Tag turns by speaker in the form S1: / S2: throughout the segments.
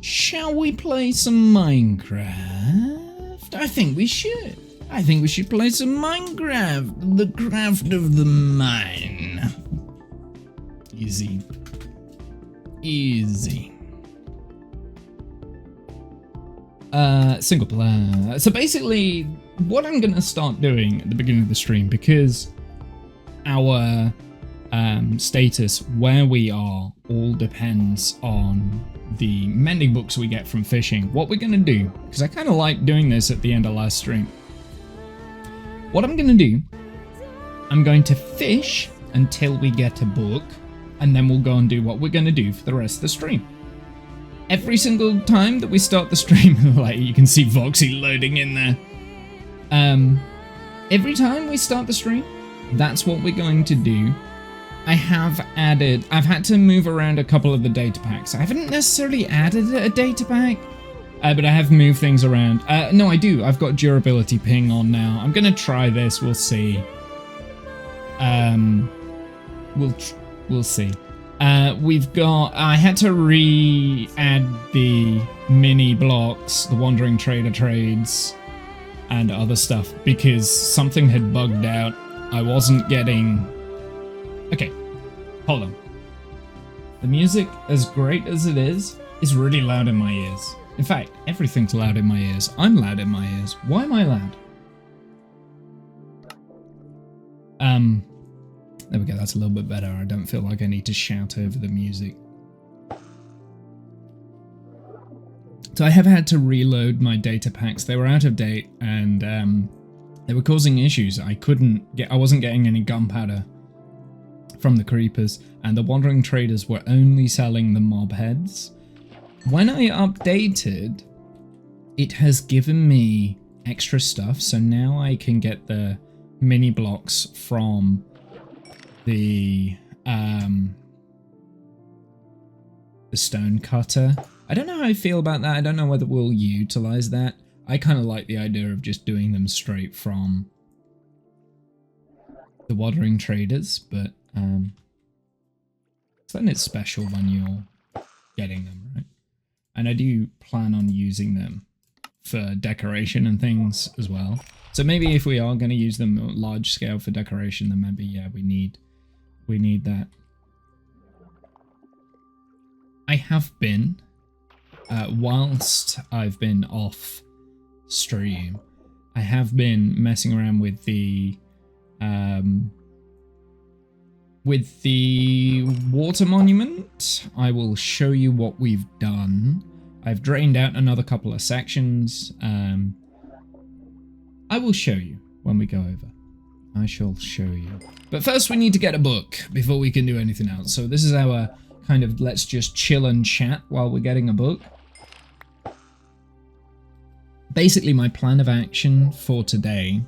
S1: Shall we play some Minecraft? I think we should. I think we should play some Minecraft. The craft of the mine. Easy. Easy. Single player. So basically, what I'm gonna start doing at the beginning of the stream, because our status where we are all depends on the mending books we get from fishing. What we're gonna do, because I kind of like doing this at the end of last stream. What I'm gonna do, I'm going to fish until we get a book, and then we'll go and do what we're gonna do for the rest of the stream. Every single time that we start the stream, like you can see Voxy loading in there. Every time we start the stream, that's what we're going to do. I've had to move around a couple of the data packs. I haven't necessarily added a data pack, but I have moved things around. No, I do. I've got durability ping on now. I'm gonna try this. We'll see. We'll see. I had to re-add the mini blocks, the Wandering Trader trades, and other stuff because something had bugged out. I wasn't getting... Okay, hold on. The music, as great as it is really loud in my ears. In fact, everything's loud in my ears. I'm loud in my ears. Why am I loud? There we go, that's a little bit better. I don't feel like I need to shout over the music. So I have had to reload my data packs. They were out of date and they were causing issues. I wasn't getting any gunpowder from the creepers, and the Wandering Traders were only selling the mob heads. When I updated, it has given me extra stuff, so now I can get the mini blocks from the stone cutter. I don't know how I feel about that. I don't know whether we'll utilize that. I kind of like the idea of just doing them straight from the Wandering Traders, but then it's special when you're getting them, right? And I do plan on using them for decoration and things as well. So maybe if we are going to use them large scale for decoration, then maybe, yeah, we need that. I have been, whilst I've been off stream, I have been messing around with the water monument. I will show you what we've done. I've drained out another couple of sections. I will show you when we go over. I shall show you. But first we need to get a book before we can do anything else. So this is our kind of let's just chill and chat while we're getting a book. Basically my plan of action for today,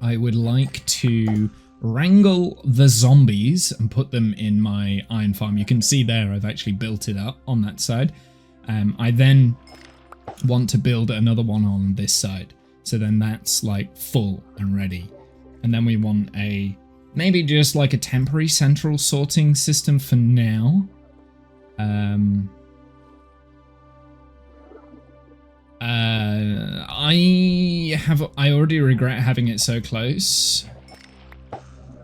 S1: I would like to wrangle the zombies and put them in my iron farm. You can see there I've actually built it up on that side. I then want to build another one on this side. So then that's like full and ready. And then we want maybe just like a temporary central sorting system for now. I already regret having it so close.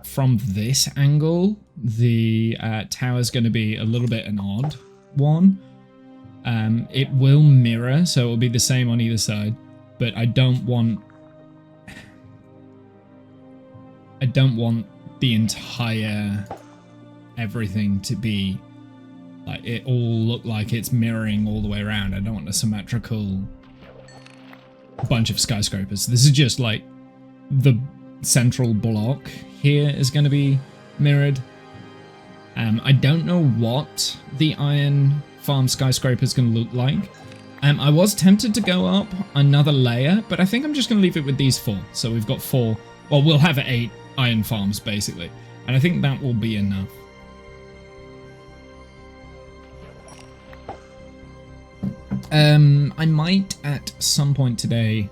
S1: From this angle, the tower's going to be a little bit an odd one. It will mirror, so it will be the same on either side, but I don't want the entire everything to be like it all look like it's mirroring all the way around. I don't want a symmetrical bunch of skyscrapers. This is just like the central block here is going to be mirrored. I don't know what the iron farm skyscraper is going to look like. I was tempted to go up another layer, but I think I'm just going to leave it with these 4. So we've got 4. Well, we'll have 8 iron farms basically, and I think that will be enough. I might at some point today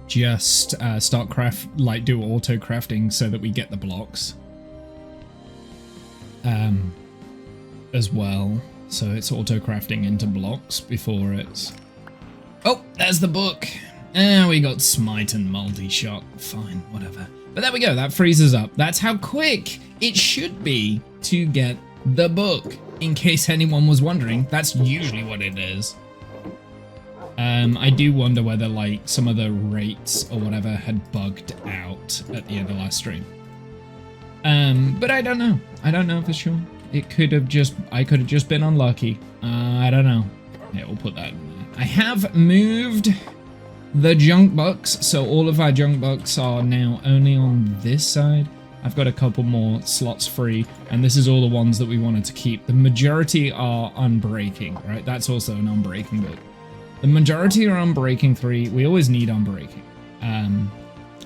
S1: just do auto crafting so that we get the blocks as well. So it's auto-crafting into blocks before it's... Oh, there's the book. And we got smite and multi-shot. Fine, whatever. But there we go, that freezes up. That's how quick it should be to get the book. In case anyone was wondering, that's usually what it is. I do wonder whether like some of the rates or whatever had bugged out at the end of last stream. But I don't know. I don't know for sure. It could have just, I could have just been unlucky. I don't know. Yeah, we'll put that in there. I have moved the junk bucks, so all of our junk bucks are now only on this side. I've got a couple more slots free, and this is all the ones that we wanted to keep. The majority are unbreaking, right? That's also an unbreaking book. The majority are unbreaking 3. We always need unbreaking.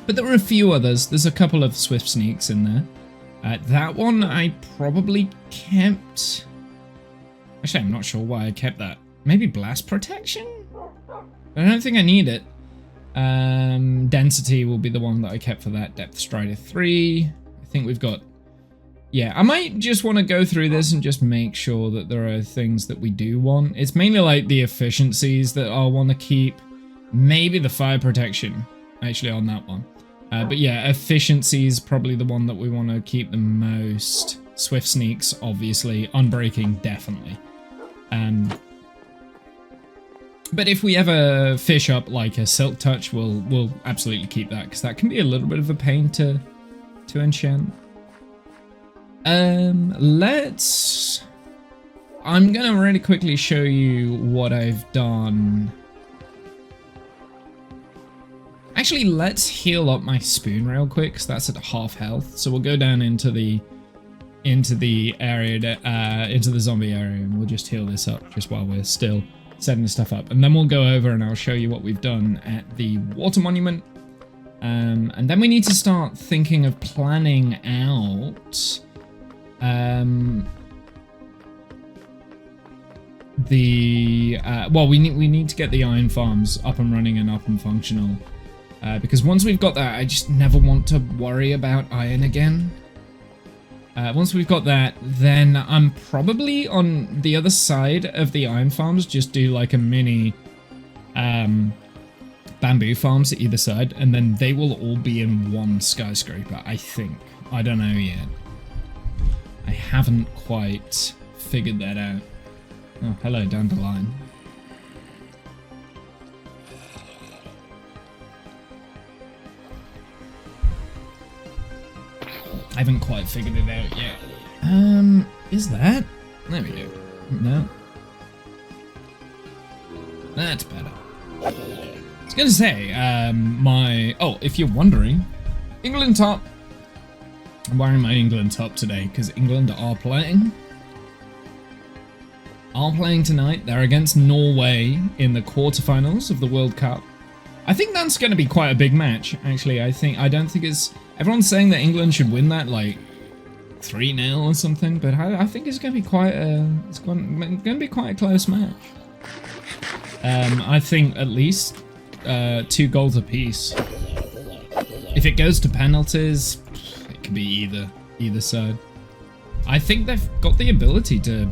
S1: But there were a few others. There's a couple of swift sneaks in there. That one I probably kept. Actually, I'm not sure why I kept that. Maybe blast protection? I don't think I need it. Density will be the one that I kept for that. Depth Strider 3. I think we've got... Yeah, I might just want to go through this and just make sure that there are things that we do want. It's mainly like the efficiencies that I'll want to keep. Maybe the fire protection, actually, on that one. But yeah, efficiency is probably the one that we want to keep the most. Swift sneaks, obviously. Unbreaking, definitely. But if we ever fish up like a silk touch, we'll absolutely keep that, because that can be a little bit of a pain to enchant. I'm gonna really quickly show you what I've done. Actually, let's heal up my spoon real quick, because that's at half health. So we'll go down into the area, into the zombie area, and we'll just heal this up just while we're still setting the stuff up. And then we'll go over and I'll show you what we've done at the water monument. And then we need to start thinking of planning out well, we need to get the iron farms up and running and up and functional, because once we've got that, I just never want to worry about iron again. Once we've got that, then I'm probably on the other side of the iron farms, just do like a mini bamboo farms at either side, and then they will all be in one skyscraper, I think. I don't know yet. I haven't quite figured that out. Oh, hello, dandelion. I haven't quite figured it out yet. Is that? There we go. No. That's better. I was gonna say, oh, if you're wondering, England top. I'm wearing my England top today because England are playing. Tonight. They're against Norway in the quarterfinals of the World Cup. I think that's going to be quite a big match, actually. I don't think it's... Everyone's saying that England should win that, like, 3-0 or something, but I think it's going to be quite a... It's going to be quite a close match. I think at least 2 goals apiece. If it goes to penalties, it could be either side. I think they've got the ability to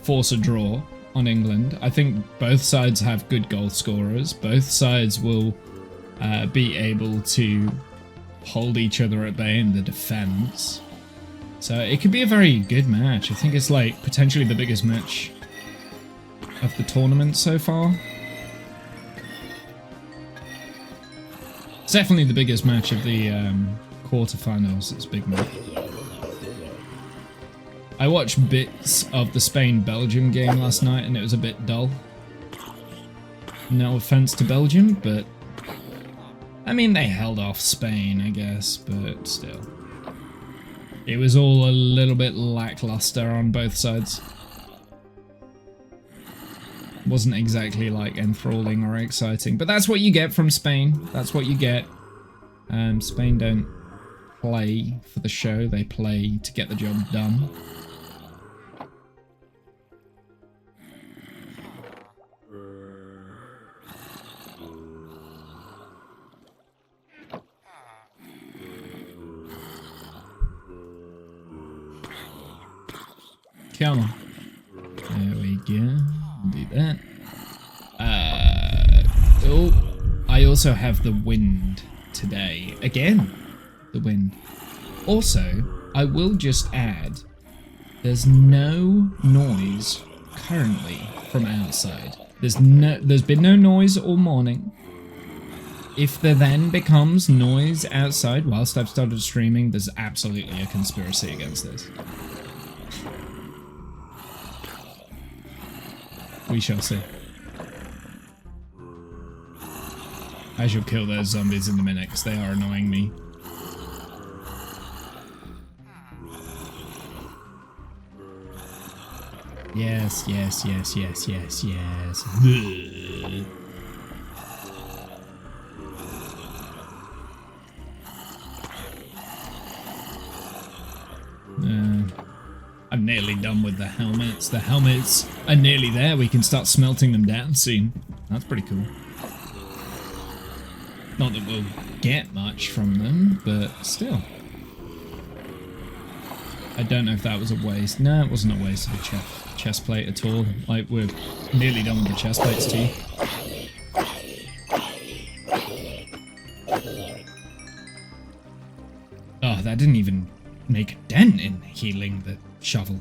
S1: force a draw on England. I think both sides have good goal scorers. Both sides will be able to hold each other at bay in the defense. So it could be a very good match. I think it's like potentially the biggest match of the tournament so far. It's definitely the biggest match of the quarterfinals. It's a big match. I watched bits of the Spain-Belgium game last night and it was a bit dull. No offense to Belgium, but... I mean, they held off Spain, I guess, but still. It was all a little bit lackluster on both sides. Wasn't exactly, like, enthralling or exciting, but that's what you get from Spain. That's what you get. Spain don't play for the show, they play to get the job done. Come on. There we go. Do that. Oh, I also have the wind today. Again, the wind. Also, I will just add, there's no noise currently from outside. There's been no noise all morning. If there then becomes noise outside whilst I've started streaming, there's absolutely a conspiracy against this. We shall see. I shall kill those zombies in a minute because they are annoying me. Yes, yes, yes, yes, yes, yes. I'm nearly done with the helmets. The helmets are nearly there. We can start smelting them down soon. That's pretty cool. Not that we'll get much from them, but still. I don't know if that was a waste. No, it wasn't a waste of a chest plate at all. Like, we're nearly done with the chest plates too. Oh, that didn't even make a dent in healing the shovel.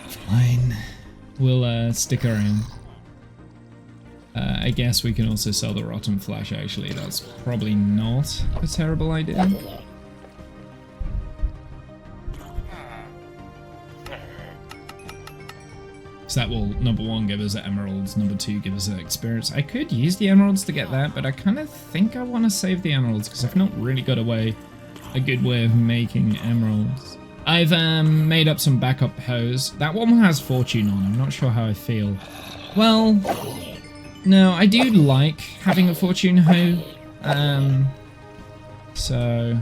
S1: Fine. We'll stick around. I guess we can also sell the rotten flesh, actually. That's probably not a terrible idea. So that will, number one, give us emeralds, number two, give us experience. I could use the emeralds to get that, but I kind of think I want to save the emeralds because I've not really got a good way of making emeralds. I've made up some backup hoes. That one has fortune on. I'm not sure how I feel. Well, no, I do like having a fortune hoe. So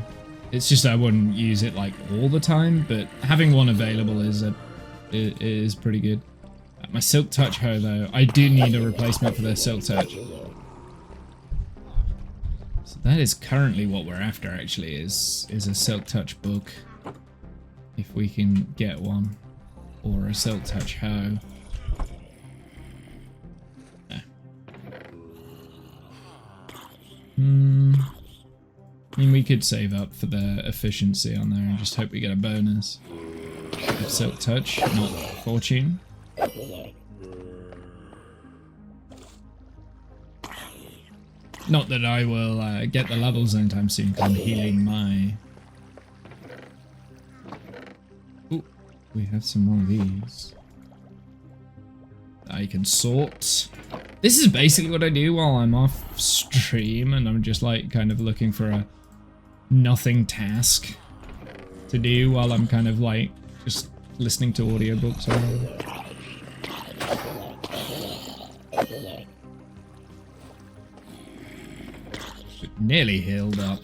S1: it's just I wouldn't use it like all the time, but having one available is pretty good. My silk touch hoe though, I do need a replacement for the silk touch. So that is currently what we're after, actually, is a silk touch book. If we can get one. Or a silk touch hoe. I mean, we could save up for the efficiency on there and just hope we get a bonus. Of silk touch, not fortune. Not that I will get the levels anytime soon, because I'm healing my... Ooh, we have some more of these. I can sort. This is basically what I do while I'm off stream, and I'm just like kind of looking for a nothing task to do while I'm kind of like just listening to audiobooks or whatever. Nearly healed up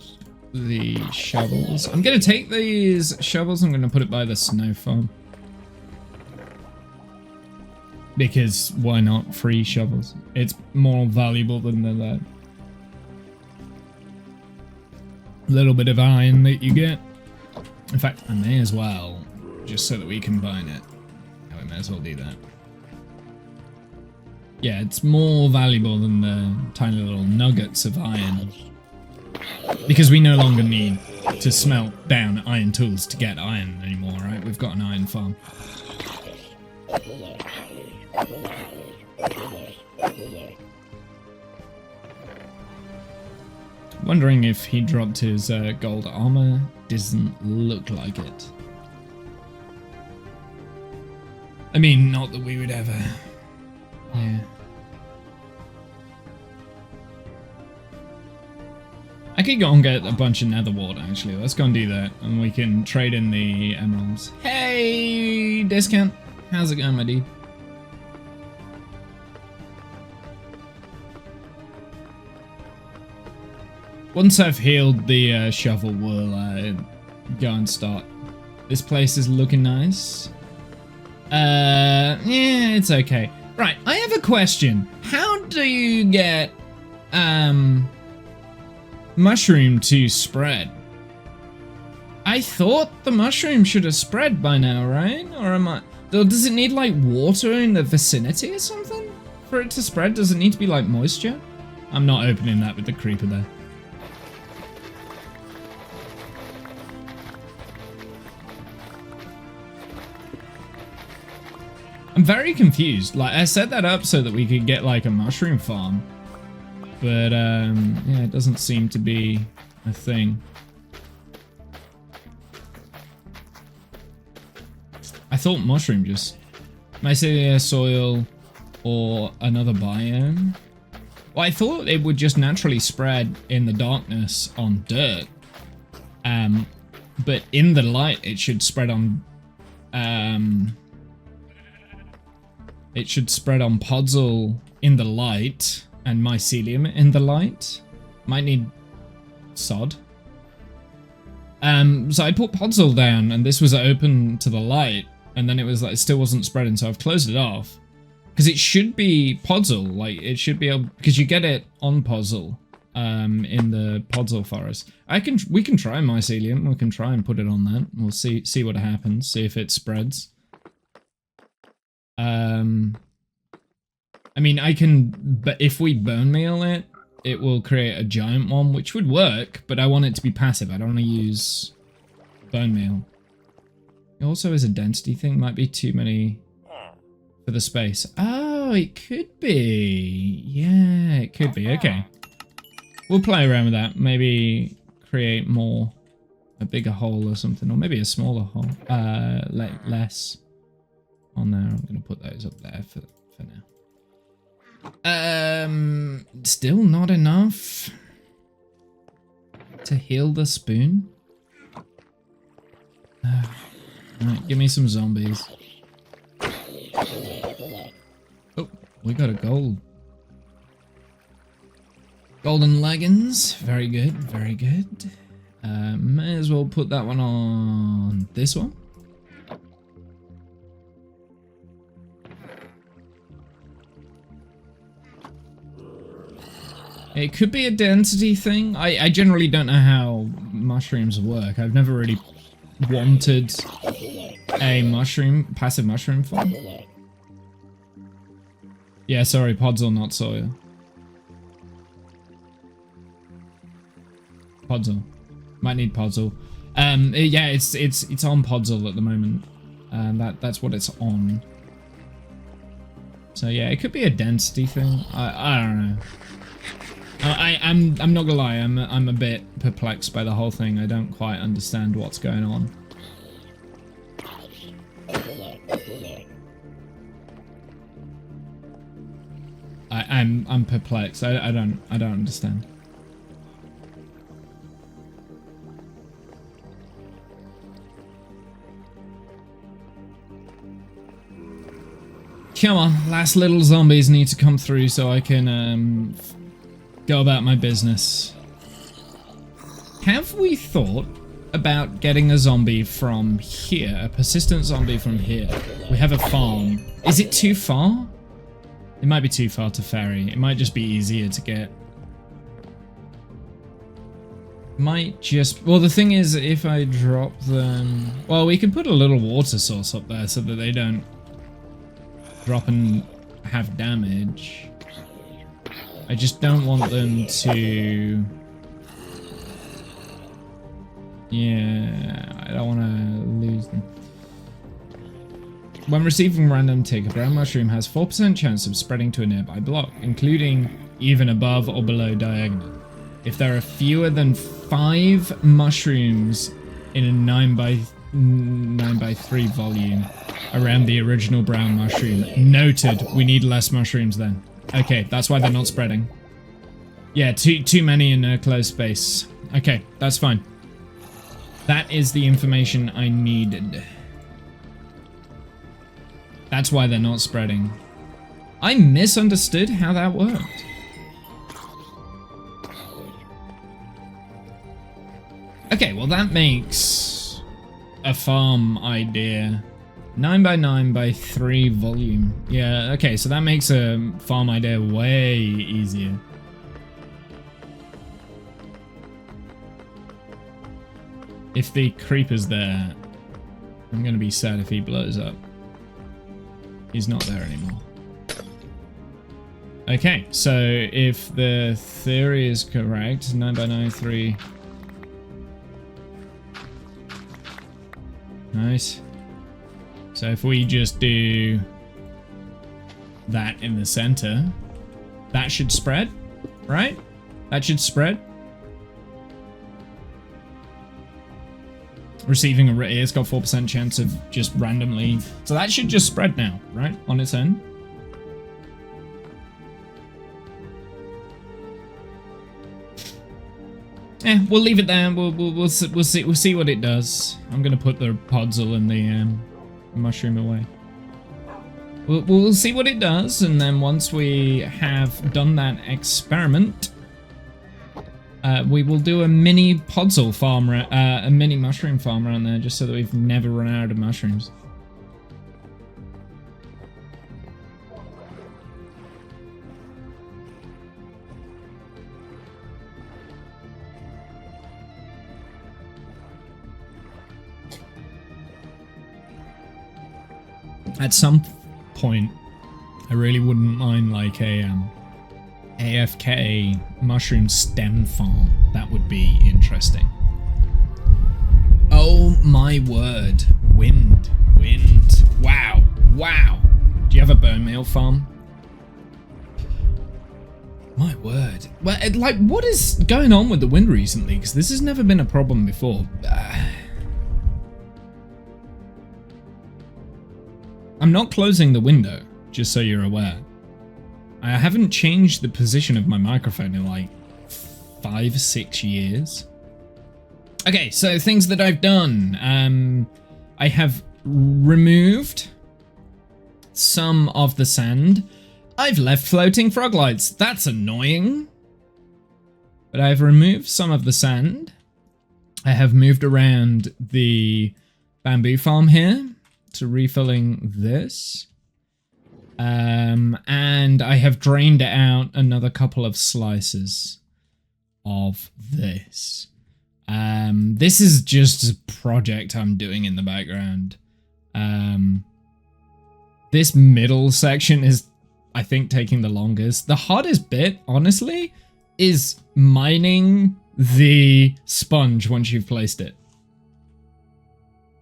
S1: the shovels. I'm gonna take these shovels, I'm gonna put it by the snow farm. Because why not? Free shovels. It's more valuable than the little bit of iron that you get. In fact, I may as well, just so that we combine it. I may as well do that. Yeah, it's more valuable than the tiny little nuggets of iron. Because we no longer need to smelt down iron tools to get iron anymore, right? We've got an iron farm. Wondering if he dropped his gold armor. Doesn't look like it. I mean, not that we would ever... Yeah. I could go and get a bunch of nether wart, actually. Let's go and do that, and we can trade in the emeralds. Hey, Discount. How's it going, my dude? Once I've healed the shovel, we'll go and start. This place is looking nice. Yeah, it's okay. Right, I have a question. How do you get mushroom to spread? I thought the mushroom should have spread by now, right? Or am I... Does it need, like, water in the vicinity or something for it to spread? Does it need to be, like, moisture? I'm not opening that with the creeper there. I'm very confused. Like, I set that up so that we could get, like, a mushroom farm. But, yeah, it doesn't seem to be a thing. I thought mushroom just... mycelia, soil, or another biome. Well, I thought it would just naturally spread in the darkness on dirt. But in the light, it should spread on... it should spread on podzol in the light, and mycelium in the light. Might need sod. So I put podzol down, and this was open to the light. And then it was like, it still wasn't spreading, so I've closed it off. Because it should be podzol, like, it should be able, because you get it on podzol, in the podzol forest. We can try mycelium, we can try and put it on that. We'll see what happens, see if it spreads. I mean, but if we bone meal it, it will create a giant one, which would work, but I want it to be passive. I don't want to use bone meal. It also is a density thing, might be too many for the space. Oh, it could be. Yeah, it could be. Okay. We'll play around with that. Maybe create a bigger hole or something, or maybe a smaller hole. Less on there. I'm going to put those up there for now. Still not enough to heal the spoon. Alright, give me some zombies. Oh, we got a gold. Golden leggings. Very good, very good. May as well put that one on this one. It could be a density thing. I generally don't know how mushrooms work. I've never really wanted a passive mushroom farm. Yeah, sorry, podzol, not soil. Podzol. Might need podzol. Yeah, it's on podzol at the moment. That's what it's on. So yeah, it could be a density thing. I don't know. I'm not gonna lie, I'm a bit perplexed by the whole thing. I don't quite understand what's going on. I'm perplexed. I don't understand. Come on, last little zombies need to come through so I can go about my business. Have we thought about getting a zombie from here? A persistent zombie from here? We have a farm. Is it too far? It might be too far to ferry. It might just be easier to get. Might just... Well, the thing is, if I drop them... Well, we can put a little water source up there so that they don't drop and have damage. I just don't want them to... Yeah, I don't want to lose them. When receiving random tick, a brown mushroom has 4% chance of spreading to a nearby block, including even above or below diagonal. If there are fewer than 5 mushrooms in a 9x3 volume around the original brown mushroom. Noted. We need less mushrooms then. Okay, that's why they're not spreading. Yeah, too many in a closed space. Okay, that's fine. That is the information I needed. That's why they're not spreading. I misunderstood how that worked. Okay, well that makes a farm idea. 9x9x3 volume. Yeah, okay, so that makes a farm idea way easier. If the creeper's there, I'm going to be sad if he blows up. He's not there anymore. Okay, so if the theory is correct, 9 by 9, 3. Nice. So if we just do that in the center, that should spread, right? That should spread. Receiving a it's got 4% chance of just randomly. So that should just spread now, right? On its own. We'll leave it there. We'll see what it does. I'm gonna put the podzol and the mushroom away. We'll see what it does, and then once we have done that experiment, we will do a mini podzol farm, a mini mushroom farm around there, just so that we've never run out of mushrooms. At some point, I really wouldn't mind like a AFK mushroom stem farm. That would be interesting. Oh my word. Wind. Wow. Do you have a bone meal farm? My word. Well, like, what is going on with the wind recently? Because this has never been a problem before. I'm not closing the window, just so you're aware. I haven't changed the position of my microphone in like 5-6 years. Okay, so things that I've done. I have removed some of the sand. I've left floating frog lights. That's annoying. But I've removed some of the sand. I have moved around the bamboo farm here to refilling this. And I have drained out another couple of slices of this. This is just a project I'm doing in the background. This middle section is, I think, taking the longest. The hardest bit, honestly, is mining the sponge once you've placed it.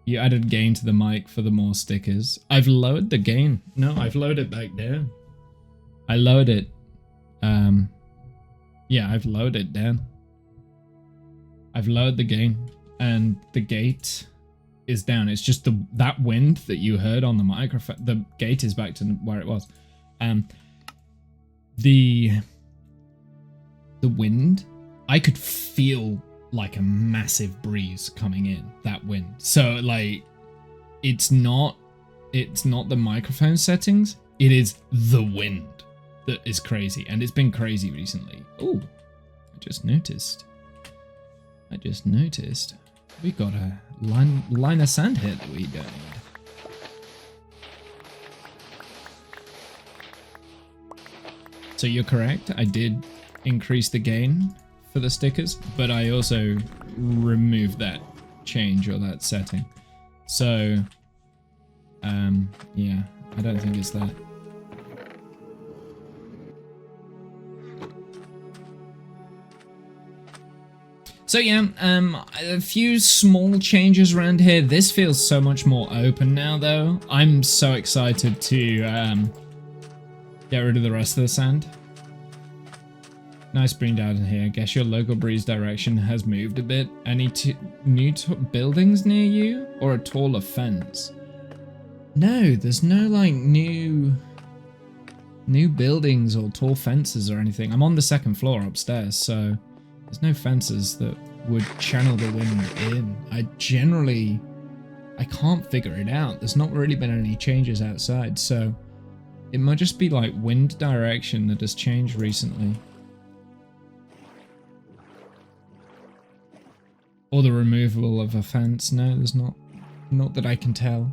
S1: You added gain to the mic for the more stickers. I've lowered the gain. No, I've lowered it back down. I lowered it. Yeah, I've lowered it down. I've lowered the gain, and the gate is down. It's just that wind that you heard on the microphone. The gate is back to where it was. The wind, I could feel like a massive breeze coming in, that wind. So like, it's not the microphone settings, it is the wind that is crazy, and it's been crazy recently. Oh, I just noticed we got a line of sand here that we don't need. So you're correct, I did increase the gain for the stickers, but I also removed that change or that setting. So, yeah, I don't think it's that. So yeah, a few small changes around here. This feels so much more open now, though. I'm so excited to get rid of the rest of the sand. Nice breeze down here. Guess your local breeze direction has moved a bit. Any new buildings near you, or a taller fence? No, there's no like new buildings or tall fences or anything. I'm on the second floor upstairs, so there's no fences that would channel the wind in. I can't figure it out. There's not really been any changes outside, so it might just be like wind direction that has changed recently. Or the removal of a fence. No, there's not that I can tell.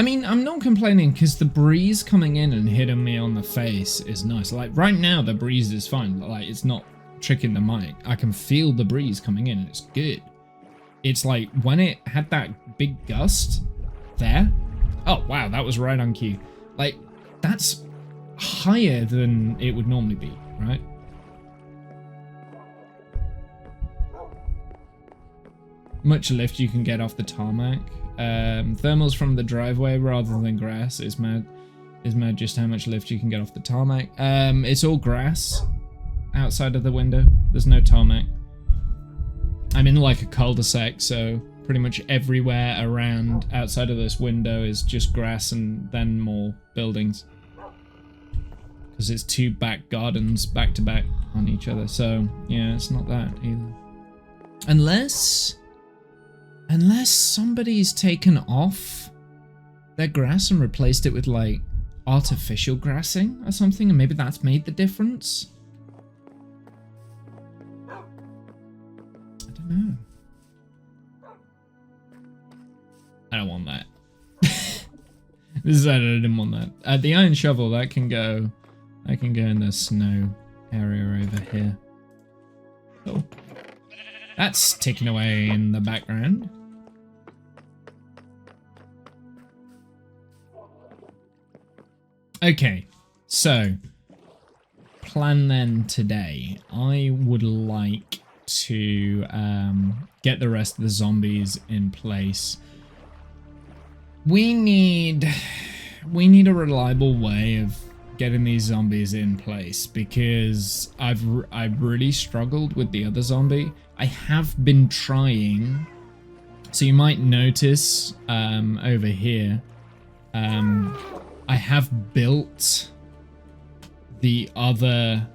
S1: I mean, I'm not complaining because the breeze coming in and hitting me on the face is nice. Like right now, the breeze is fine. Like it's not tricking the mic. I can feel the breeze coming in and it's good. It's like when it had that big gust there. Oh, wow, that was right on cue. Like that's higher than it would normally be, right? Much lift you can get off the tarmac. Thermals from the driveway rather than grass is mad just how much lift you can get off the tarmac. It's all grass outside of the window. There's no tarmac. I'm in like a cul-de-sac, so pretty much everywhere around outside of this window is just grass and then more buildings. Because it's two back gardens back to back on each other. So yeah, it's not that either. Unless somebody's taken off their grass and replaced it with like artificial grassing or something, and maybe that's made the difference. I don't know. I don't want that. This is I didn't want that. The iron shovel that can go in the snow area over here. Oh, that's ticking away in the background. Okay, so plan then today. I would like to get the rest of the zombies in place. We need a reliable way of getting these zombies in place because I've really struggled with the other zombie. I have been trying, so you might notice over here. I have built the other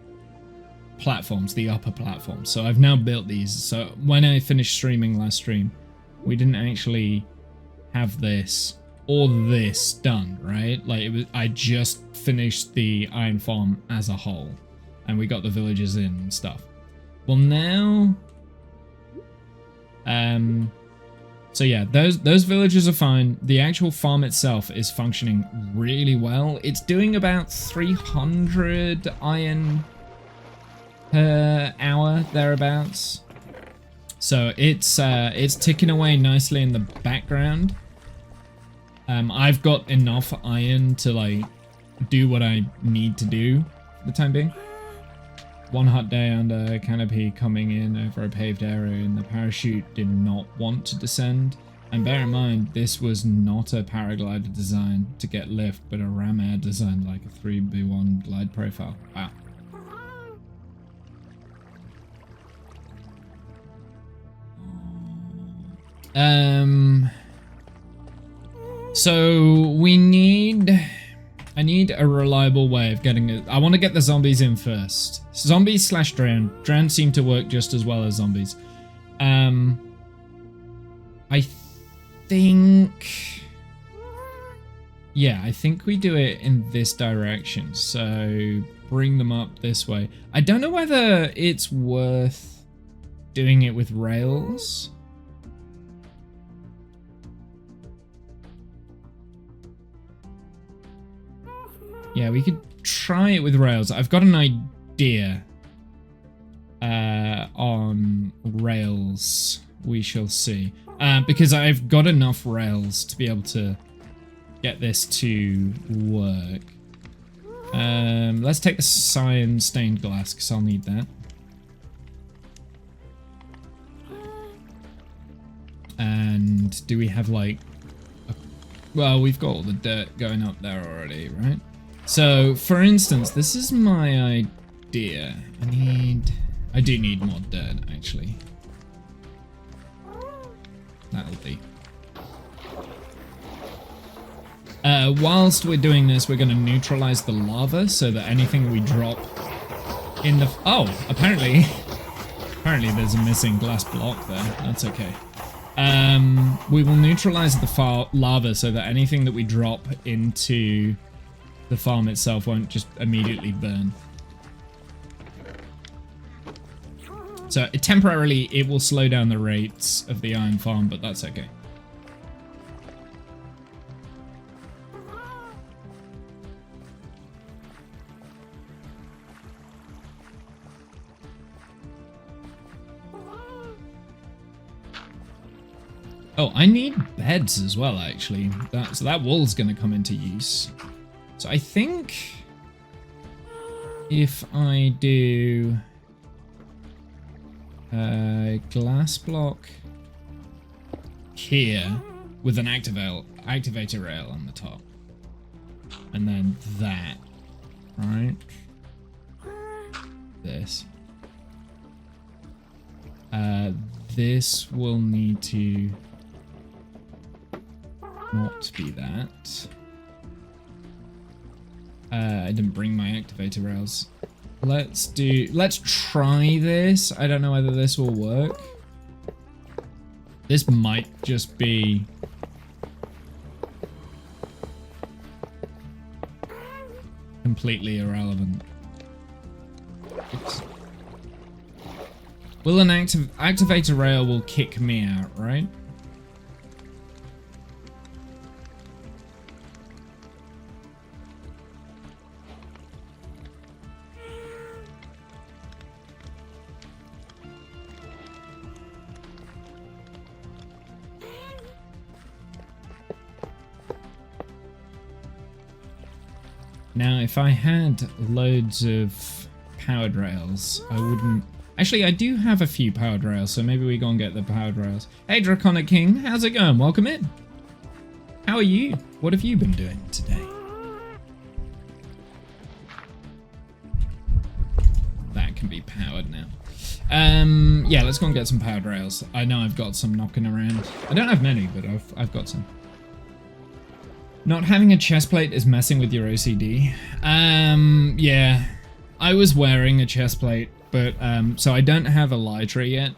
S1: platforms, the upper platforms. So I've now built these. So when I finished streaming last stream, we didn't actually have this or this done, right? Like it was, I just finished the iron farm as a whole and we got the villagers in and stuff. Well now, so yeah, those villagers are fine. The actual farm itself is functioning really well. It's doing about 300 iron per hour, thereabouts. So it's ticking away nicely in the background. I've got enough iron to like do what I need to do for the time being. One hot day under canopy coming in over a paved area and the parachute did not want to descend. And bear in mind, this was not a paraglider design to get lift, but a ram air design like a 3B1 glide profile. Wow. So I need a reliable way of getting it. I want to get the zombies in first. Zombies / drown. Drown seem to work just as well as zombies. I think... Yeah, I think we do it in this direction. So bring them up this way. I don't know whether it's worth doing it with rails. Yeah, we could try it with rails. I've got an idea on rails. We shall see. Because I've got enough rails to be able to get this to work. Let's take the cyan stained glass because I'll need that. And do we have like... Well, we've got all the dirt going up there already, right? So, for instance, this is my idea. I do need more dirt, actually. That'll be. Whilst we're doing this, we're going to neutralize the lava so that anything we drop in the... Oh, apparently there's a missing glass block there. That's okay. We will neutralize the lava so that anything that we drop into the farm itself won't just immediately burn. So temporarily it will slow down the rates of the iron farm, but that's okay. Oh, I need beds as well, actually. So that wall's going to come into use. So I think if I do a glass block here with an activator rail on the top, and then that, right? This. This will need to not be that. I didn't bring my activator rails. Let's try this. I don't know whether this will work. This might just be completely irrelevant. Oops. Will an activator rail will kick me out, right? Now, if I had loads of powered rails, I wouldn't... Actually, I do have a few powered rails, so maybe we go and get the powered rails. Hey, Draconic King, how's it going? Welcome in. How are you? What have you been doing today? That can be powered now. Yeah, let's go and get some powered rails. I know I've got some knocking around. I don't have many, but I've got some. Not having a chest plate is messing with your OCD. Yeah, I was wearing a chest plate, but so I don't have a elytra yet,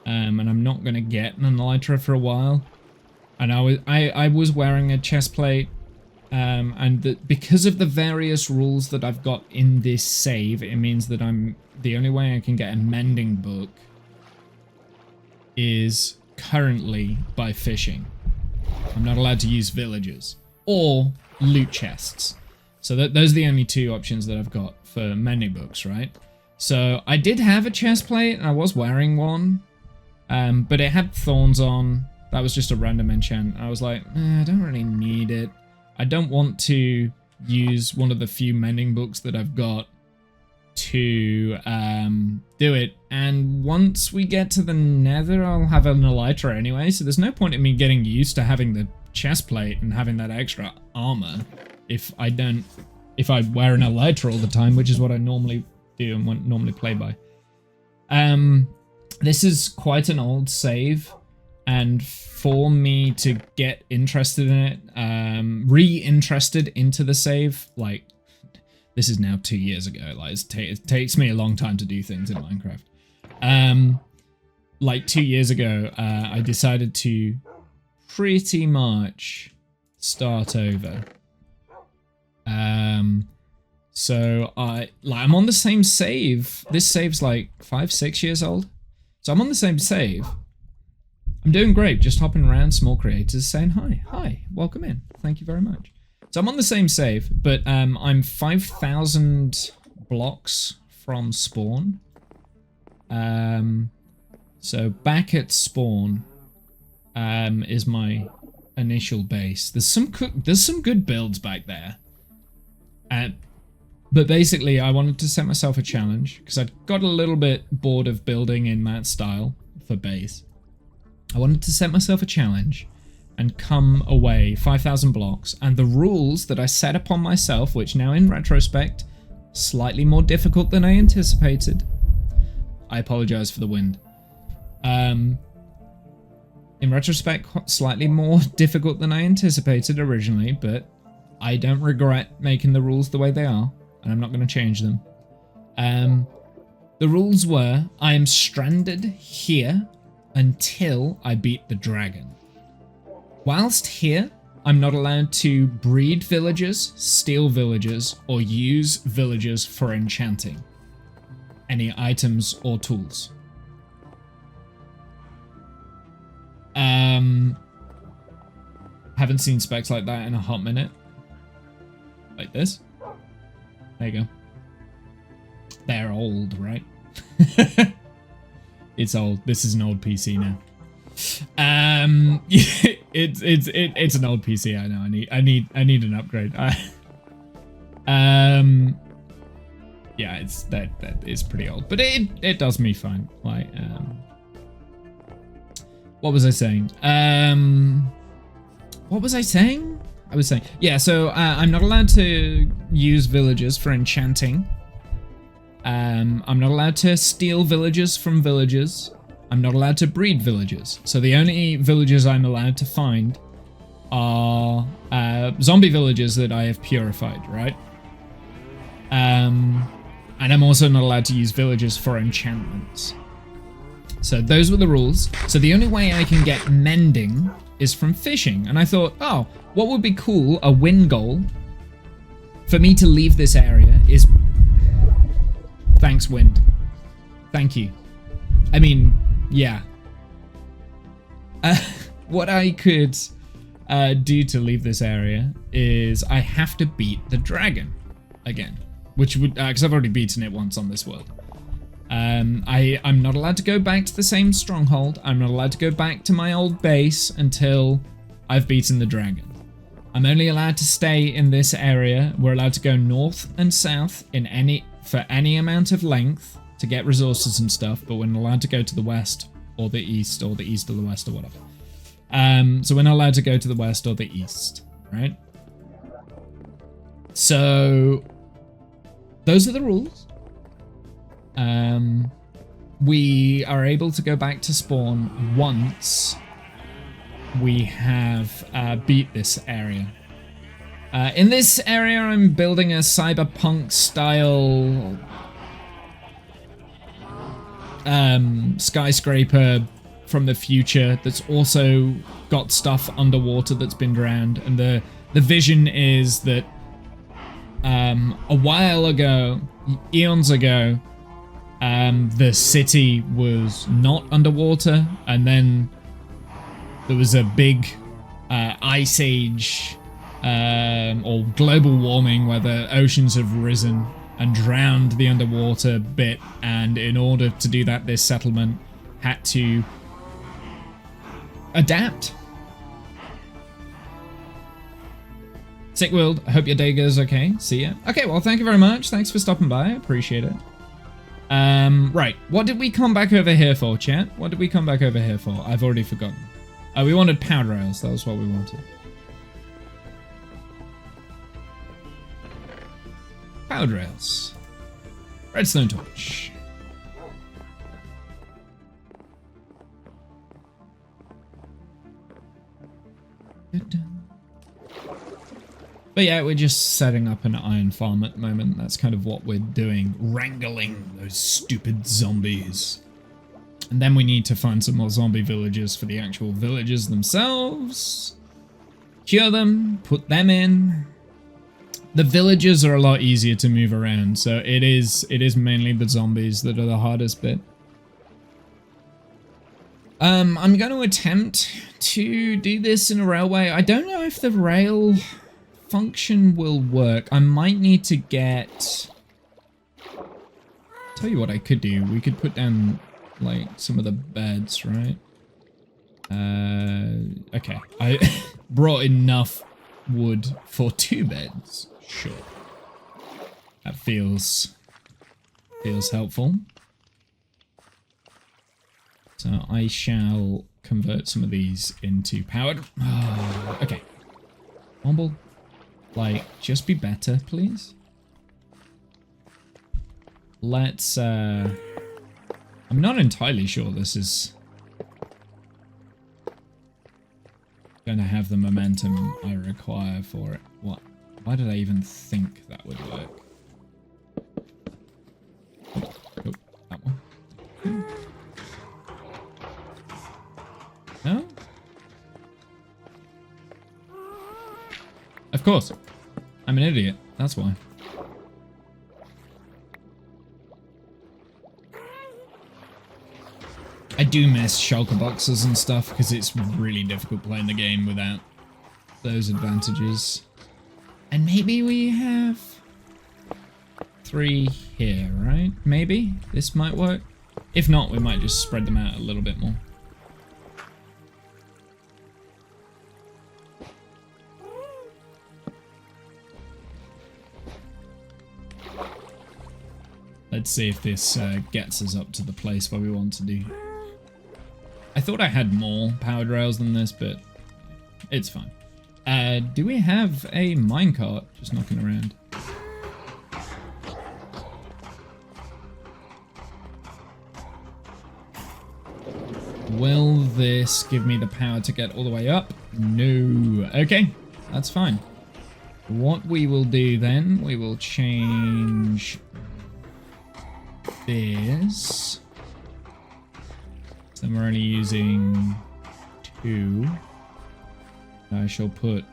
S1: and I'm not gonna get an elytra for a while. And I was wearing a chest plate, and because of the various rules that I've got in this save, it means that the only way I can get a mending book is currently by fishing. I'm not allowed to use villagers or loot chests. So those are the only two options that I've got for mending books, right? So I did have a chest plate and I was wearing one, but it had thorns on. That was just a random enchant. I was like, I don't really need it. I don't want to use one of the few mending books that I've got to do it. And once we get to the nether, I'll have an elytra anyway, so there's no point in me getting used to having the chest plate and having that extra armor if I wear an elytra all the time, which is what I normally do and normally play by. This is quite an old save, and for me to get interested in it, re-interested into the save, like, this is now 2 years ago. Like, it takes me a long time to do things in Minecraft. Like 2 years ago, I decided to pretty much start over. So I'm on the same save. This save's like 5-6 years old. So I'm on the same save. I'm doing great, just hopping around, small creators saying hi. Hi, welcome in. Thank you very much. So I'm on the same save, but I'm 5,000 blocks from spawn. So back at spawn is my initial base. There's some good builds back there. But basically, I wanted to set myself a challenge because I'd got a little bit bored of building in that style for base. I wanted to set myself a challenge and come away 5,000 blocks, and the rules that I set upon myself, which now in retrospect, slightly more difficult than I anticipated. I apologize for the wind. In retrospect, slightly more difficult than I anticipated originally, but I don't regret making the rules the way they are, and I'm not going to change them. The rules were, I am stranded here until I beat the dragon. Whilst here, I'm not allowed to breed villagers, steal villagers, or use villagers for enchanting any items or tools. Haven't seen specs like that in a hot minute. Like this. There you go. They're old, right? It's old. This is an old PC now. It's an old PC. I know. I need an upgrade. Yeah, that is pretty old, but it does me fine. Like, what was I saying? What was I saying? I was saying, yeah. So I'm not allowed to use villagers for enchanting. I'm not allowed to steal villagers from villagers. I'm not allowed to breed villagers. So the only villagers I'm allowed to find are zombie villagers that I have purified, right? And I'm also not allowed to use villagers for enchantments. So those were the rules. So the only way I can get mending is from fishing. And I thought, oh, what would be cool, a win goal for me to leave this area is... Thanks, wind. Thank you. I mean, yeah. What I could do to leave this area is I have to beat the dragon again. Which would, because I've already beaten it once on this world. I'm not allowed to go back to the same stronghold. I'm not allowed to go back to my old base until I've beaten the dragon. I'm only allowed to stay in this area. We're allowed to go north and south for any amount of length to get resources and stuff, but we're not allowed to go to the west or the east or the east or the west or whatever. So we're not allowed to go to the west or the east, right? So those are the rules. We are able to go back to spawn once we have beat this area. In this area, I'm building a cyberpunk style skyscraper from the future that's also got stuff underwater that's been drowned. And the vision is that a while ago, eons ago, the city was not underwater, and then there was a big ice age or global warming where the oceans have risen and drowned the underwater bit, and in order to do that, this settlement had to adapt. Sick World, I hope your day goes okay. See ya. Okay, well, thank you very much. Thanks for stopping by. I appreciate it. Right. What did we come back over here for, chat? What did we come back over here for? I've already forgotten. We wanted powder rails. That was what we wanted. Powder rails. Redstone torch. But yeah, we're just setting up an iron farm at the moment. That's kind of what we're doing. Wrangling those stupid zombies. And then we need to find some more zombie villagers for the actual villagers themselves. Cure them, put them in. The villagers are a lot easier to move around, so it is mainly the zombies that are the hardest bit. I'm going to attempt to do this in a railway. I don't know if the rail function will work. I might need to get... Tell you what I could do. We could put down, like, some of the beds, right? Okay. I brought enough wood for 2 beds. Sure. That feels helpful. So I shall convert some of these into powered. Oh, okay. Mumble. Like, just be better, please. Let's, I'm not entirely sure this is going to have the momentum I require for it. What? Why did I even think that would work? Oh, that one. No? Of course. I'm an idiot. That's why. I do miss shulker boxes and stuff because it's really difficult playing the game without those advantages. And maybe we have 3 here, right? Maybe this might work. If not, we might just spread them out a little bit more. Let's see if this gets us up to the place where we want to do. I thought I had more powered rails than this, but it's fine. Do we have a minecart just knocking around? Will this give me the power to get all the way up? No. Okay, that's fine. What we will do then, we will change this. So then we're only using 2. I shall put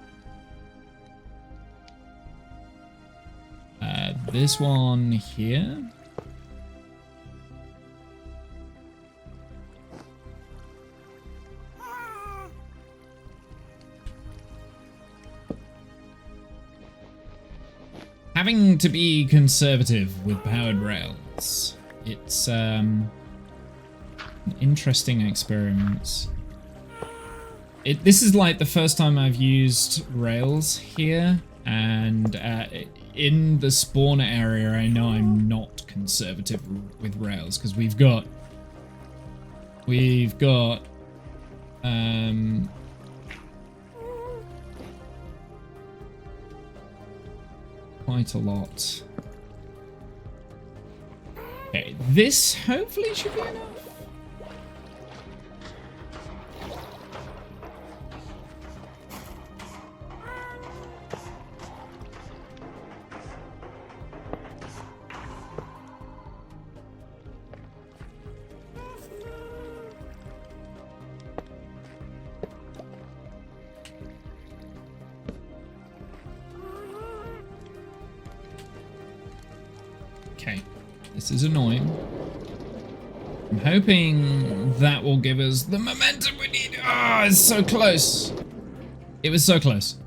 S1: this one here. Having to be conservative with powered rails. It's an interesting experiment. This is like the first time I've used rails here, and in the spawner area I know I'm not conservative with rails because we've got quite a lot. Okay, this hopefully should be enough. Okay, this is annoying. I'm hoping that will give us the momentum we need. Ah, it's so close. It was so close.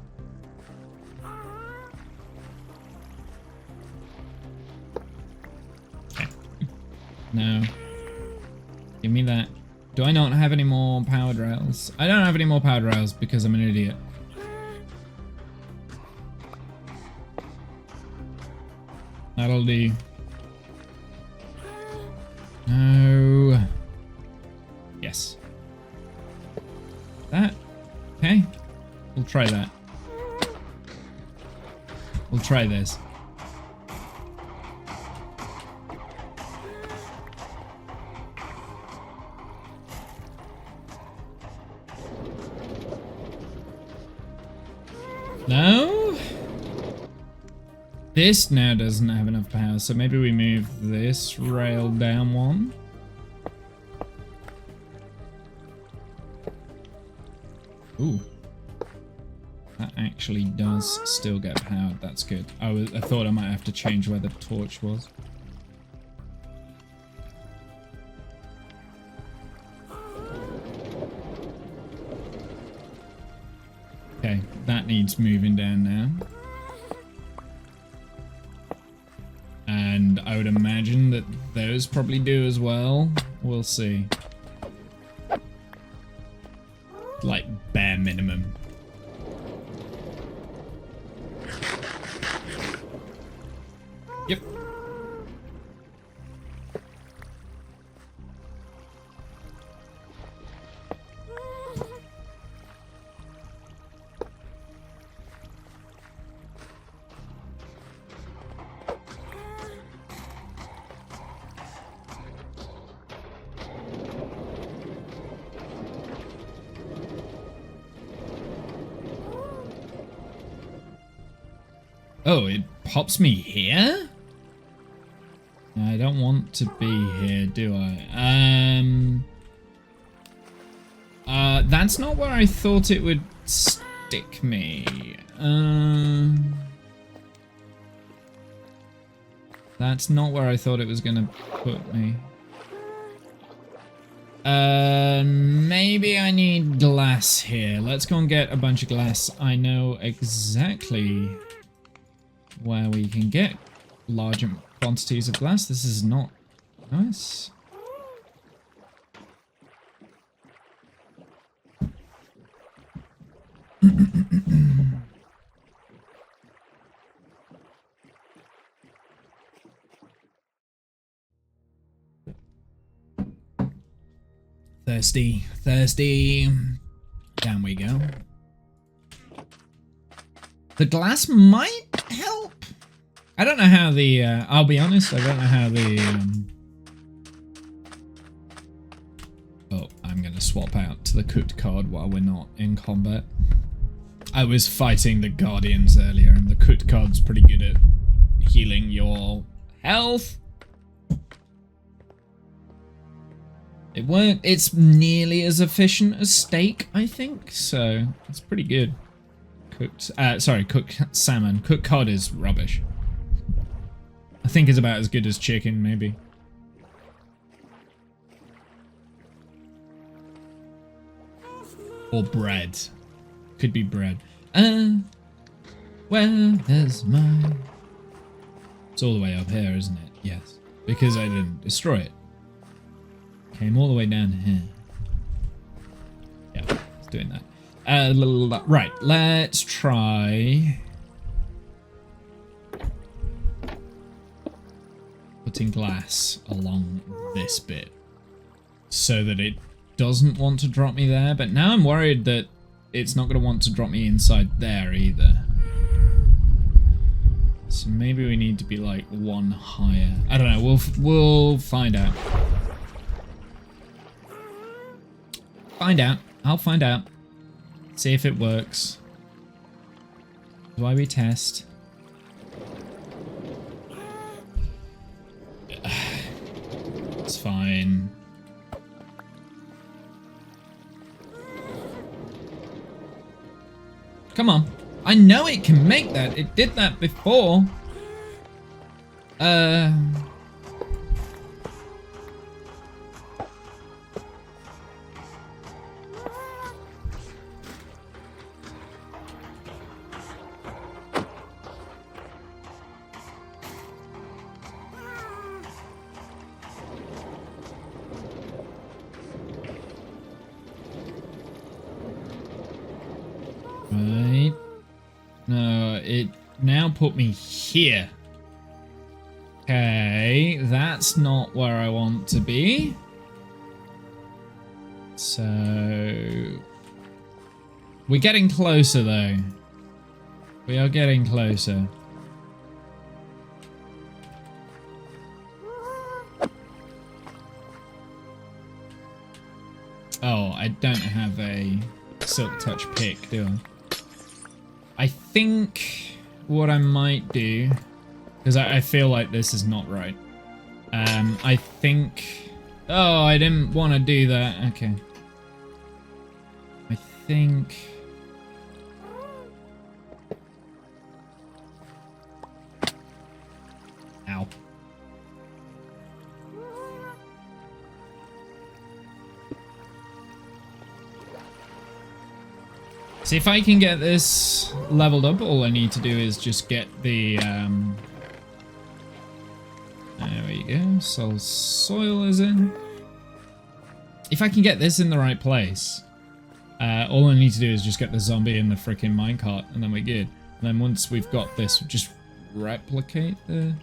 S1: Okay. No. Give me that. Do I not have any more powered rails? I don't have any more powered rails because I'm an idiot. That'll do. No. Yes. That. Okay. We'll try that. We'll try this. No? This now doesn't have enough power, so maybe we move this rail down one. Ooh. That actually does still get powered. That's good. I thought I might have to change where the torch was. Okay, that needs moving down now. And I would imagine that those probably do as well. We'll see. Like bare minimum. Yep. Oh, it pops me here? I don't want to be here, do I? That's not where I thought it would stick me. That's not where I thought it was gonna put me. Maybe I need glass here. Let's go and get a bunch of glass. I know exactly where we can get larger quantities of glass. This is not nice. Thirsty, thirsty. Down we go. The glass might help. I don't know how the, I'll be honest, I don't know how the, oh, I'm going to swap out to the cooked cod while we're not in combat. I was fighting the Guardians earlier, and the cooked cod's pretty good at healing your health. It won't, it's nearly as efficient as steak, I think, so it's pretty good. Cooked salmon. Cooked cod is rubbish. I think it's about as good as chicken, maybe. Or bread. Could be bread. Well, there's my... It's all the way up here, isn't it? Yes. Because I didn't destroy it. Came all the way down here. Yeah, it's doing that. Right, let's try putting glass along this bit so that it doesn't want to drop me there, but now I'm worried that it's not going to want to drop me inside there either. So maybe we need to be like one higher. I don't know, we'll find out. I'll find out. See if it works. Why we test. It's fine. Come on. I know it can make that. It did that before. Right. No, it now put me here. Okay, that's not where I want to be. So... We're getting closer, though. We are getting closer. Oh, I don't have a silk touch pick, do I? I think what I might do, because I feel like this is not right. I think... Oh, I didn't want to do that. Okay. I think... Ow. See, if I can get this leveled up, all I need to do is just get the, there we go, soil is in. If I can get this in the right place, all I need to do is just get the zombie in the freaking minecart, and then we're good. And then once we've got this, just replicate the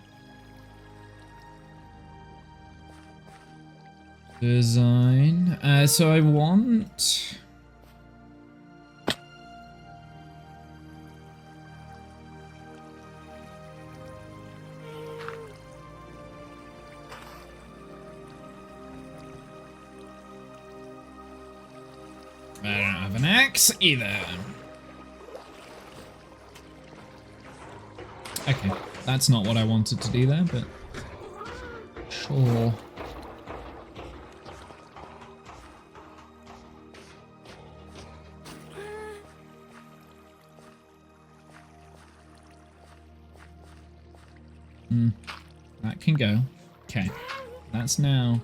S1: design. So I want... I don't have an axe either. Okay, that's not what I wanted to do there, but sure. That can go. Okay, that's now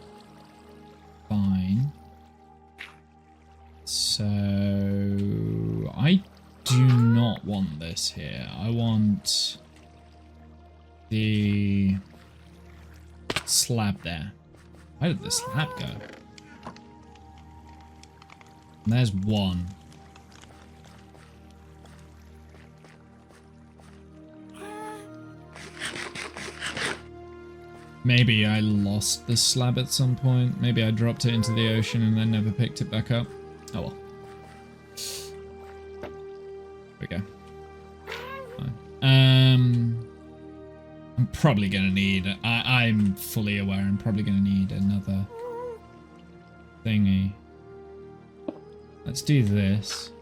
S1: fine. So I do not want this here. I want the slab there. Where did the slab go? And there's one. Maybe I lost the slab at some point. Maybe I dropped it into the ocean and then never picked it back up. Oh well. There we go. Fine. I'm probably gonna need... I'm fully aware I'm probably gonna need another thingy. Let's do this.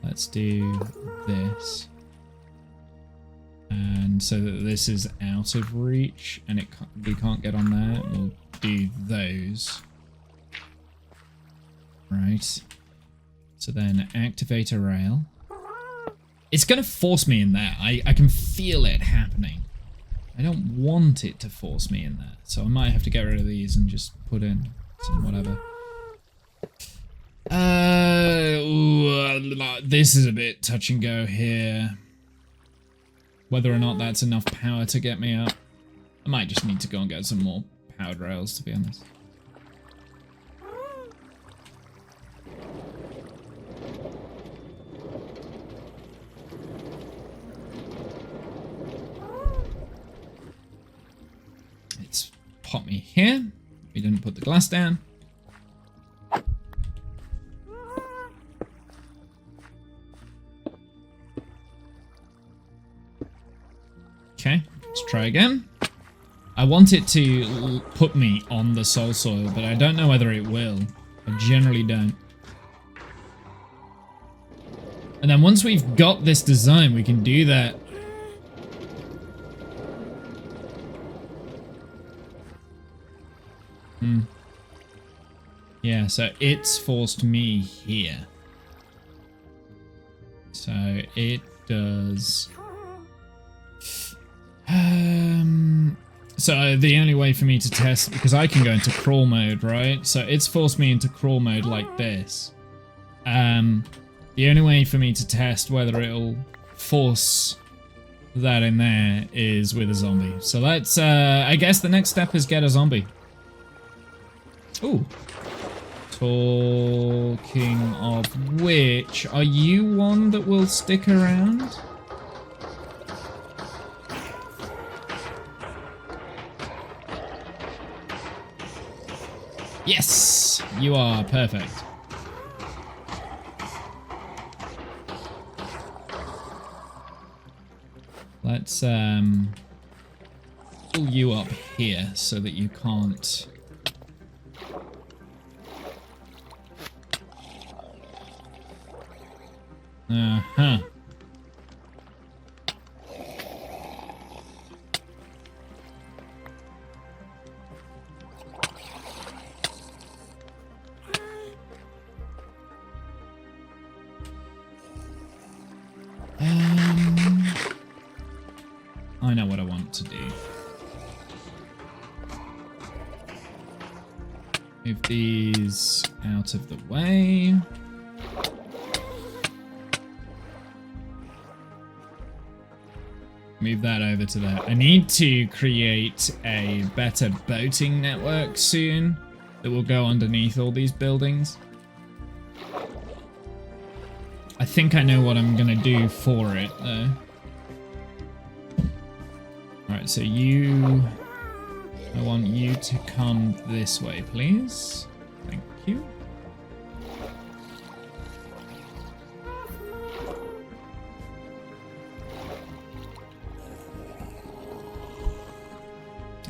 S1: Let's do this. And so that this is out of reach and we can't get on there, we'll do those. Right. So then activate a rail. It's going to force me in there. I can feel it happening. I don't want it to force me in there. So I might have to get rid of these and just put in some whatever. This is a bit touch and go here. Whether or not that's enough power to get me up. I might just need to go and get some more powered rails, to be honest. Let's pop me here. We didn't put the glass down. Okay, let's try again. I want it to put me on the soul soil, but I don't know whether it will. I generally don't. And then once we've got this design, we can do that. Yeah, so it's forced me here. So it does... So the only way for me to test, because I can go into crawl mode, right? So it's forced me into crawl mode like this. The only way for me to test whether it'll force that in there is with a zombie. So let's, I guess the next step is get a zombie. Ooh. Talking of which, are you one that will stick around? Yes, you are perfect. Let's pull you up here so that you can't. Uh-huh. I know what I want to do. Move these out of the way. Move that over to there. I need to create a better boating network soon that will go underneath all these buildings. I think I know what I'm gonna do for it though. Alright, so I want you to come this way, please. Thank you.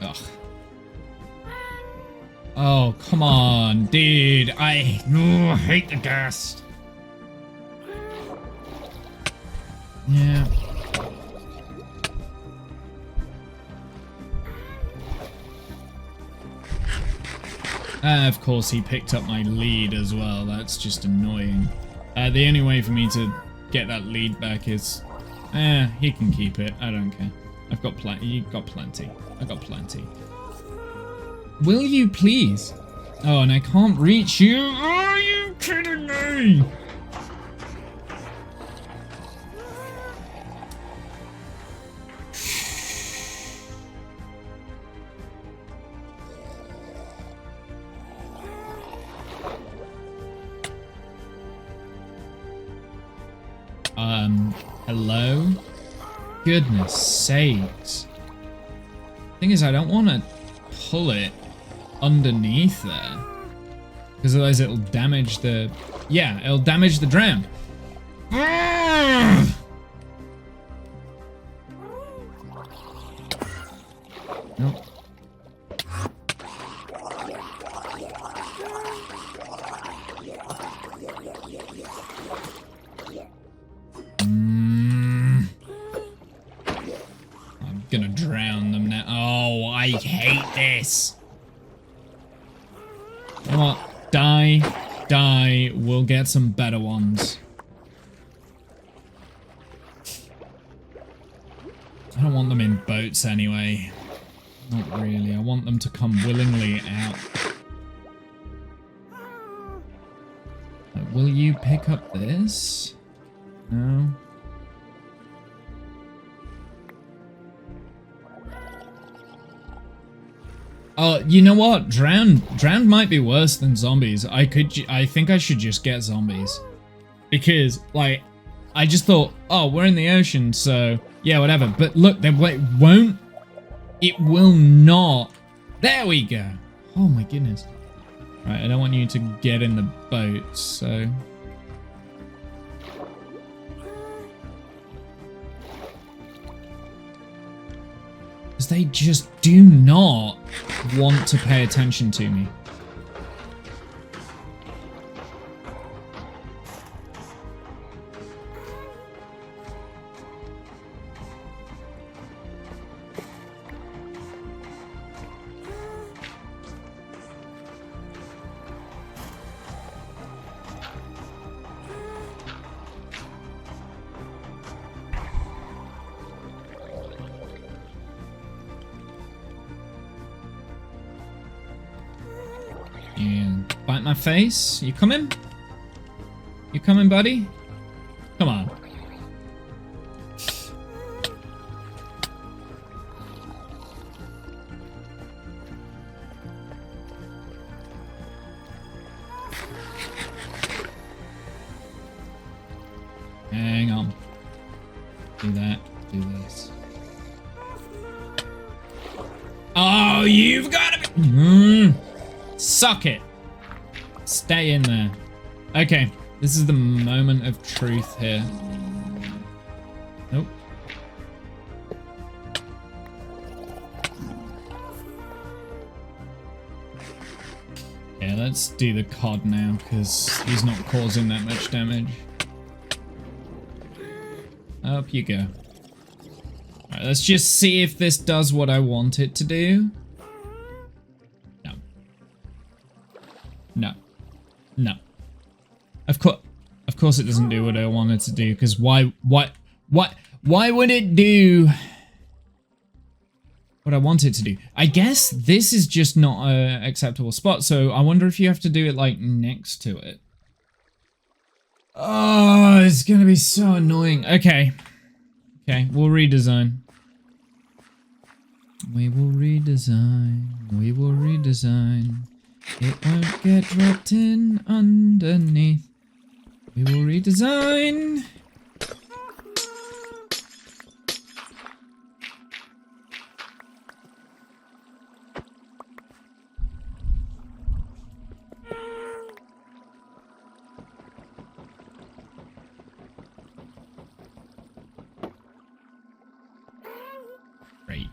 S1: Ugh. Oh, come on, dude. I hate the gas. Yeah. Of course, he picked up my lead as well. That's just annoying. The only way for me to get that lead back is... he can keep it. I don't care. I've got plenty. You've got plenty. I've got plenty. Will you please? Oh, and I can't reach you. Are you kidding me? Hello? Goodness sakes. Thing is, I don't want to pull it underneath there. Because otherwise it'll damage the... Yeah, it'll damage the drown. Nope. I'm gonna drown them now. Oh, I hate this. You know what? Die. We'll get some better ones. I don't want them in boats anyway. Not really. I want them to come willingly out. Will you pick up this? No. Oh, you know what? Drowned might be worse than zombies. I think I should just get zombies. Because, like, I just thought, oh, we're in the ocean, so, yeah, whatever. But look, it will not. There we go. Oh my goodness. Right, I don't want you to get in the boat, so... Because they just do not want to pay attention to me. And bite my face. You coming? You coming, buddy? Come on. Hang on. Do that. Do this. Oh, you've got to be... Suck it. Stay in there. Okay, this is the moment of truth here. Nope. Yeah, let's do the cod now, because he's not causing that much damage. Up you go. Alright, let's just see if this does what I want it to do. No. Of course it doesn't do what I want it to do, because why would it do what I want it to do? I guess this is just not an acceptable spot, so I wonder if you have to do it, like, next to it. Oh, it's gonna be so annoying. Okay, we'll redesign. We will redesign. It won't get dropped in underneath. We will redesign. Great.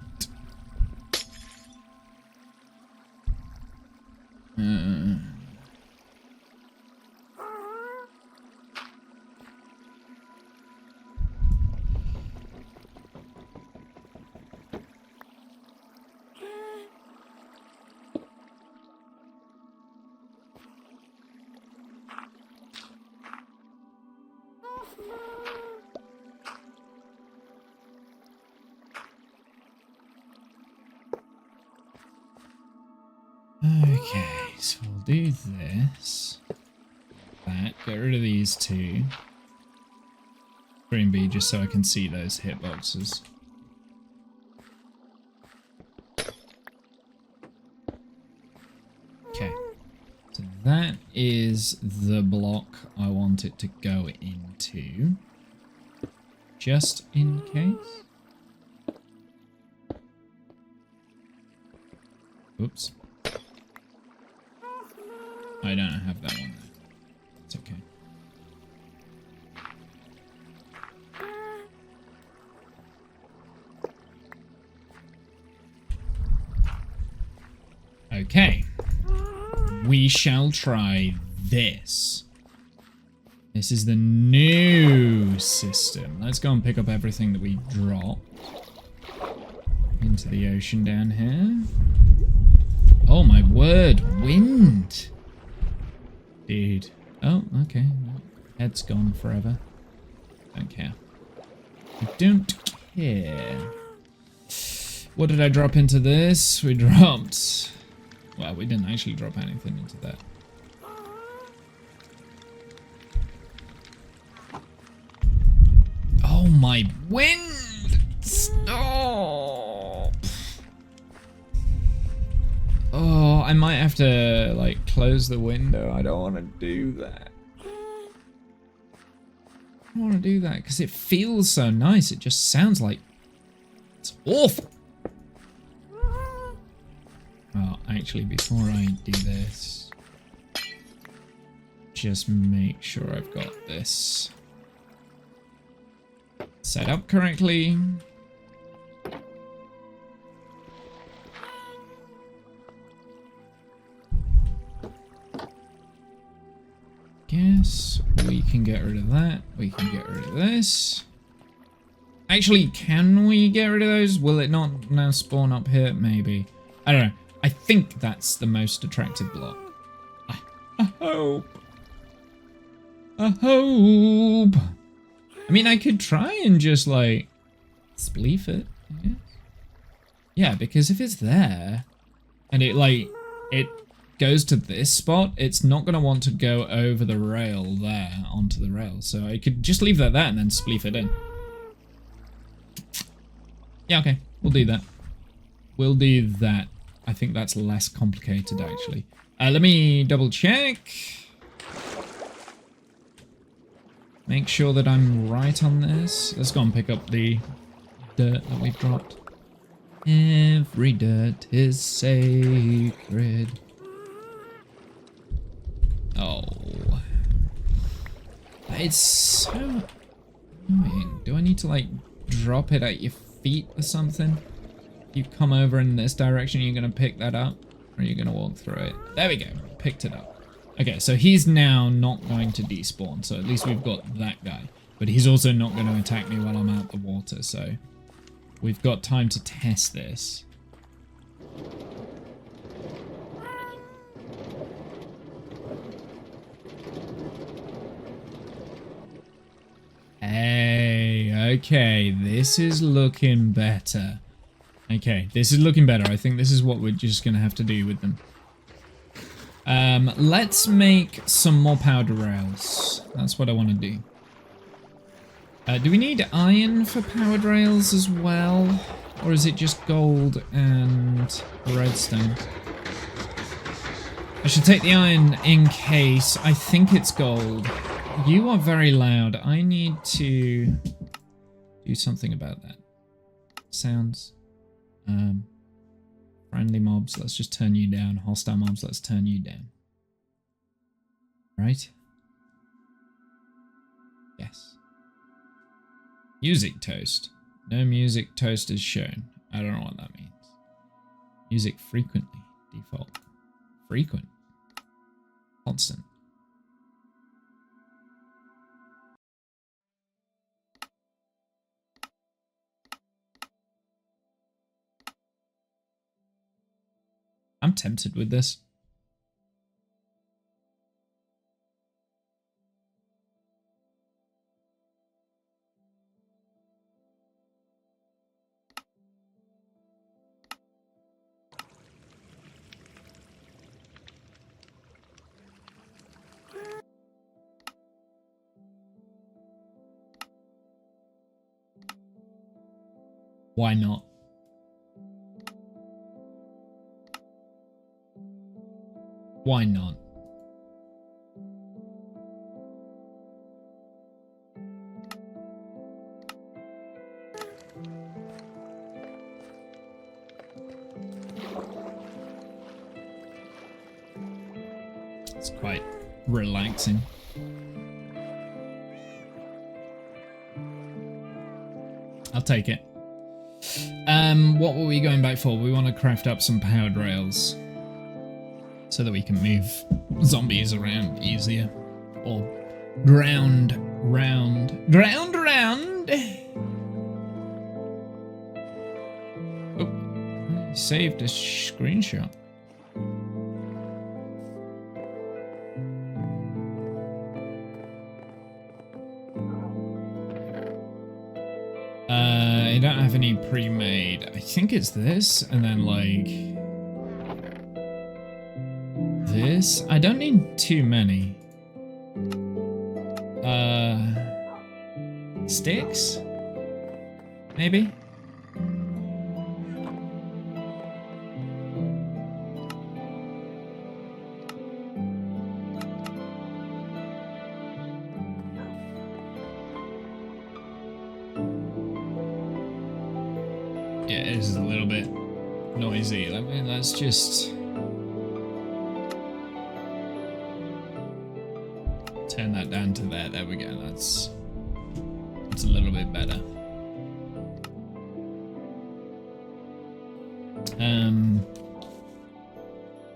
S1: Okay, so we'll do this. That, get rid of these two. Green B, just so I can see those hitboxes. Okay, so that is the block I want it to go into. Just in case. Oops. I don't have that one there. It's okay. Okay. We shall try this. This is the new system. Let's go and pick up everything that we drop into the ocean down here. Oh my word, wind. Dude. Oh, okay. Head's gone forever. Don't care. I don't care. What did I drop into this? We dropped... Well, we didn't actually drop anything into that. Oh my wind! Stop! Oh, I might have to, like, close the window. I don't want to do that. I don't want to do that because it feels so nice. It just sounds like it's awful. Well, actually, before I do this, just make sure I've got this set up correctly. Guess we can get rid of that. We can get rid of this. Actually, can we get rid of those? Will it not now spawn up here? Maybe. I don't know. I think that's the most attractive block. I hope. I hope. I mean, I could try and just, like, spleef it, I guess. Yeah, because if it's there, and it, like, it goes to this spot, it's not going to want to go over the rail there onto the rail. So I could just leave that there and then spleef it in. Yeah, okay. We'll do that. We'll do that. I think that's less complicated, actually. Let me double check. Make sure that I'm right on this. Let's go and pick up the dirt that we've dropped. Every dirt is sacred. Oh. It's so annoying. Do I need to, like, drop it at your feet or something? You come over in this direction, you're going to pick that up? Or are you going to walk through it? There we go. Picked it up. Okay, so he's now not going to despawn, so at least we've got that guy. But he's also not going to attack me while I'm out the water, so we've got time to test this. Hey, okay, this is looking better. Okay, this is looking better. I think this is what we're just going to have to do with them. Let's make some more powder rails. That's what I want to do. Do we need iron for powered rails as well? Or is it just gold and redstone? I should take the iron in case. I think it's gold. You are very loud. I need to do something about that. Sounds. Friendly mobs, let's just turn you down. Hostile mobs, let's turn you down. Right? Yes. Music toast. No music toast is shown. I don't know what that means. Music frequently. Default. Frequent. Constant. I'm tempted with this. Why not? Why not? It's quite relaxing. I'll take it. What were we going back for? We want to craft up some powered rails so that we can move zombies around easier. Or ground round. Oh, I saved a screenshot. I don't have any pre-made. I think it's this, and then like this. I don't need too many. Sticks? Maybe? Yeah, it is a little bit noisy. Let's just turn that down to there. There we go. That's a little bit better.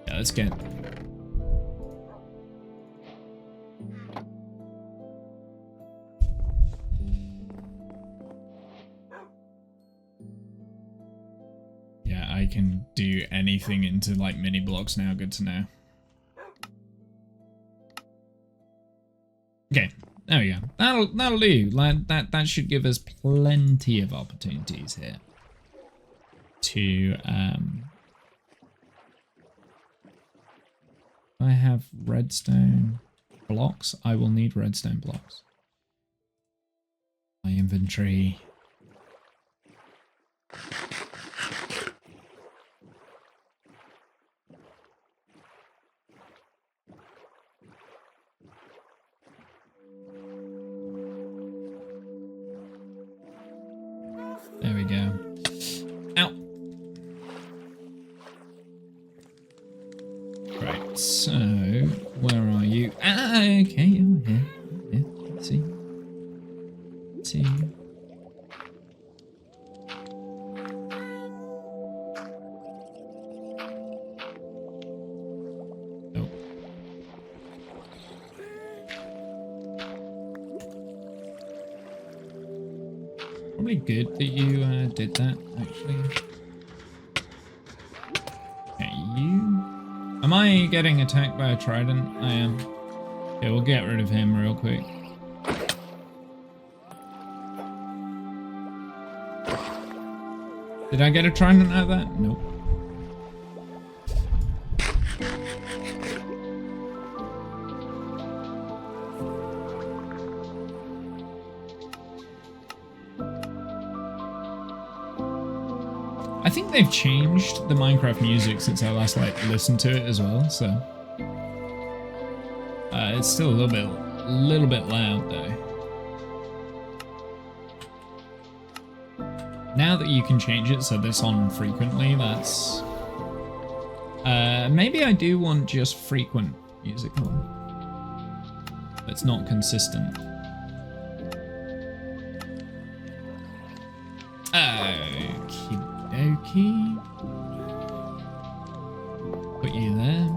S1: Yeah, let's get I can do anything into like mini blocks now. Good to know. Okay, there we go. That'll do. Like that should give us plenty of opportunities here to I have redstone blocks. I will need redstone blocks. My inventory. There we go. Ow. Right, so where are you? Ah, okay, you're here. Yeah, let's see. Let's see. Oh. Probably good that you did that, actually. Okay, you... Am I getting attacked by a trident? I am. Okay, we'll get rid of him real quick. Did I get a trident out of that? Nope. I think they've changed the Minecraft music since I last listened to it as well, so it's still a little bit loud though. Now that you can change it so that's on frequently, that's maybe I do want just frequent music on. It's not consistent. Okie. Put you there.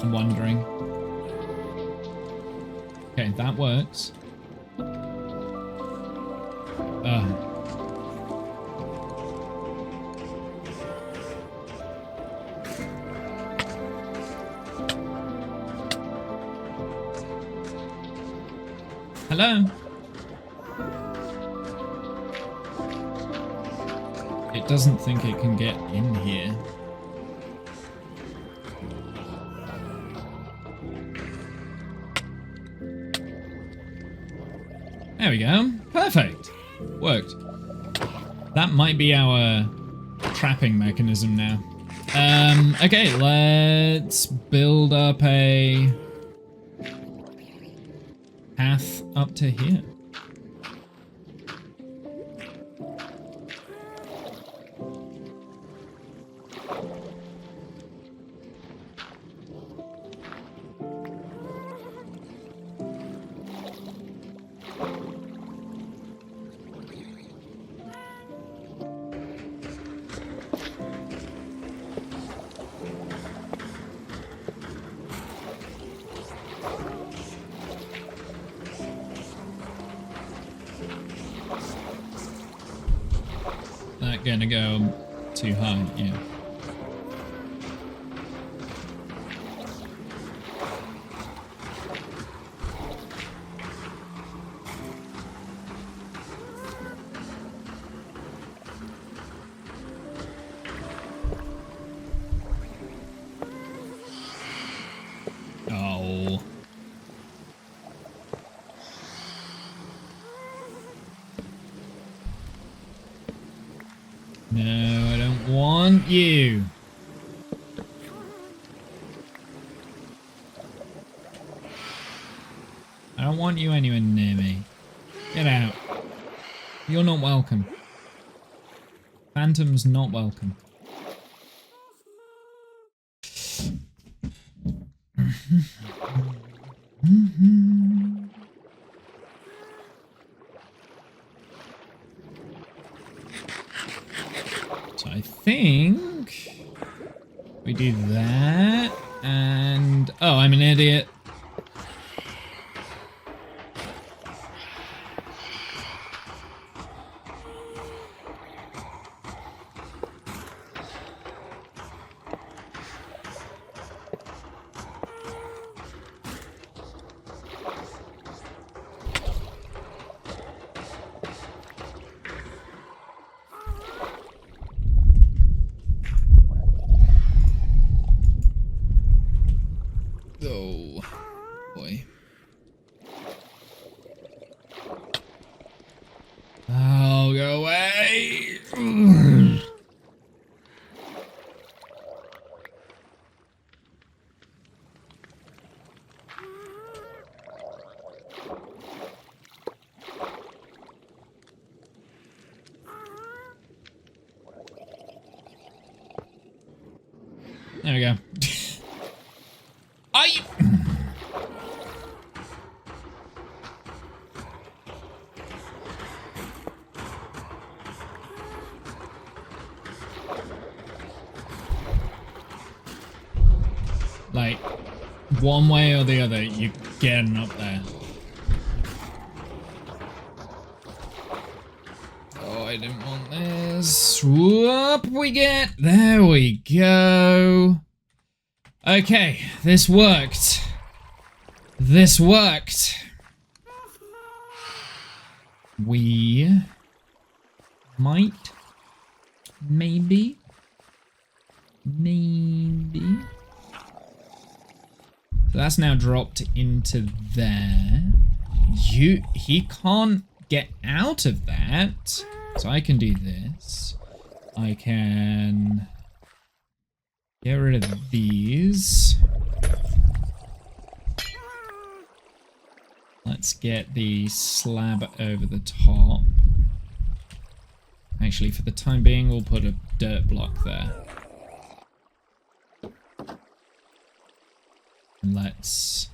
S1: I'm wondering. Okay, that works. Hello? It doesn't think it can get in here. There we go. Perfect. Worked. That might be our trapping mechanism now. Okay, let's build up a path up to here. that gonna go too high? Yeah. Oh. No, I don't want you. I don't want you anywhere near me. Get out. You're not welcome. Phantom's not welcome. So I think we do that and oh, I'm an idiot. Oh, boy. Oh, go away. There we go. Are you? Like, one way or the other, you're getting up there. Oh, I didn't want this. Whoop, we get. There we go. Okay, this worked. This worked. We might, maybe. So that's now dropped into there. He can't get out of that. So I can do this. I can get rid of these. Let's get the slab over the top. Actually, for the time being, we'll put a dirt block there. And let's...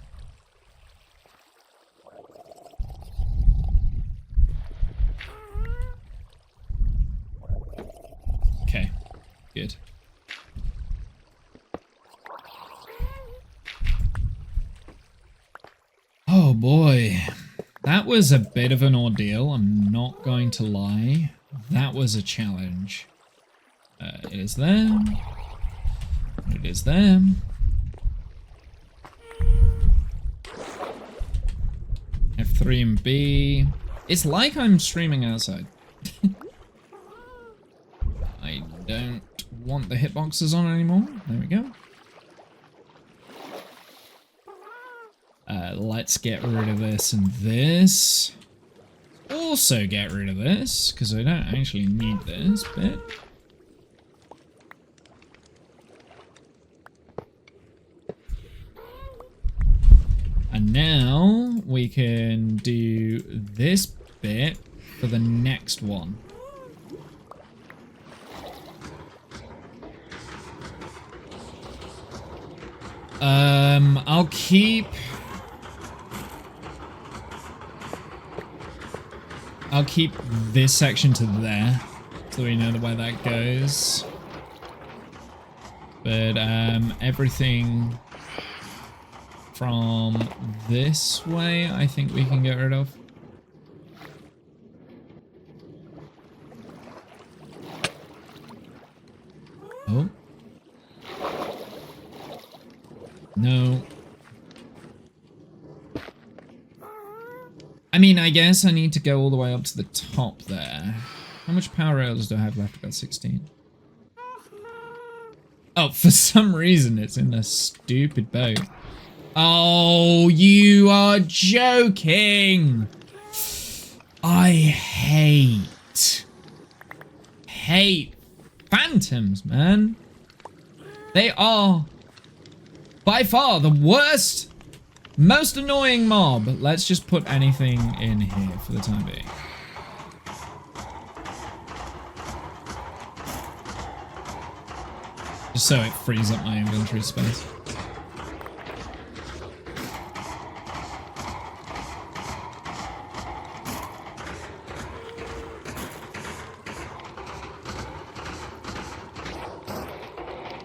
S1: Okay, good. Oh boy, that was a bit of an ordeal, I'm not going to lie. That was a challenge. It is there. It is there. F3 and B. It's like I'm streaming outside. I don't want the hitboxes on anymore. There we go. Let's get rid of this and this. Also get rid of this, because I don't actually need this bit. And now we can do this bit for the next one. I'll keep this section to there, so we know where that goes. But everything from this way, I think we can get rid of. Oh. No. I mean, I guess I need to go all the way up to the top there. How much power rails do I have left? About 16. Oh, for some reason it's in a stupid boat. Oh, you are joking! I hate phantoms, man. They are by far the worst, most annoying mob. Let's just put anything in here for the time being. Just so it frees up my inventory space.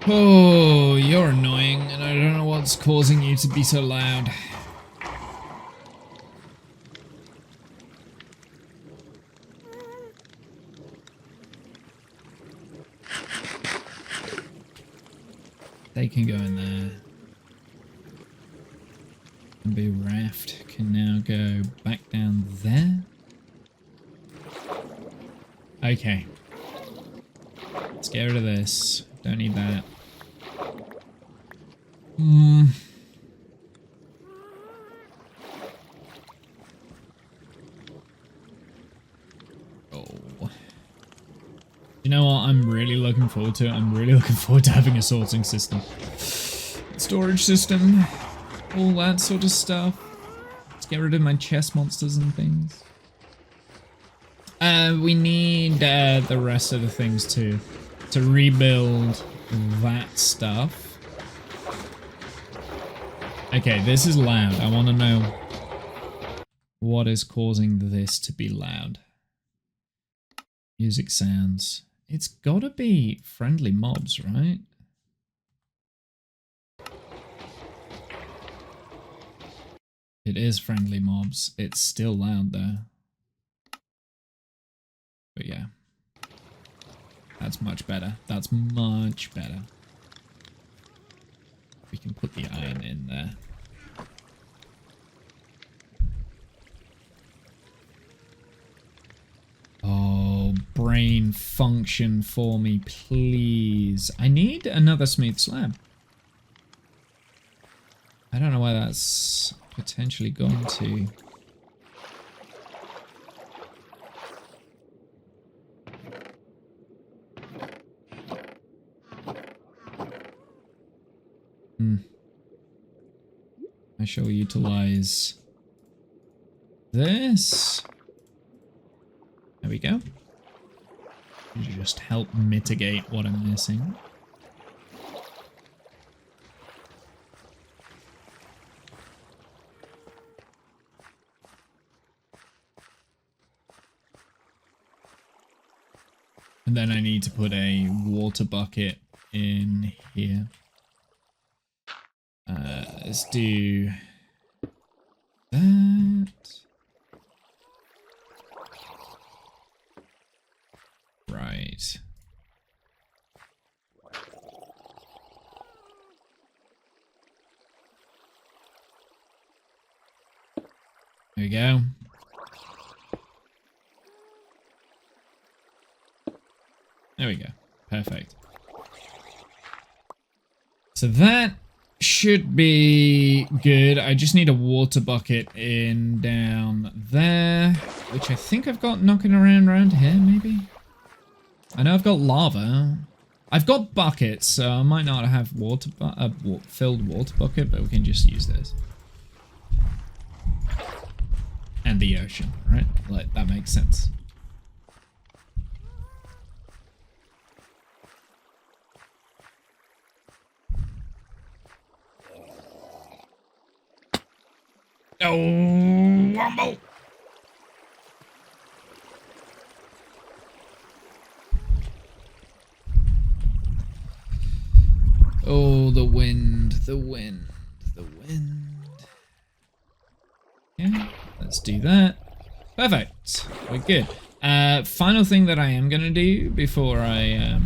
S1: Oh, you're annoying, and I don't know what's causing you to be so loud. They can go in there. And be raft can now go back down there. Okay. Let's get rid of this. Don't need that. Oh. You know what I'm really looking forward to? I'm really looking forward to having a sorting system. Storage system. All that sort of stuff. Let's get rid of my chest monsters and things. We need the rest of the things too. To rebuild that stuff. Okay, this is loud. I want to know what is causing this to be loud. Music sounds. It's gotta be friendly mobs, right? It is friendly mobs. It's still loud though. But yeah. That's much better. That's much better. We can put the iron in there. Oh, brain function for me, please. I need another smooth slab. I don't know why that's potentially gone to. I shall utilize this. There we go. Just help mitigate what I'm missing. And then I need to put a water bucket in here. Let's do that. Right. There we go. There we go. Perfect. So that should be good. I just need a water bucket in down there, which I think I've got knocking around here, maybe? I know I've got lava. I've got buckets, so I might not have filled water bucket, but we can just use this. And the ocean, right? Like, that makes sense. Oh, Womble! Oh, the wind, the wind, the wind. Yeah, let's do that. Perfect. We're good. Final thing that I am gonna do before I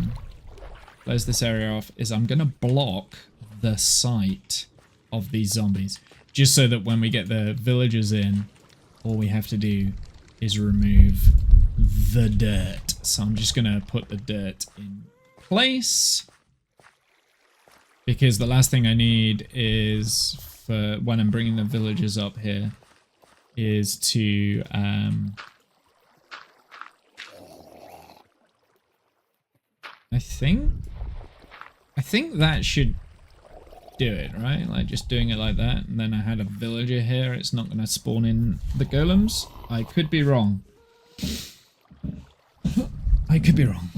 S1: close this area off, is I'm going to block the sight of these zombies. Just so that when we get the villagers in, all we have to do is remove the dirt. So I'm just going to put the dirt in place. Because the last thing I need is, for when I'm bringing the villagers up here, is to... I think that should do it, right? Like just doing it like that, and then I had a villager here, it's not going to spawn in the golems. I could be wrong. I could be wrong.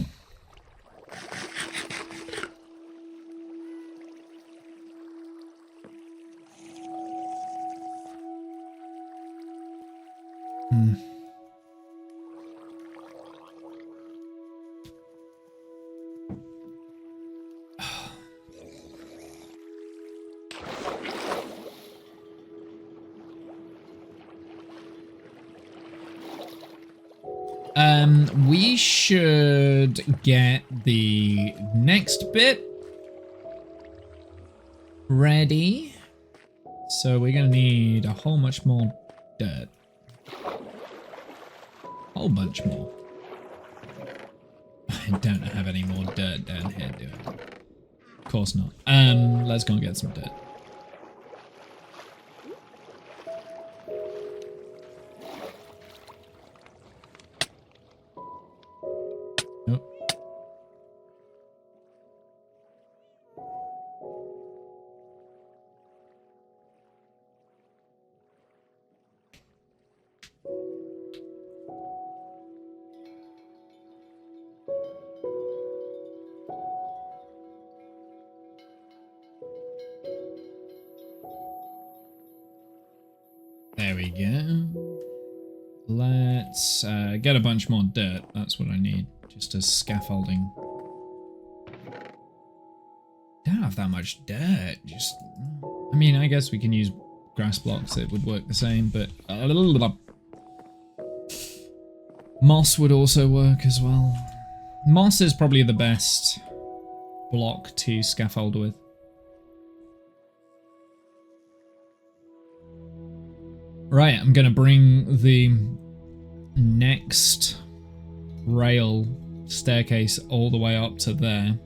S1: We should get the next bit ready. So we're gonna need a whole bunch more dirt. Whole bunch more. I don't have any more dirt down here, do I? Of course not. Let's go and get some dirt. There we go. Let's get a bunch more dirt. That's what I need. Just as scaffolding. Don't have that much dirt. Just, I mean, I guess we can use grass blocks. It would work the same, but moss would also work as well. Moss is probably the best block to scaffold with. Right, I'm gonna bring the next rail staircase all the way up to there.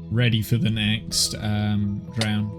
S1: Ready for the next drown.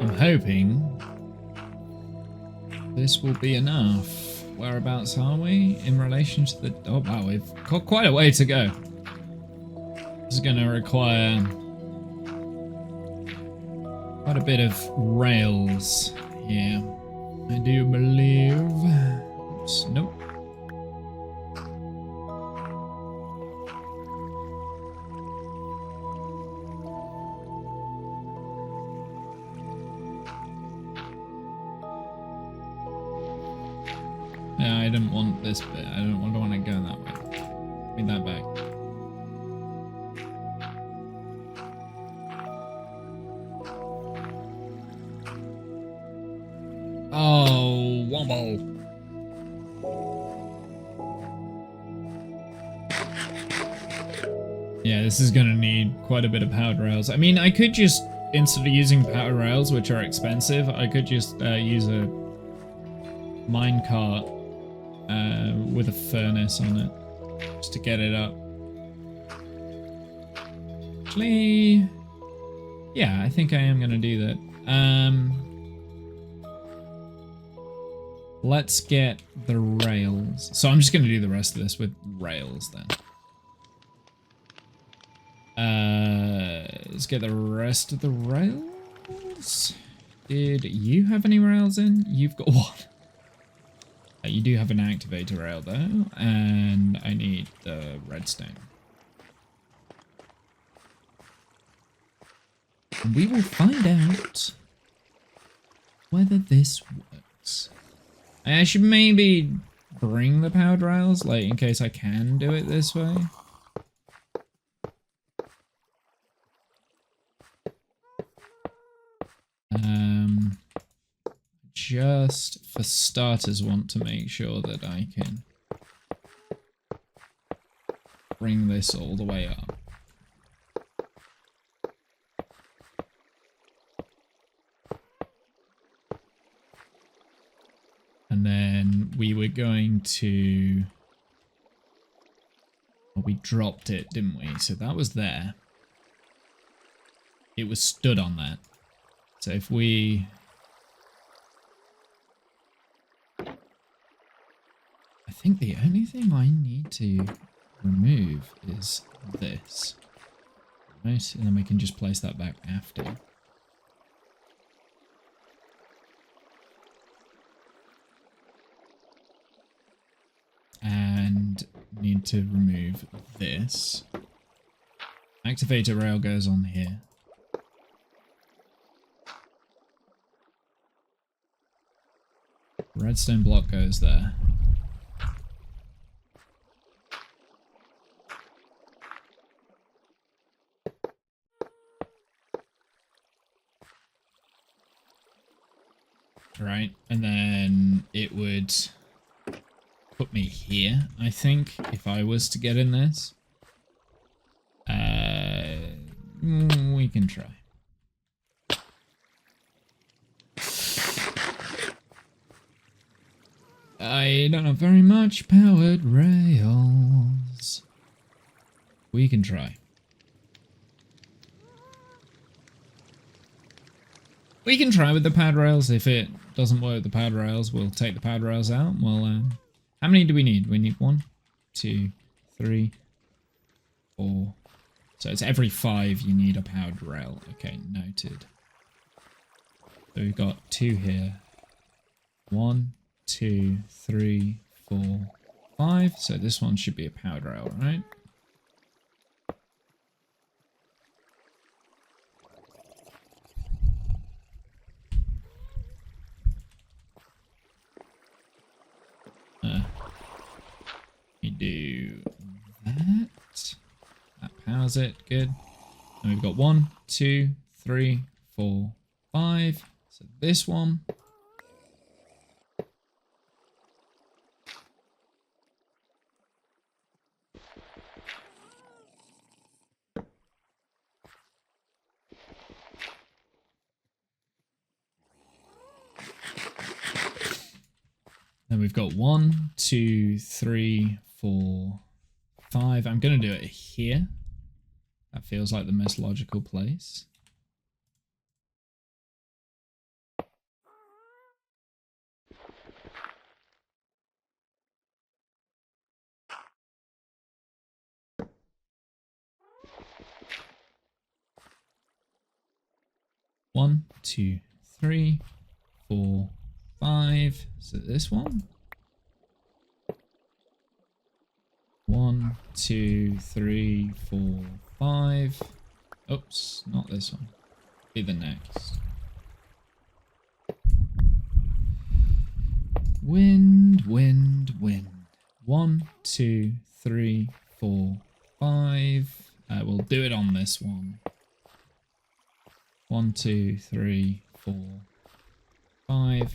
S1: I'm hoping this will be enough. Whereabouts are we in relation to the... Oh wow, we've got quite a way to go. This is going to require quite a bit of rails here, I do believe. Oops, nope. No, I didn't want this bit. I don't want to go that way. Give me that back. Oh, wombo. Yeah, this is gonna need quite a bit of powered rails. I mean, I could just, instead of using powered rails, which are expensive, I could just use a minecart with a furnace on it, just to get it up. actually, yeah, I think I am going to do that. Let's get the rails. So I'm just going to do the rest of this with rails then. Let's get the rest of the rails. Did you have any rails in? You've got one. You do have an activator rail though, and I need the redstone. And we will find out whether this works. I should maybe bring the powered rails, like in case I can do it this way. Just for starters, want to make sure that I can bring this all the way up. And then we were going to... Well, we dropped it, didn't we? So that was there. It was stood on that. So if we... I think the only thing I need to remove is this. Right? And then we can just place that back after. And need to remove this. Activator rail goes on here. Redstone block goes there. Right, and then it would put me here, I think, if I was to get in this. We can try. I don't have very much powered rails. We can try. We can try with the pad rails. If it doesn't work with the pad rails, we'll take the pad rails out. Well, how many do we need? We need 1, 2, 3, 4. So it's every 5 you need a powered rail. Okay, noted. So we've got 2 here. 1, 2, 3, 4, 5. So this one should be a powered rail, right? We do that. That powers it. Good. And we've got 1, 2, 3, 4, 5. So this one. Then we've got 1, 2, 3, 4, 5. I'm going to do it here. That feels like the most logical place. One, 2, 3, 4, 5. So this one. 1, 2, 3, 4, 5. Oops, not this one. Be the next. Wind, wind, wind. 1, 2, 3, 4, 5. We'll do it on this one. 1, 2, 3, 4, 5.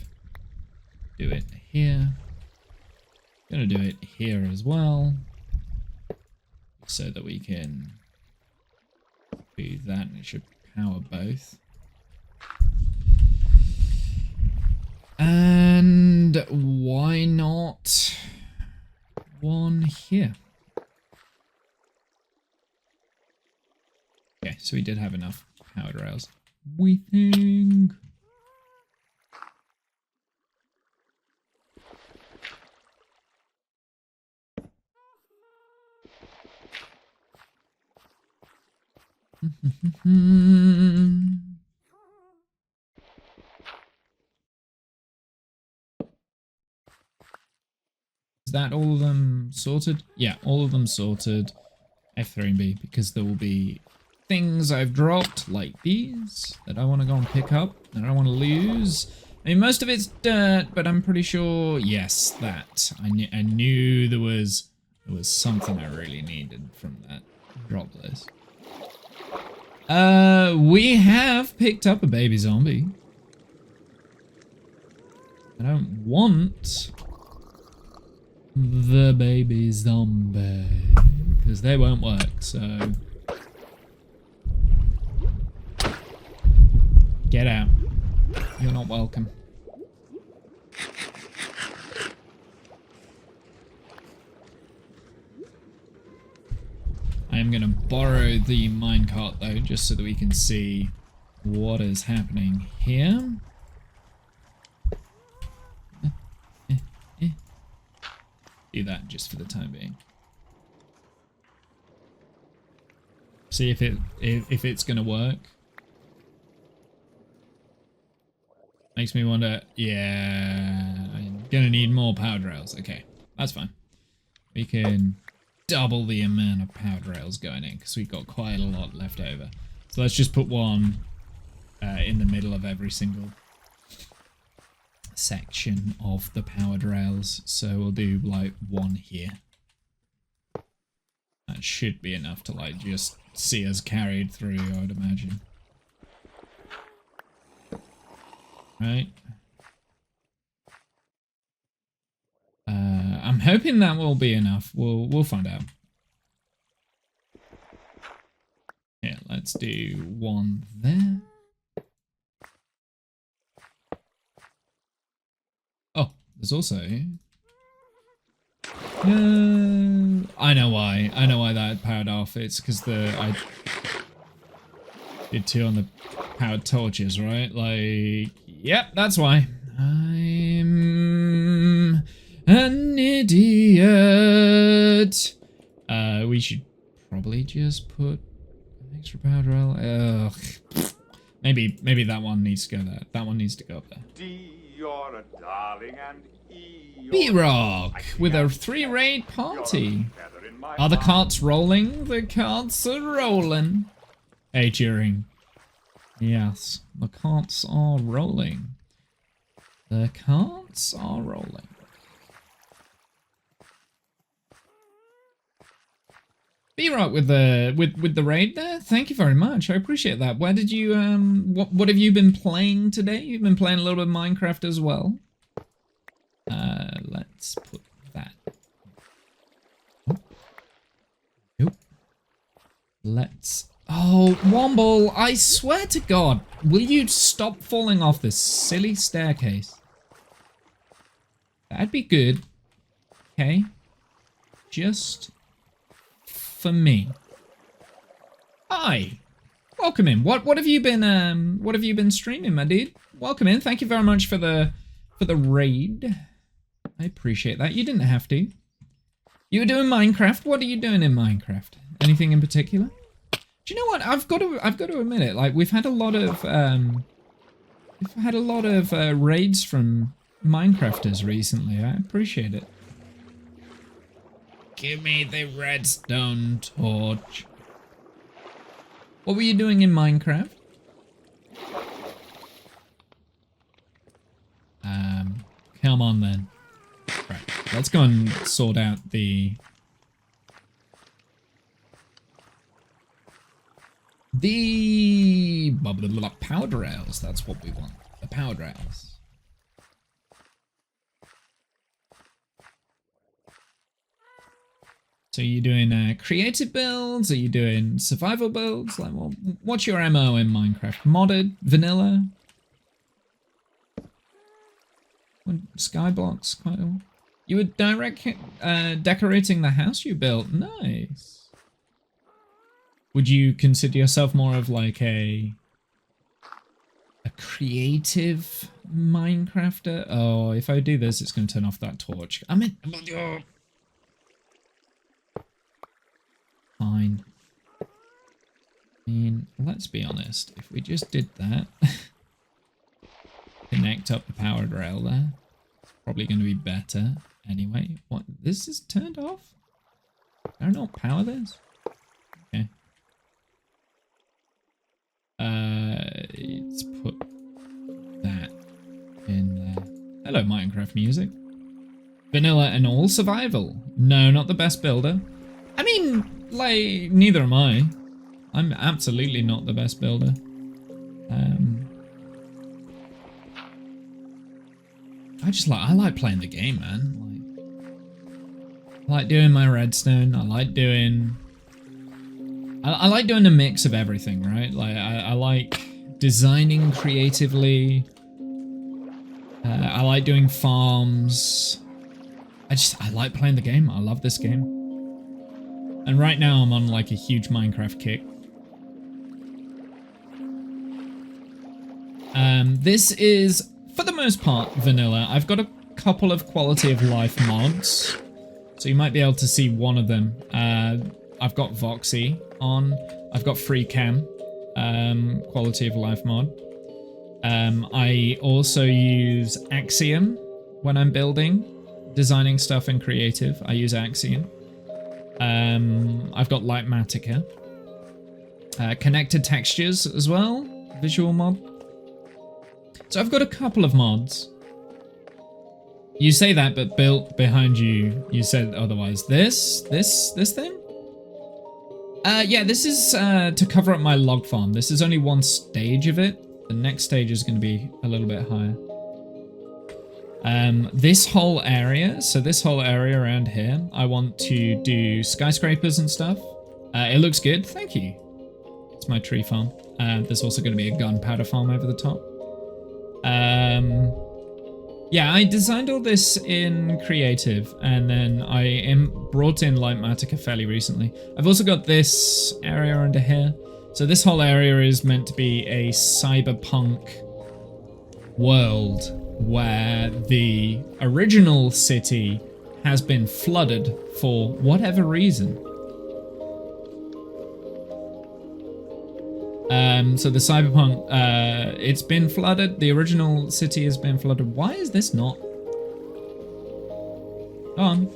S1: Do it here. Gonna do it here as well, so that we can do that, and it should power both. And why not one here? Okay, so we did have enough powered rails. We think. Is that all of them sorted? Yeah, all of them sorted. F3 and B, because there will be things I've dropped, like these, that I want to go and pick up, that I want to lose. I mean, most of it's dirt, but I'm pretty sure, yes, that. I knew there was something I really needed from that drop list. We have picked up a baby zombie. I don't want the baby zombie, because they won't work, so... Get out. You're not welcome. I am going to borrow the minecart though, just so that we can see what is happening here. Do that just for the time being. See if it's going to work. Makes me wonder. Yeah, I'm going to need more powered rails. Okay, that's fine. We can double the amount of powered rails going in because we've got quite a lot left over. So let's just put one in the middle of every single section of the powered rails. So we'll do like one here. That should be enough to like just see us carried through, I would imagine. Right. I'm hoping that will be enough. We'll find out. Yeah, let's do one there. Oh, there's also... No, I know why. I know why that powered off. It's because I did two on the powered torches, right? Like, yep, that's why. I'm an idiot. We should probably just put an extra powered rail. Ugh. Maybe that one needs to go there. That one needs to go up there.
S2: D, you're a darling, and E,
S1: B-Rock with a 3-raid party. Are the carts rolling? The carts are rolling. Hey, cheering. Yes, the carts are rolling. The carts are rolling. B-Rock with the raid there. Thank you very much. I appreciate that. Where did you what have you been playing today? You've been playing a little bit of Minecraft as well. Let's put that. Nope. Let's. Oh, Womble! I swear to God, will you stop falling off this silly staircase? That'd be good. Okay. Just for me. Hi. Welcome in. What have you been streaming, my dude? Welcome in. Thank you very much for the raid. I appreciate that. You didn't have to. You were doing Minecraft. What are you doing in Minecraft? Anything in particular? Do you know what? I've got to admit it. Like we've had a lot of raids from Minecrafters recently. I appreciate it. Give me the redstone torch. What were you doing in Minecraft? Come on then. Right, let's go and sort out the powered rails. That's what we want. The powered rails. So are you doing creative builds? Are you doing survival builds? Like, well, what's your MO in Minecraft? Modded? Vanilla? Skyblocks? Quite well. You were decorating the house you built. Nice. Would you consider yourself more of like a creative Minecrafter? Oh, if I do this, it's going to turn off that torch. I mean, oh. Fine. I mean, let's be honest. If we just did that, connect up the powered rail there, probably going to be better. Anyway, what? This is turned off? Can I not power this? Okay. Let's put that in there. Hello, Minecraft music. Vanilla and all survival. No, not the best builder. I mean, like, neither am I. I'm absolutely not the best builder. I like playing the game, man. Like, I like doing my redstone. I like doing a mix of everything, right? Like, I like designing creatively. I like doing farms. I like playing the game. I love this game. And right now I'm on like a huge Minecraft kick. This is, for the most part, vanilla. I've got a couple of quality of life mods, so you might be able to see one of them. I've got Voxy on. I've got Free Cam, quality of life mod. I also use Axiom when I'm building, designing stuff in creative. I use Axiom. I've got Lightmatica. Connected textures as well, visual mod. So I've got a couple of mods. You say that, but built behind you, you said otherwise. This thing? Yeah, this is to cover up my log farm. This is only one stage of it. The next stage is going to be a little bit higher. This whole area, so this whole area around here, I want to do skyscrapers and stuff. It looks good, thank you. It's my tree farm. There's also going to be a gunpowder farm over the top. Yeah, I designed all this in creative, and then I brought in Lightmatica fairly recently. I've also got this area under here. So this whole area is meant to be a cyberpunk world where the original city has been flooded for whatever reason. So the cyberpunk, it's been flooded. The original city has been flooded. Why is this not? Go on.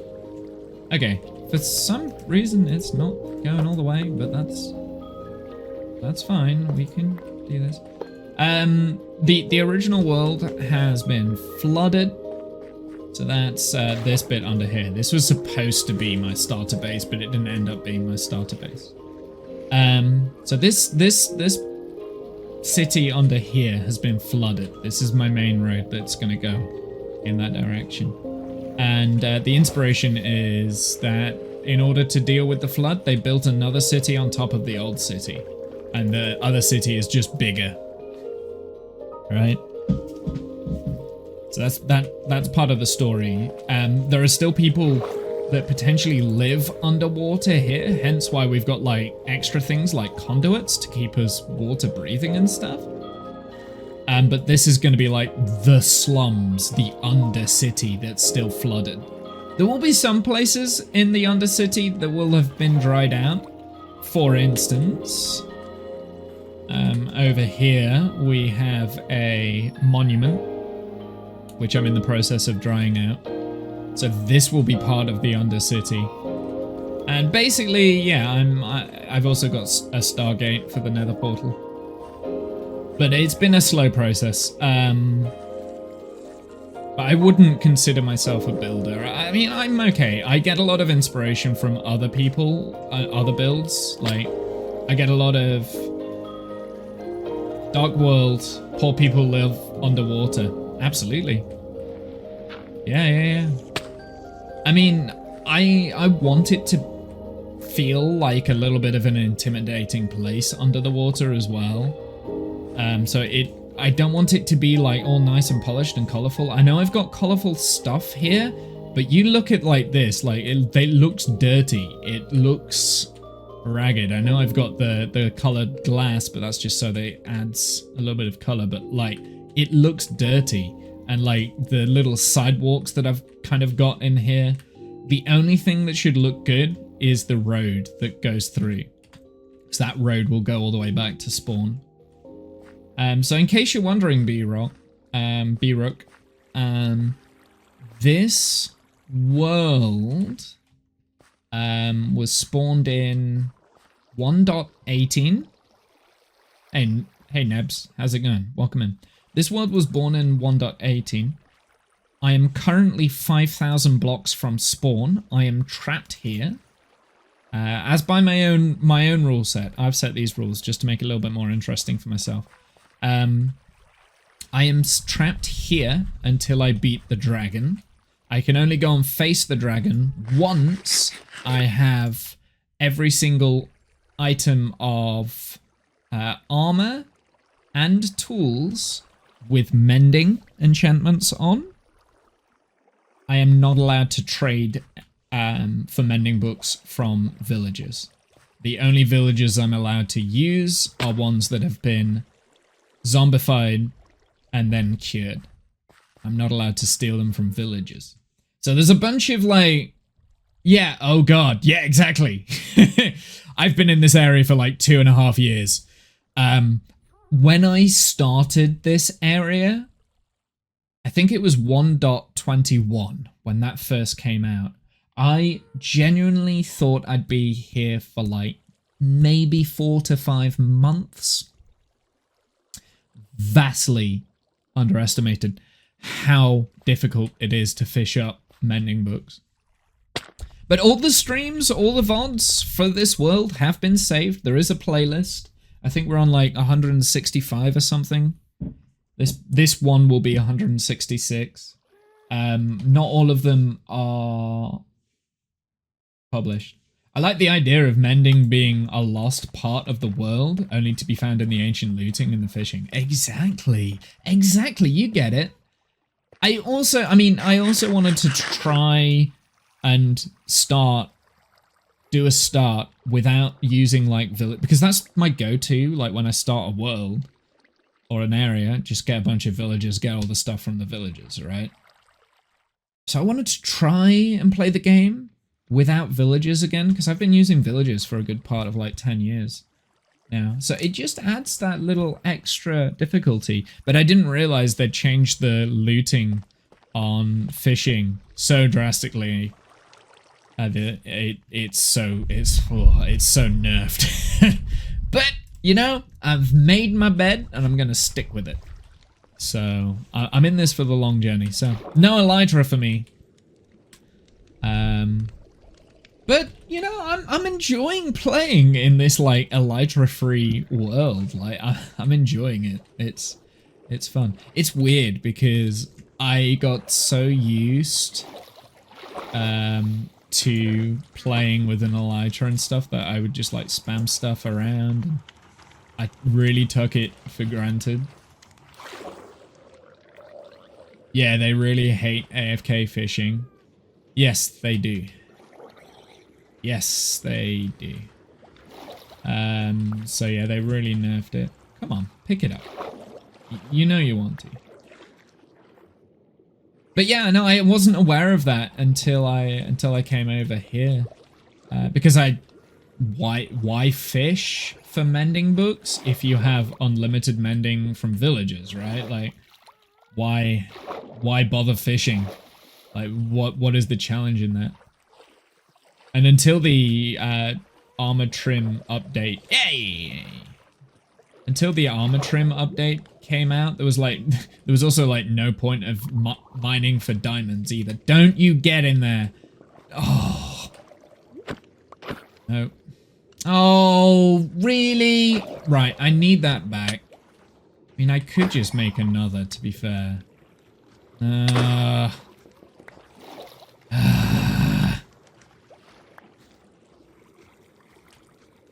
S1: Okay. For some reason, it's not going all the way, but that's fine. We can do this. The original world has been flooded. So that's this bit under here. This was supposed to be my starter base, but it didn't end up being my starter base. So this city under here has been flooded. This is my main road that's going to go in that direction. And the inspiration is that in order to deal with the flood, they built another city on top of the old city. And the other city is just bigger. Right? So that's part of the story. There are still people that potentially live underwater here, hence why we've got like extra things like conduits to keep us water breathing and stuff. But this is going to be like the slums, the undercity that's still flooded. There will be some places in the undercity that will have been dried out. For instance, over here we have a monument, which I'm in the process of drying out. So this will be part of the Undercity. And basically, yeah, I've also got a Stargate for the Nether portal. But it's been a slow process. But I wouldn't consider myself a builder. I mean, I'm okay. I get a lot of inspiration from other people, other builds. Like, I get a lot of Dark World, poor people live underwater. Absolutely. Yeah. I mean, I want it to feel like a little bit of an intimidating place under the water as well. So I don't want it to be like all nice and polished and colorful. I know I've got colorful stuff here, but you look at like this, like it looks dirty. It looks ragged. I know I've got the colored glass, but that's just so that it adds a little bit of color, but like it looks dirty. And like the little sidewalks that I've kind of got in here, the only thing that should look good is the road that goes through. So that road will go all the way back to spawn. So in case you're wondering, B-Rook, this world was spawned in 1.18. Hey Nebs, how's it going? Welcome in. This world was born in 1.18. I am currently 5,000 blocks from spawn. I am trapped here. As by my own rule set. I've set these rules just to make it a little bit more interesting for myself. I am trapped here until I beat the dragon. I can only go and face the dragon once I have every single item of armor and tools with mending enchantments on. I am not allowed to trade for mending books from villagers. The only villagers I'm allowed to use are ones that have been zombified and then cured. I'm not allowed to steal them from villagers. So there's a bunch of like, yeah, oh god, yeah, exactly. I've been in this area for like 2.5 years. When I started this area, I think it was 1.21 when that first came out. I genuinely thought I'd be here for like maybe 4 to 5 months. Vastly underestimated how difficult it is to fish up mending books. But all the streams, all the VODs for this world have been saved. There is a playlist. I think we're on like 165 or something. This one will be 166. Not all of them are published. I like the idea of mending being a lost part of the world, only to be found in the ancient looting and the fishing. Exactly. Exactly. You get it. I also wanted to try and do a start without using like village, because that's my go-to. Like when I start a world or an area, just get a bunch of villagers, get all the stuff from the villagers, right? So I wanted to try and play the game without villagers again, because I've been using villagers for a good part of like 10 years now. So it just adds that little extra difficulty. But I didn't realize they'd changed the looting on fishing so drastically. It's so nerfed. But you know, I've made my bed and I'm gonna stick with it. So I'm in this for the long journey. So no Elytra for me. But you know, I'm enjoying playing in this like Elytra-free world. Like I'm enjoying it. It's fun. It's weird because I got so used to playing with an Elytra and stuff that I would just like spam stuff around. And I really took it for granted. Yeah, they really hate AFK fishing. Yes, they do. Yes, they do. So yeah, they really nerfed it. Come on, pick it up. You know you want to. But yeah, no, I wasn't aware of that until I came over here, because why fish for mending books if you have unlimited mending from villagers, right? Like, why bother fishing? Like, what is the challenge in that? And until the armor trim update, yay! Until the armor trim update came out, there was also like no point of mining for diamonds either. Don't you get in there? Oh no! Oh really? Right, I need that back. I mean, I could just make another, to be fair.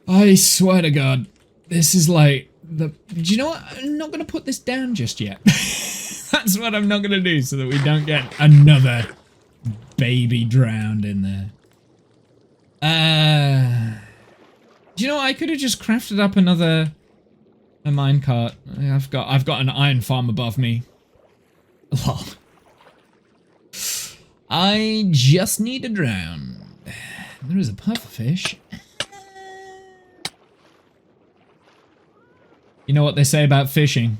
S1: I swear to God, this is like do you know what? I'm not going to put this down just yet. That's what I'm not going to do so that we don't get another baby drowned in there. Do you know what? I could have just crafted up a minecart. I've got an iron farm above me. Lol. I just need to drown. There is a pufferfish. You know what they say about fishing?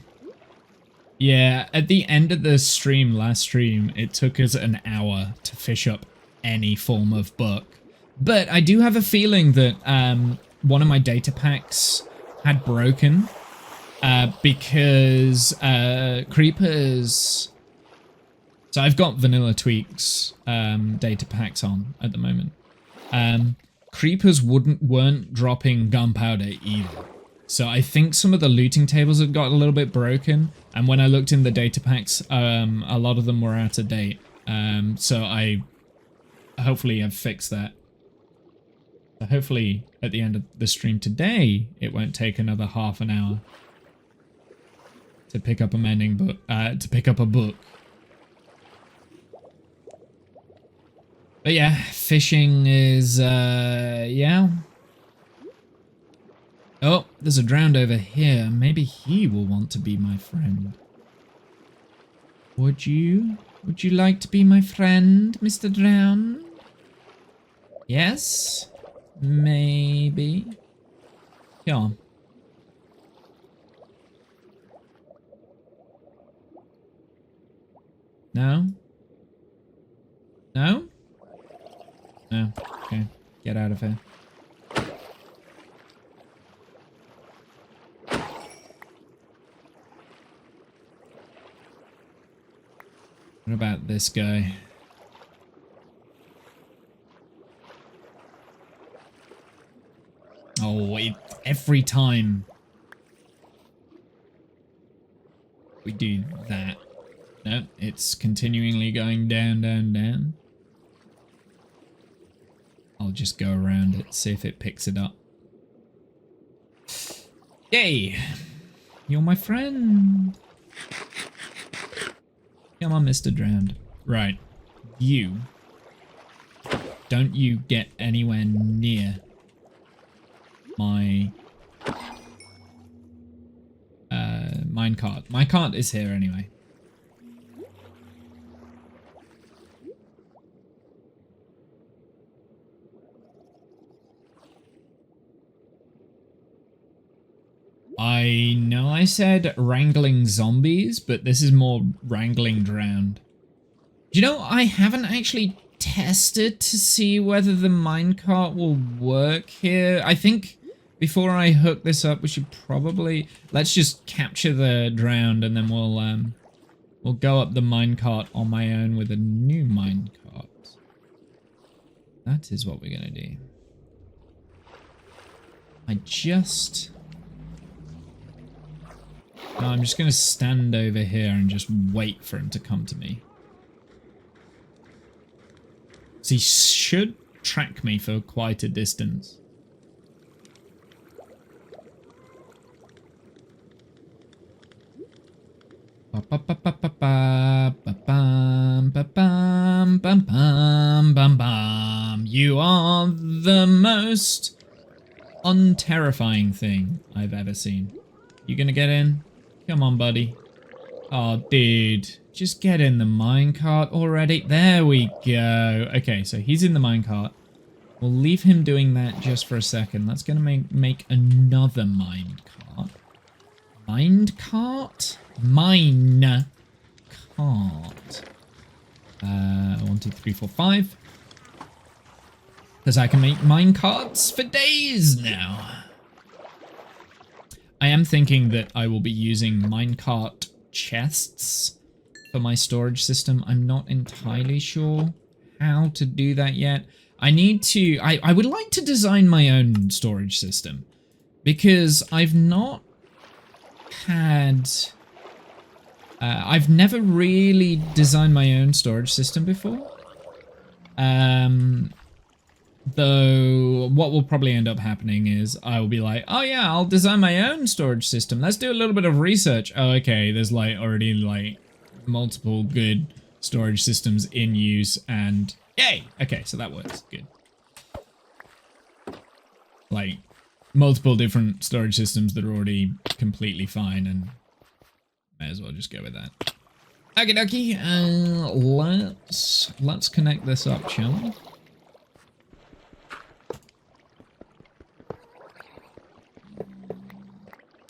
S1: Yeah, at the end of the stream, last stream, it took us an hour to fish up any form of book. But I do have a feeling that one of my data packs had broken because creepers... So I've got vanilla tweaks data packs on at the moment. Creepers weren't dropping gunpowder either. So I think some of the looting tables had got a little bit broken, and when I looked in the data packs, a lot of them were out of date. So I hopefully have fixed that. So hopefully at the end of the stream today, it won't take another half an hour to pick up a mending book. To pick up a book. But yeah, fishing is yeah. Oh, there's a drowned over here. Maybe he will want to be my friend. Would you? Would you like to be my friend, Mr. Drowned? Yes? Maybe. Come on. No? No? No. Okay. Get out of here. What about this guy? Oh, every time we do that. No, it's continually going down, down, down. I'll just go around it, see if it picks it up. Yay! You're my friend. Come on, Mr. Drowned. Right. You. Don't you get anywhere near my minecart. My cart is here anyway. I know I said wrangling zombies, but this is more wrangling drowned. Do you know, I haven't actually tested to see whether the minecart will work here. I think before I hook this up, we should probably... Let's just capture the drowned and then we'll go up the minecart on my own with a new minecart. That is what we're going to do. No, I'm just going to stand over here and just wait for him to come to me. So he should track me for quite a distance. You are the most unterrifying thing I've ever seen. You gonna get in? Come on, buddy. Oh, dude. Just get in the minecart already. There we go. Okay, so he's in the minecart. We'll leave him doing that just for a second. That's going to make another minecart. Minecart? Mine cart. 1, 2, 3, 4, 5. Because I can make minecarts for days now. I am thinking that I will be using minecart chests for my storage system. I'm not entirely sure how to do that yet. I need to... I would like to design my own storage system because I've not had... I've never really designed my own storage system before. Though what will probably end up happening is I will be like, oh yeah, I'll design my own storage system. Let's do a little bit of research. Oh, okay, there's like already like multiple good storage systems in use and yay! Okay, so that works. Good. Like multiple different storage systems that are already completely fine, and may as well just go with that. Okie dokie, let's connect this up, shall we?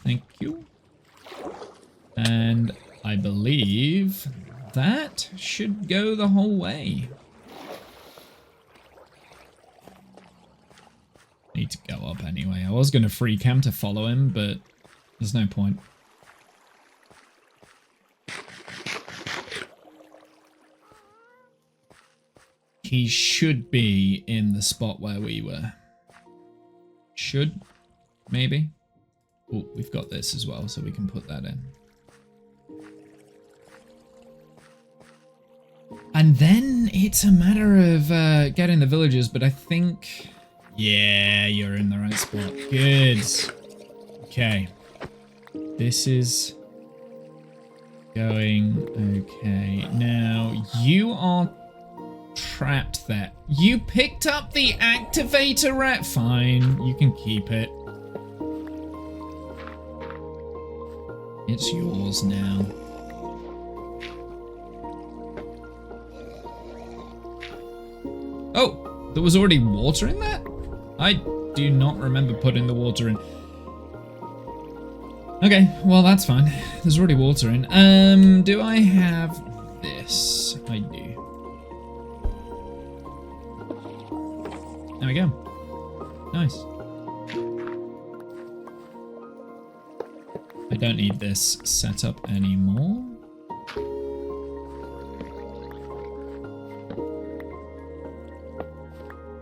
S1: Thank you. And I believe that should go the whole way. Need to go up anyway. I was going to free cam to follow him, but there's no point. He should be in the spot where we were. Should, maybe. Oh, we've got this as well, so we can put that in. And then it's a matter of getting the villagers, but I think... Yeah, you're in the right spot. Good. Okay. This is going okay. Now, you are trapped there. You picked up the activator rat. Fine, you can keep it. It's yours now. Oh, there was already water in that? I do not remember putting the water in. Okay, well that's fine. There's already water in. Do I have this? I do. There we go. Nice. I don't need this setup anymore.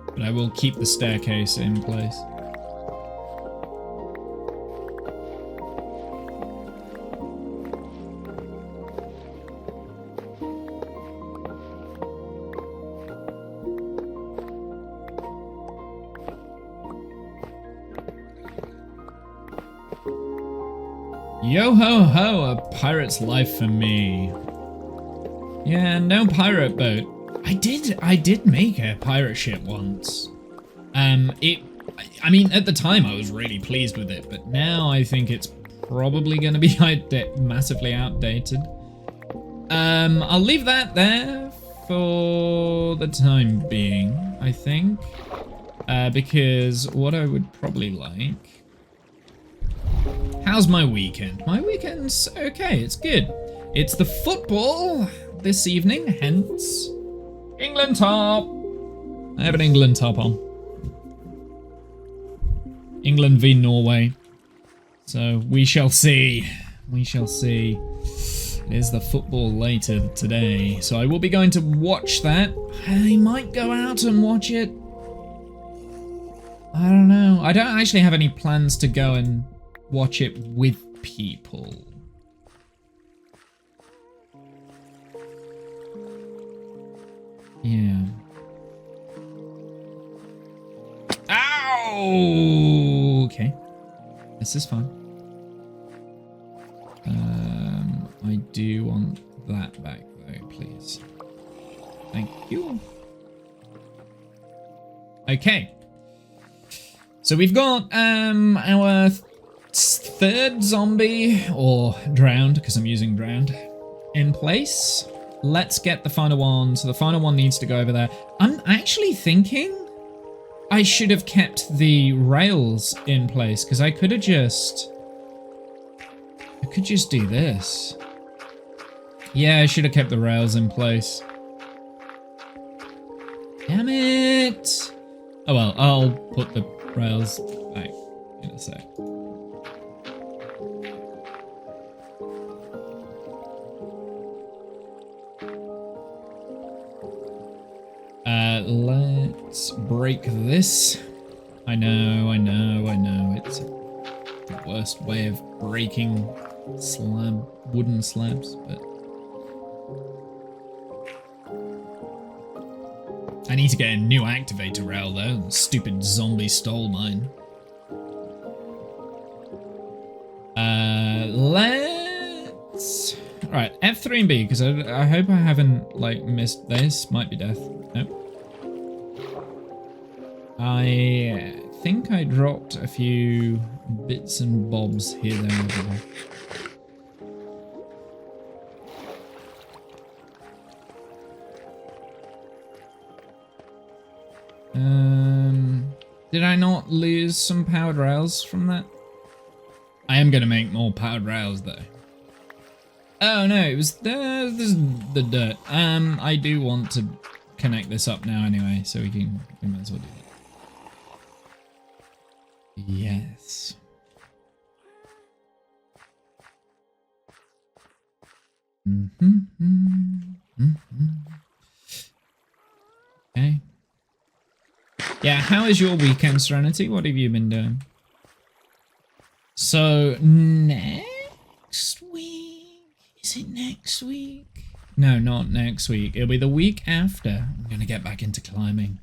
S1: But I will keep the staircase in place. Yo ho ho, a pirate's life for me. Yeah, no pirate boat. I did make a pirate ship once. I mean, at the time I was really pleased with it, but now I think it's probably going to be massively outdated. I'll leave that there for the time being, I think. Because what I would probably like... How's my weekend? My weekend's okay, it's good. It's the football this evening, hence... England top! I have an England top on. England v Norway. So we shall see. We shall see. It is the football later today. So I will be going to watch that. I might go out and watch it. I don't know. I don't actually have any plans to go and watch it with people. Yeah. Ow! Okay. This is fine. I do want that back though, please. Thank you. Okay. So we've got our third zombie, or drowned, because I'm using drowned, in place. Let's get the final one. So the final one needs to go over there. I'm actually thinking I should have kept the rails in place, because I could just do this. Yeah, I should have kept the rails in place. Damn it! Oh well, I'll put the rails back in a sec. Let's break this. I know. It's the worst way of breaking wooden slabs, but... I need to get a new activator rail though. The stupid zombie stole mine. Let's... Alright, F3 and B, because I hope I haven't, like, missed this. Might be death. Nope. I think I dropped a few bits and bobs here, there, and everywhere. Did I not lose some powered rails from that? I am gonna make more powered rails though. Oh no, it was the dirt. I do want to connect this up now anyway, so we might as well do that. Yes. Okay. Yeah, how is your weekend, Serenity? What have you been doing? So, next week? Is it next week? No, not next week. It'll be the week after. I'm gonna get back into climbing.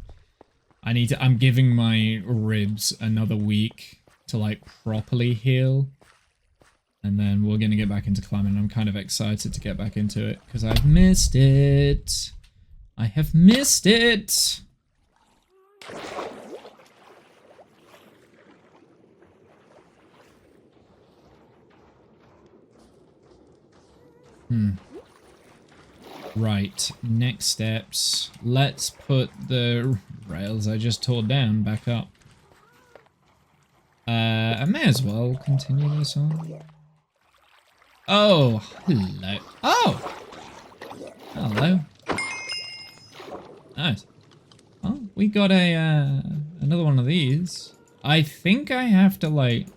S1: I'm giving my ribs another week to like properly heal. And then we're gonna get back into climbing. I'm kind of excited to get back into it because I've missed it. I have missed it. Right, next steps. Let's put the rails I just tore down back up. I may as well continue this on. Oh, hello. Oh! Hello. Nice. Oh, we got another one of theme. I think I have to, like,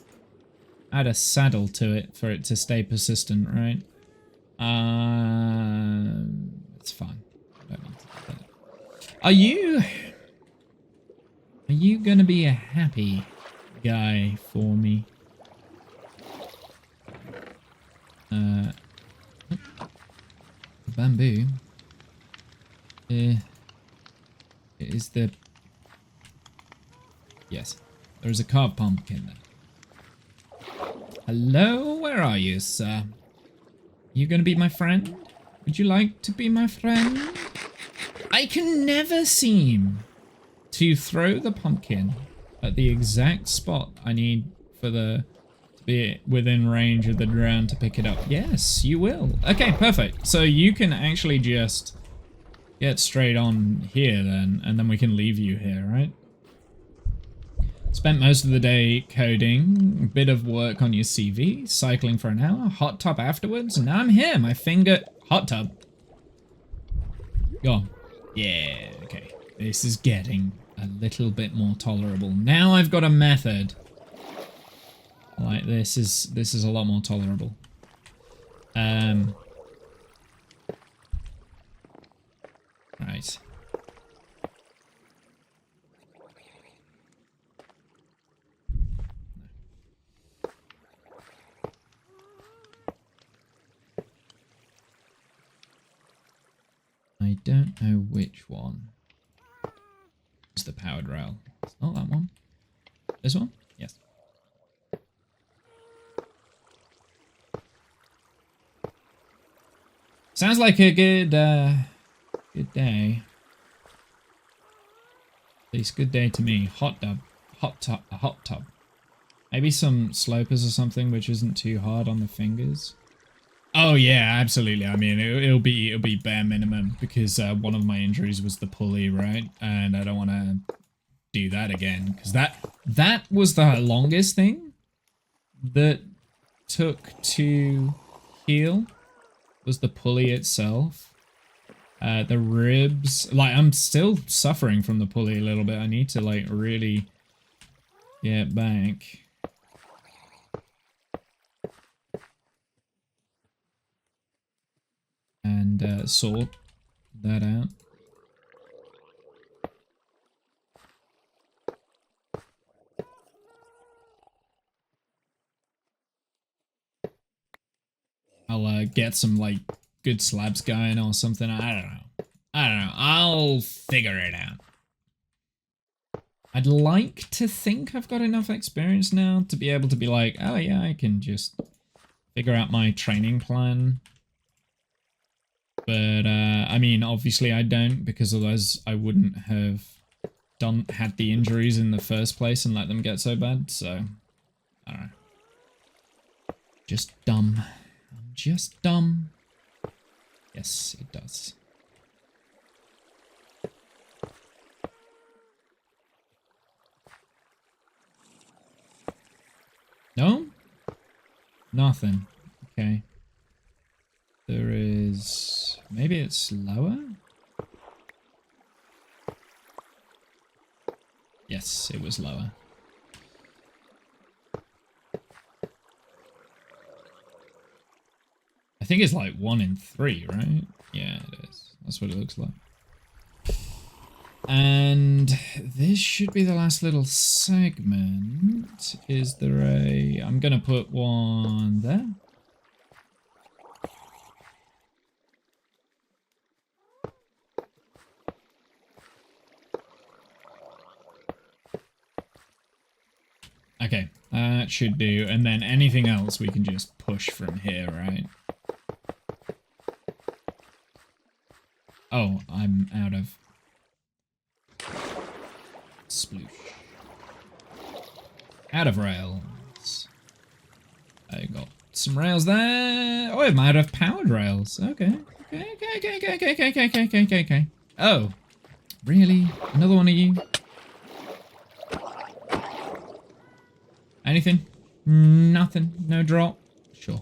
S1: add a saddle to it for it to stay persistent, right? It's fine. I don't need to do that. Are you gonna be a happy guy for me? Bamboo. Is the... Yes. There is a carved pumpkin there. Hello? Where are you, sir? You gonna be my friend? Would you like to be my friend? I can never seem to throw the pumpkin at the exact spot I need for to be within range of the drone to pick it up. Yes, you will. Okay, perfect. So you can actually just get straight on here then, and then we can leave you here, right? Spent most of the day coding, a bit of work on your CV, cycling for an hour, hot tub afterwards, and now I'm here, my finger... Hot tub. Go on. Yeah, okay. This is getting a little bit more tolerable. Now I've got a method. Like, this is a lot more tolerable. Right. I don't know which one is the powered rail. It's not that one. This one? Yes. Sounds like a good day. At least good day to me. Hot tub. Maybe some slopers or something which isn't too hard on the fingers. Oh yeah, absolutely. I mean, it'll be bare minimum because one of my injuries was the pulley, right? And I don't want to do that again because that was the longest thing that took to heal was the pulley itself. The ribs, like I'm still suffering from the pulley a little bit. I need to like really get back. And sort that out. I'll get some like good slabs going or something. I don't know. I'll figure it out. I'd like to think I've got enough experience now to be able to be like, oh yeah, I can just figure out my training plan. But, I mean, obviously I don't, because otherwise I wouldn't have had the injuries in the first place and let them get so bad, so I don't know. Just dumb. I'm just dumb. Yes, it does. No? Nothing. Okay. There is... Maybe it's lower? Yes, it was lower. I think it's like 1 in 3, right? Yeah, it is. That's what it looks like. And this should be the last little segment. Is there a... I'm gonna put one there. Okay, that should do. And then anything else we can just push from here, right? Oh, I'm out of... Sploosh. Out of rails. I got some rails there. Oh, I'm out of powered rails. Okay. Okay. Oh, really? Another one of you? Anything? Nothing. No drop. Sure.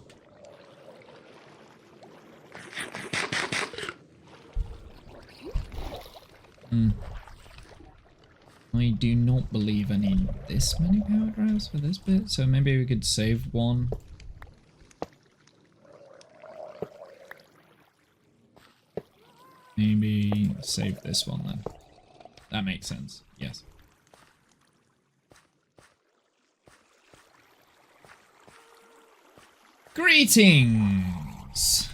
S1: I do not believe I need this many power drives for this bit, so maybe we could save one. Maybe save this one then. That makes sense, yes. Greetings!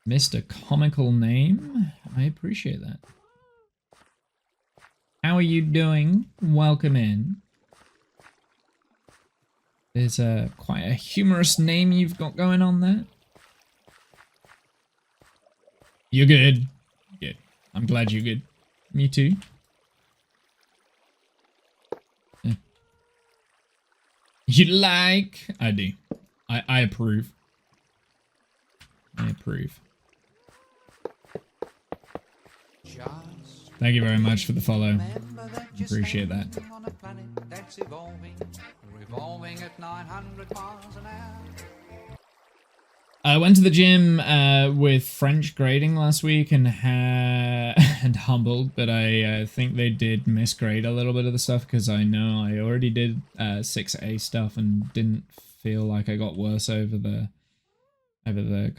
S1: Mr. Comical Name, I appreciate that. How are you doing? Welcome in. There's quite a humorous name you've got going on there. You're good. Good. I'm glad you're good. Me too. Yeah. You like? I do. I approve. I approve. Thank you very much for the follow. Appreciate that. I went to the gym with French grading last week and and humbled, but I think they did misgrade a little bit of the stuff because I know I already did 6A stuff and didn't feel like I got worse over the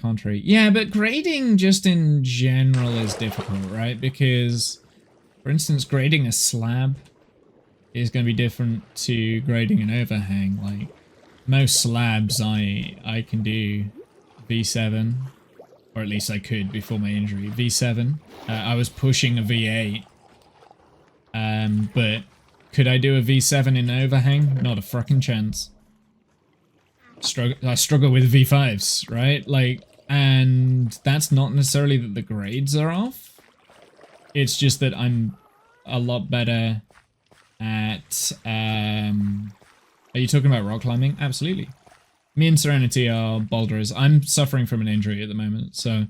S1: contrary. Yeah, but grading just in general is difficult, right? Because, for instance, grading a slab is going to be different to grading an overhang. Like, most slabs I can do V7, or at least I could before my injury. V7. I was pushing a V8. But could I do a V7 in overhang? Not a fucking chance. I struggle with V5s, right? Like, and that's not necessarily that the grades are off. It's just that I'm a lot better at, are you talking about rock climbing? Absolutely. Me and Serenity are boulders. I'm suffering from an injury at the moment, so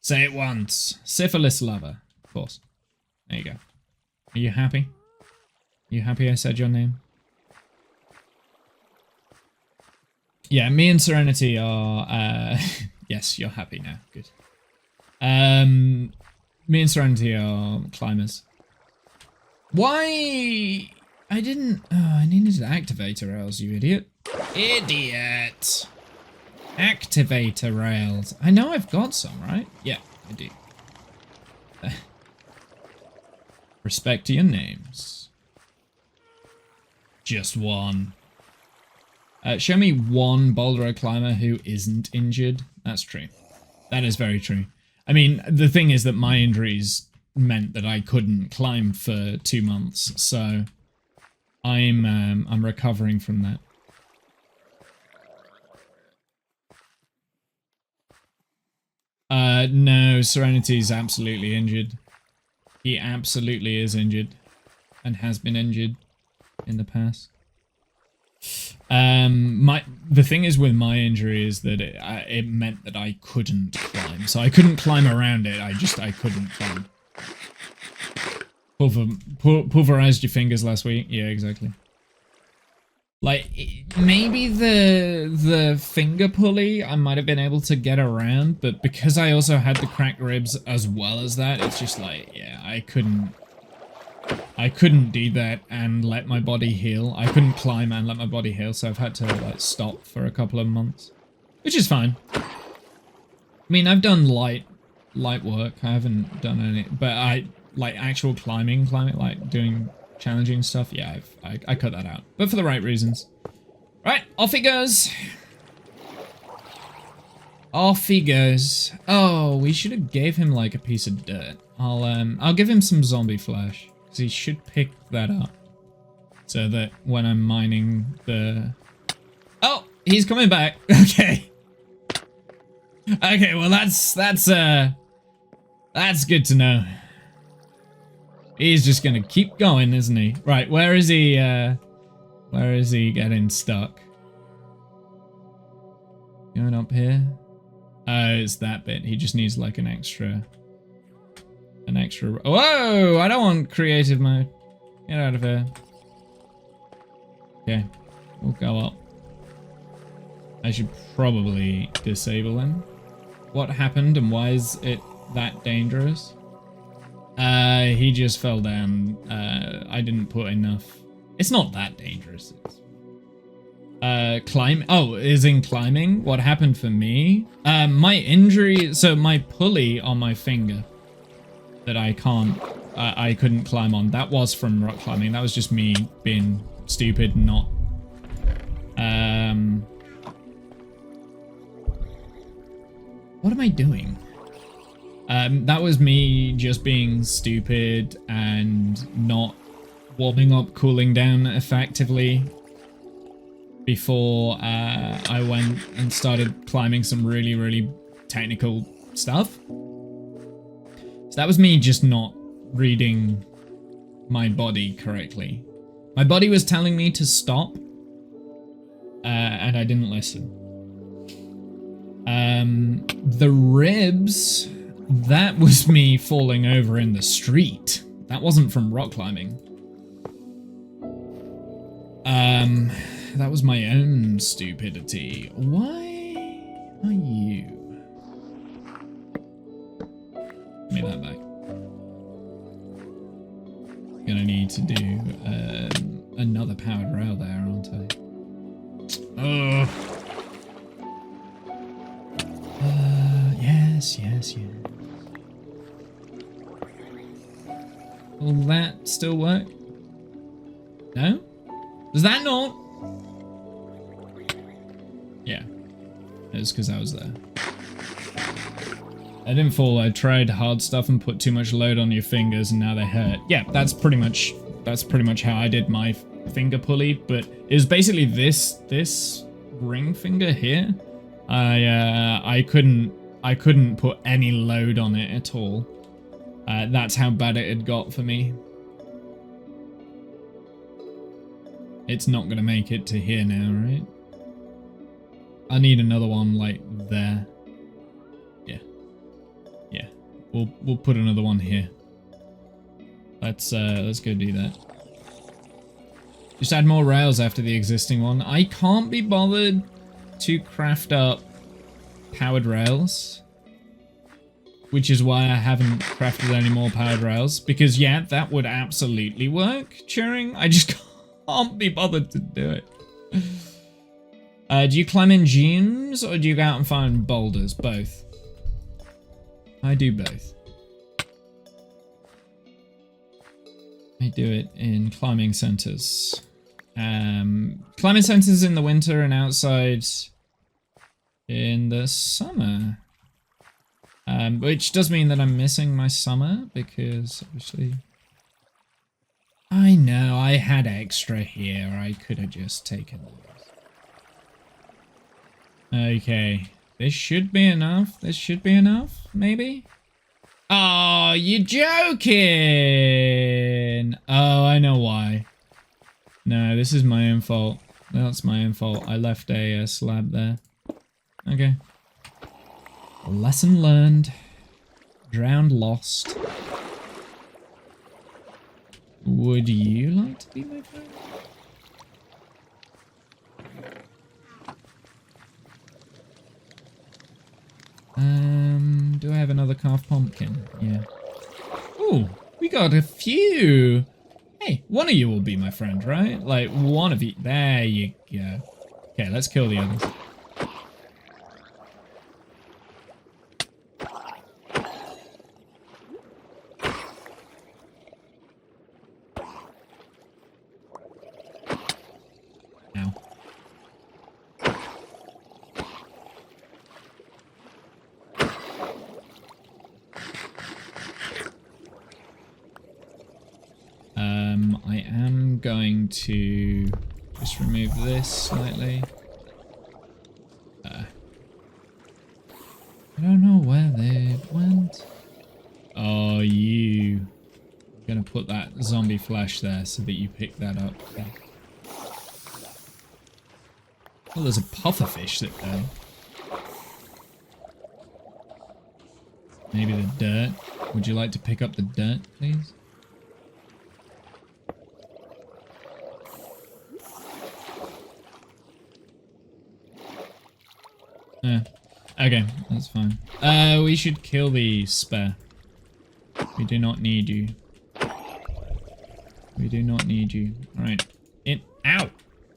S1: say it once. Syphilis lover, of course. There you go. Are you happy? You happy I said your name? Yeah, me and Serenity are, yes, you're happy now. Good. Me and Serenity are climbers. Why? I didn't, I needed an activator rails, you idiot. Idiot! Activator rails. I know I've got some, right? Yeah, I do. Respect to your names. Just one. Show me one boulder climber who isn't injured. That's true. That is very true. I mean, the thing is that my injuries meant that I couldn't climb for 2 months, so I'm recovering from that. No, Serenity's absolutely injured. He absolutely is injured and has been injured in the past. The thing is with my injury is that it meant that I couldn't climb. So I couldn't climb around it. I couldn't climb. Pulverized your fingers last week. Yeah, exactly. Like, maybe the finger pulley I might have been able to get around, but because I also had the cracked ribs as well as that, it's just like, yeah, I couldn't do that and let my body heal. I couldn't climb and let my body heal, so I've had to like stop for a couple of months, which is fine. I mean, I've done light work. I haven't done any, but I like actual climbing, like doing challenging stuff. Yeah, I cut that out, but for the right reasons. Right, off he goes. Off he goes. Oh, we should have gave him like a piece of dirt. I'll give him some zombie flesh. He should pick that up so that when I'm mining the... Oh, he's coming back. Okay. Okay, well that's good to know. He's just gonna keep going, isn't he? Right, where is he getting stuck? Going up here? Oh, it's that bit. He just needs like an extra... Whoa! I don't want creative mode. Get out of here. Okay. We'll go up. I should probably disable him. What happened and why is it that dangerous? He just fell down. I didn't put enough. It's not that dangerous. It's... climb. Oh, is in climbing? What happened for me? My injury... So my pulley on my finger... that I couldn't climb on. That was from rock climbing. That was just me being stupid and not... What am I doing? That was me just being stupid and not warming up, cooling down effectively before I went and started climbing some really, really technical stuff. So that was me just not reading my body correctly. My body was telling me to stop, and I didn't listen. The ribs, that was me falling over in the street. That wasn't from rock climbing. That was my own stupidity. Why are you... Give me that back. Gonna need to do another powered rail there, aren't I? Oh. Yes. Will that still work? No? Does that not? Yeah. It's because I was there. I didn't fall. I tried hard stuff and put too much load on your fingers and now they hurt. Yeah, that's pretty much how I did my finger pulley, but it was basically this ring finger here. I couldn't put any load on it at all. That's how bad it had got for me. It's not gonna make it to here now, right? I need another one like there. Yeah. We'll put another one here. Let's go do that. Just add more rails after the existing one. I can't be bothered to craft up powered rails, which is why I haven't crafted any more powered rails, because yeah, that would absolutely work, Turing. I just can't be bothered to do it. Do you climb in dunes or do you go out and find boulders? Both. I do both. I do it in climbing centers. Climbing centers in the winter and outside in the summer. Which does mean that I'm missing my summer because obviously... I know, I had extra here. I could have just taken those. Okay. This should be enough. This should be enough, maybe? Oh, you're joking. Oh, I know why. No, this is my own fault. That's my own fault. I left a slab there. Okay. Lesson learned. Drowned, lost. Would you like to be my friend? Do I have another carved pumpkin? Yeah. Ooh, we got a few. Hey, one of you will be my friend, right? Like, one of you. There you go. Okay, let's kill the others. Ow. I am going to just remove this slightly. I don't know where they went. Oh, you. I'm gonna put that zombie flesh there so that you pick that up. Okay. Oh, there's a pufferfish that there. Maybe the dirt. Would you like to pick up the dirt, please? Okay, that's fine. We should kill the spare. We do not need you. We do not need you. Alright. Ow!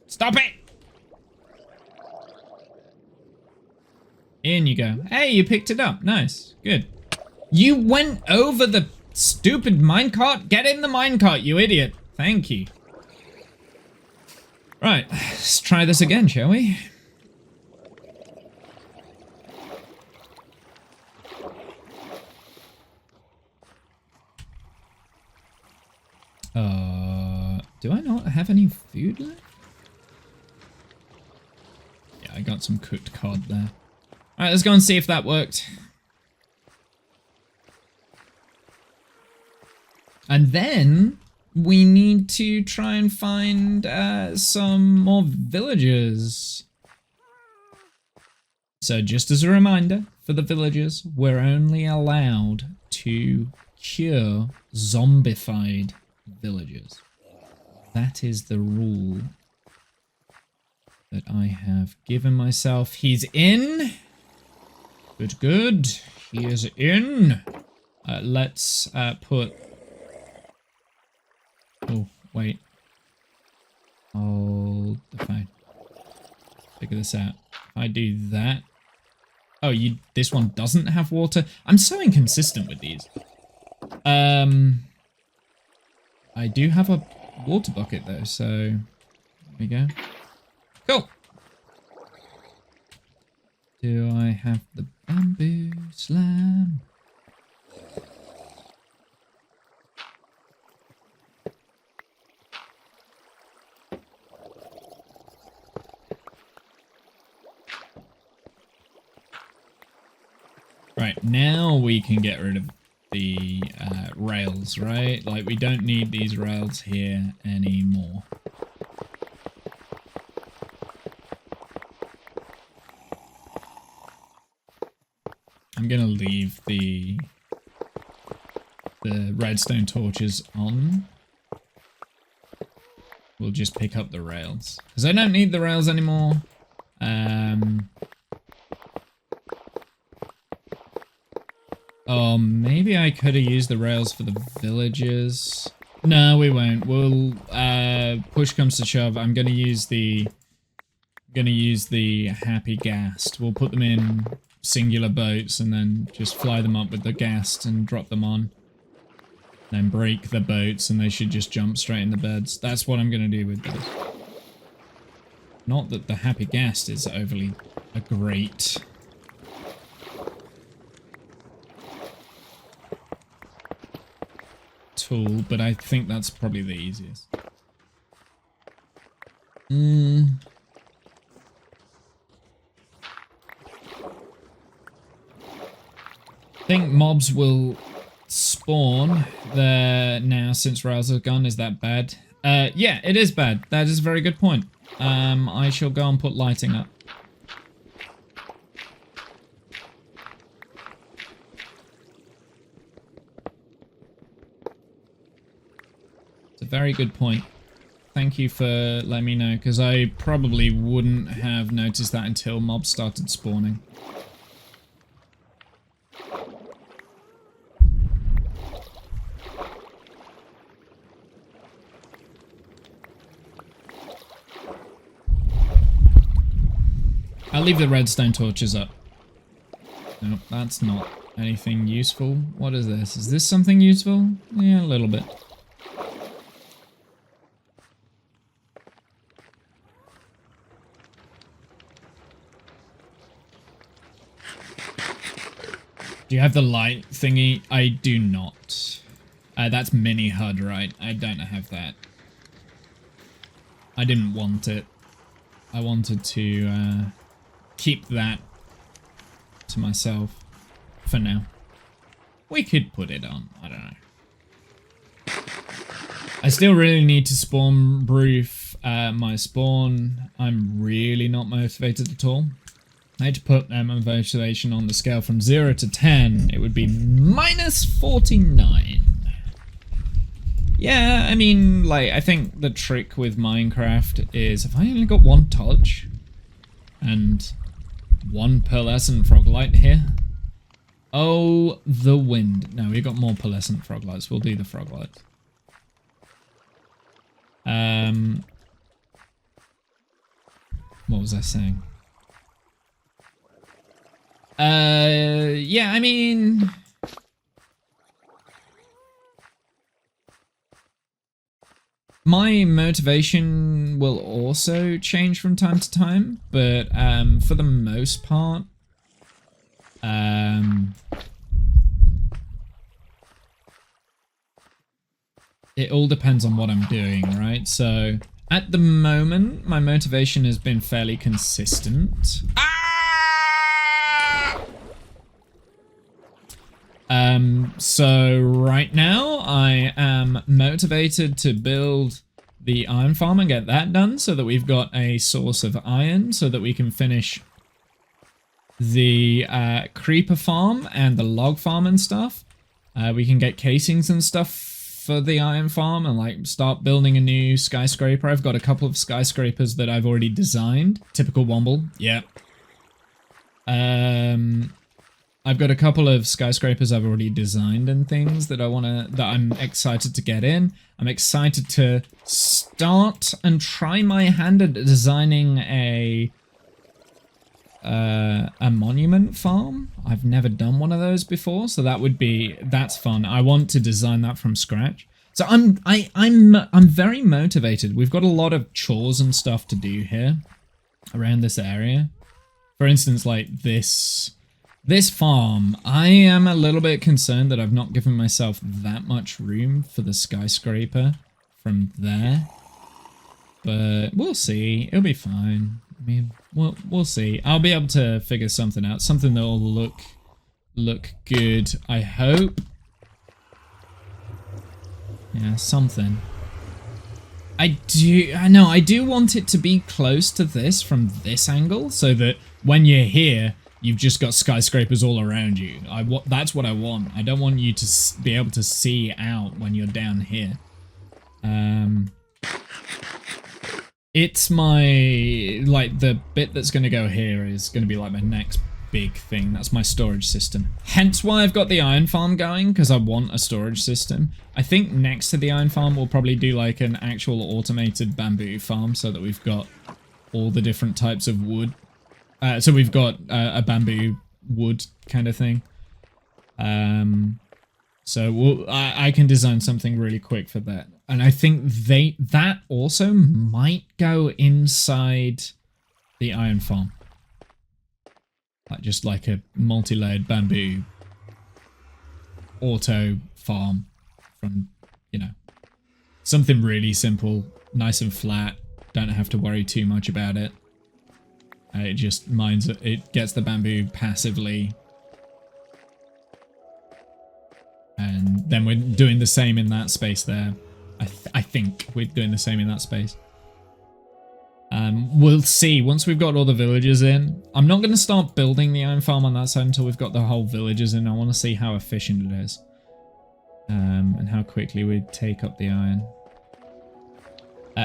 S1: Stop it! In you go. Hey, you picked it up. Nice. Good. You went over the stupid minecart? Get in the minecart, you idiot. Thank you. Right. Let's try this again, shall we? Do I not have any food left? Yeah, I got some cooked cod there. Alright, let's go and see if that worked. And then we need to try and find some more villagers. So just as a reminder for the villagers, we're only allowed to cure zombified villagers. That is the rule that I have given myself. He's in. Good, good. He is in. Let's put... Oh, wait. Hold the phone. Figure this out. If I do that... Oh, this one doesn't have water? I'm so inconsistent with these. I do have a water bucket though, so there we go. Cool. Do I have the bamboo slam? Right, now we can get rid of the rails, right? Like, we don't need these rails here anymore. I'm gonna leave the redstone torches on. We'll just pick up the rails, because I don't need the rails anymore. Oh, maybe I could have used the rails for the villagers. No, we won't. We'll, push comes to shove, I'm gonna use the happy ghast. We'll put them in singular boats and then just fly them up with the ghast and drop them on. Then break the boats and they should just jump straight in the beds. That's what I'm gonna do with those. Not that the happy ghast is overly a great... tool, but I think that's probably the easiest. I think mobs will spawn there now since Rails has gone. Is that bad? Yeah, it is bad. That is a very good point. I shall go and put lighting up. It's a very good point. Thank you for letting me know, because I probably wouldn't have noticed that until mobs started spawning. I'll leave the redstone torches up. Nope, that's not anything useful. What is this? Is this something useful? Yeah, a little bit. Do you have the light thingy? I do not. That's mini HUD, right? I don't have that. I didn't want it. I wanted to keep that to myself for now. We could put it on. I don't know. I still really need to spawn proof my spawn. I'm really not motivated at all. I had to put my motivation on the scale from 0 to 10. It would be -49. Yeah, I mean, like, I think the trick with Minecraft is if I only got one touch and one pearlescent froglight here. Oh, the wind. No, we got more pearlescent froglights. We'll do the froglights. What was I saying? Yeah, I mean, my motivation will also change from time to time, but for the most part, it all depends on what I'm doing, right? So at the moment, my motivation has been fairly consistent. So right now I am motivated to build the iron farm and get that done so that we've got a source of iron so that we can finish the creeper farm and the log farm and stuff. We can get casings and stuff for the iron farm and like start building a new skyscraper. I've got a couple of skyscrapers that I've already designed. Typical Womble. Yeah. I've got a couple of skyscrapers I've already designed and things that I'm excited to get in. I'm excited to start and try my hand at designing a monument farm. I've never done one of those before, so that's fun. I want to design that from scratch. So I'm very motivated. We've got a lot of chores and stuff to do here around this area. For instance, like this farm, I am a little bit concerned that I've not given myself that much room for the skyscraper from there. But we'll see. It'll be fine. I mean, we'll see. I'll be able to figure something out. Something that will look good, I hope. Yeah, something. I do want it to be close to this from this angle so that when you're here, you've just got skyscrapers all around you. That's what I want. I don't want you to be able to see out when you're down here. It's my, like, the bit that's going to go here is going to be like my next big thing. That's my storage system. Hence why I've got the iron farm going, because I want a storage system. I think next to the iron farm we'll probably do like an actual automated bamboo farm so that we've got all the different types of wood. So we've got a bamboo wood kind of thing. So I can design something really quick for that. And I think that also might go inside the iron farm. Like just like a multi-layered bamboo auto farm from, you know, something really simple, nice and flat. Don't have to worry too much about it. It just mines it. It gets the bamboo passively. And then doing the same in that space there. I think we're doing the same in that space. We'll see once we've got all the villagers in. I'm not going to start building the iron farm on that side until we've got the whole villagers in. I want to see how efficient it is. And how quickly we take up the iron.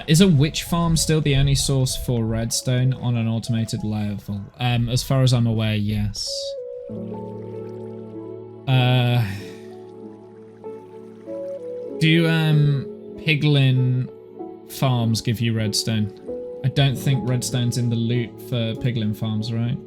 S1: Is a witch farm still the only source for redstone on an automated level? As far as I'm aware, yes. Do piglin farms give you redstone? I don't think redstone's in the loot for piglin farms, right?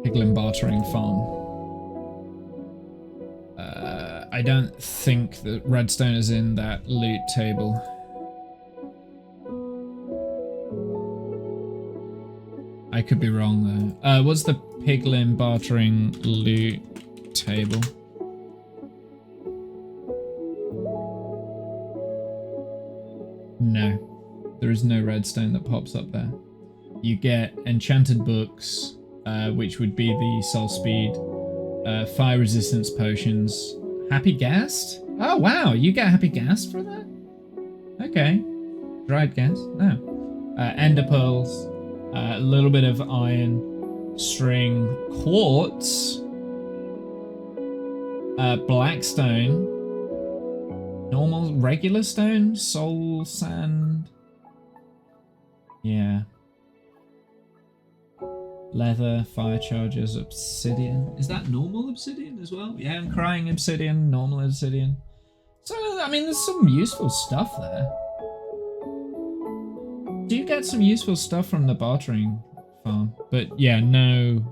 S1: Piglin bartering farm. I don't think that redstone is in that loot table. I could be wrong though. What's the piglin bartering loot table? No, there is no redstone that pops up there. You get enchanted books, which would be the soul speed, fire resistance potions, happy ghast. Oh wow, you get happy ghast for that? Okay, dried ghast. No, ender pearls. A little bit of iron, string, quartz, blackstone, normal, regular stone, soul sand. Yeah. Leather, fire chargers, obsidian. Is that normal obsidian as well? Yeah, I'm crying obsidian, normal obsidian. So, I mean, there's some useful stuff there. Do you get some useful stuff from the bartering farm? But yeah, no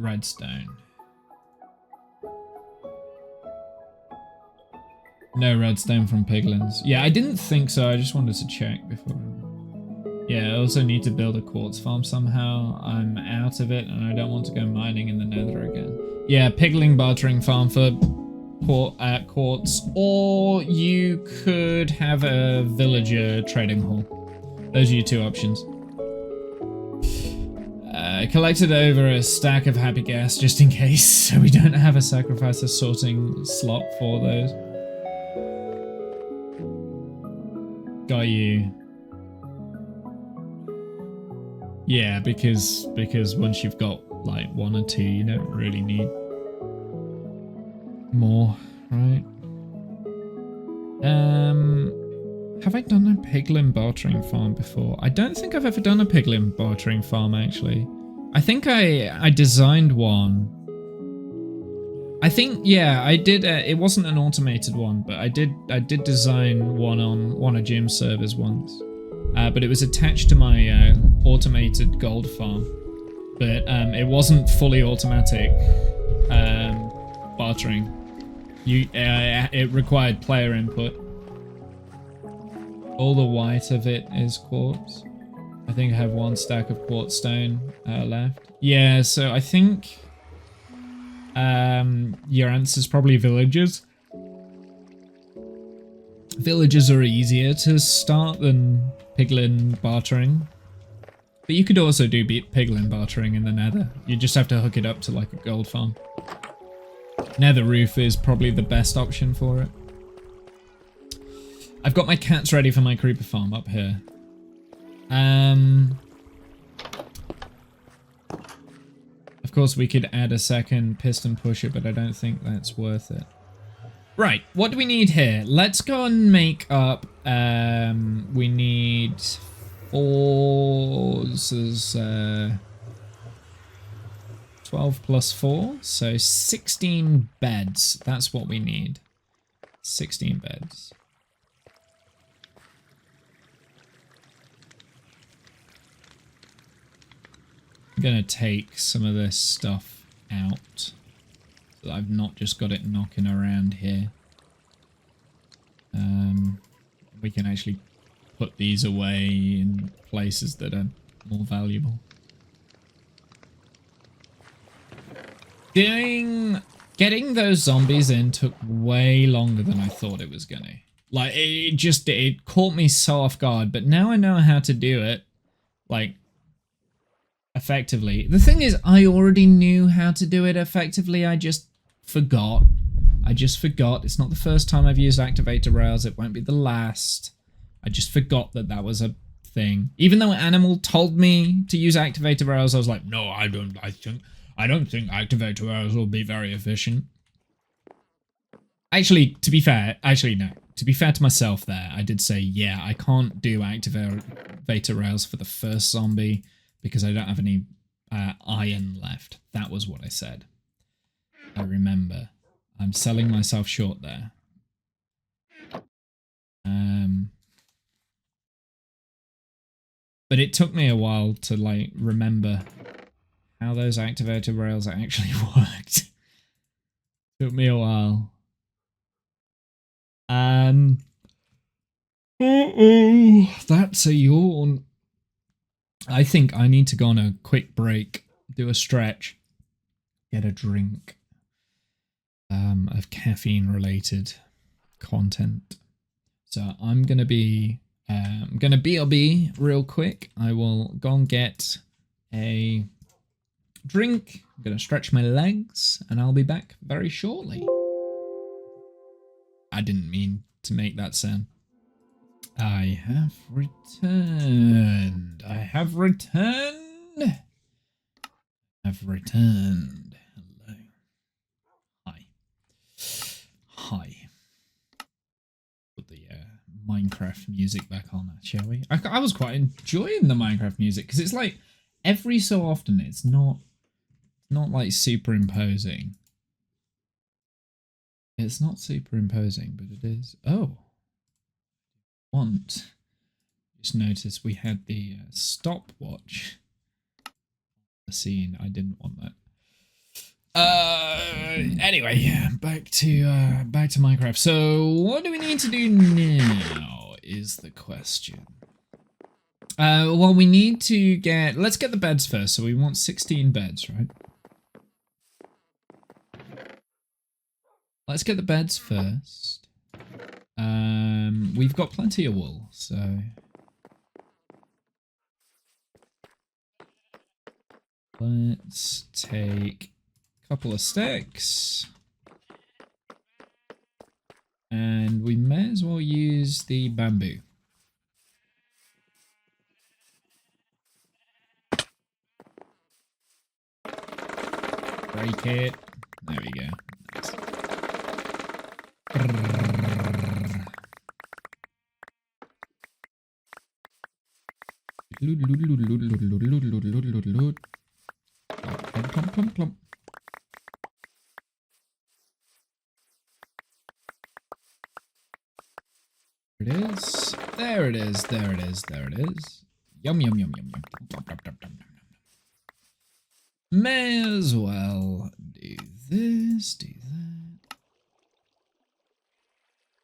S1: redstone. No redstone from piglins. Yeah, I didn't think so. I just wanted to check before. Yeah, I also need to build a quartz farm somehow. I'm out of it and I don't want to go mining in the nether again. Yeah, piglin bartering farm for quartz, or you could have a villager trading hall. Those are your two options. I collected over a stack of happy gas just in case, so we don't have a sacrificer sorting slot for those. Got you. Yeah, because once you've got like one or two, you don't really need more, right? Have I done a piglin bartering farm before? I don't think I've ever done a piglin bartering farm actually. I think I designed one. I think, yeah, I did. It wasn't an automated one, but I did design one on one of Jim's servers once. But it was attached to my automated gold farm. But it wasn't fully automatic bartering. It required player input. All the white of it is quartz. I think I have one stack of quartz stone left. Yeah, so I think your answer's probably villagers. Villagers are easier to start than piglin bartering. But you could also do piglin bartering in the nether. You just have to hook it up to like a gold farm. Nether roof is probably the best option for it. I've got my cats ready for my creeper farm up here. Of course we could add a second piston pusher, but I don't think that's worth it. Right, what do we need here? Let's go and make up, we need 12 plus 4, so 16 beds. That's what we need. 16 beds. I'm gonna take some of this stuff out. So I've not just got it knocking around here. We can actually put these away in places that are more valuable. Getting those zombies in took way longer than I thought it was gonna. Like, it caught me so off guard, but now I know how to do it, like, effectively. The thing is, I already knew how to do it effectively, I just forgot. It's not the first time I've used activator rails, it won't be the last. I just forgot that that was a thing. Even though Animal told me to use activator rails, I was like, no, I don't think activator rails will be very efficient. Actually, to be fair, no. To be fair to myself there, I did say, yeah, I can't do activator rails for the first zombie because I don't have any iron left. That was what I said. I remember. I'm selling myself short there. But it took me a while to, like, remember how those activator rails actually worked. Took me a while. That's a yawn. I think I need to go on a quick break, do a stretch, get a drink of caffeine related content. So I'm gonna be BRB real quick. I will go and get a drink. I'm gonna stretch my legs and I'll be back very shortly. I didn't mean to make that sound. I have returned. Hello. Hi. Put the Minecraft music back on, shall we? I was quite enjoying the Minecraft music because it's like every so often it's not like superimposing. It's not superimposing, but it is. Oh. Just noticed we had the stopwatch. The scene. I didn't want that. Anyway, back to Minecraft. So what do we need to do now is the question. Well, we need to let's get the beds first. So we want 16 beds, right? Let's get the beds first. We've got plenty of wool, so let's take a couple of sticks. And we may as well use the bamboo. Break it. There we go. Nice. There it is. Yum, yum, yum, yum, yum. May as well do this, do that.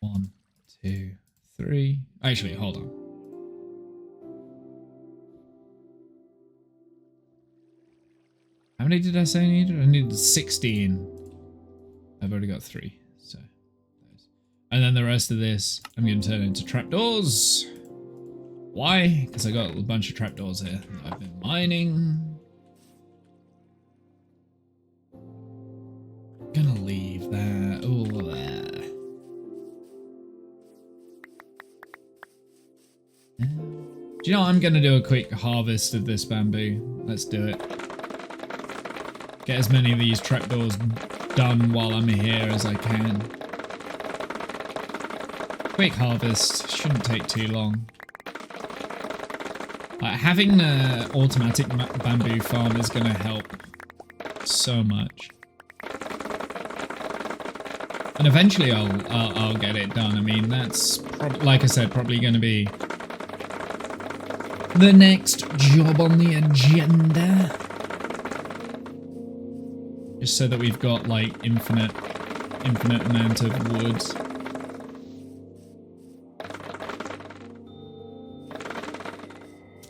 S1: 1, 2, 3. Actually, hold on. How many did I say I needed? I needed 16. I've already got 3, so those. And then the rest of this, I'm going to turn into trapdoors. Why? Because I got a bunch of trapdoors here that I've been mining. Gonna leave that all there. Do you know what? I'm gonna do a quick harvest of this bamboo. Let's do it. Get as many of these trapdoors done while I'm here as I can. Quick harvest, shouldn't take too long. Having the automatic bamboo farm is going to help so much. And eventually I'll get it done. I mean, that's, like I said, probably going to be the next job on the agenda. Just so that we've got, like, infinite amount of wood.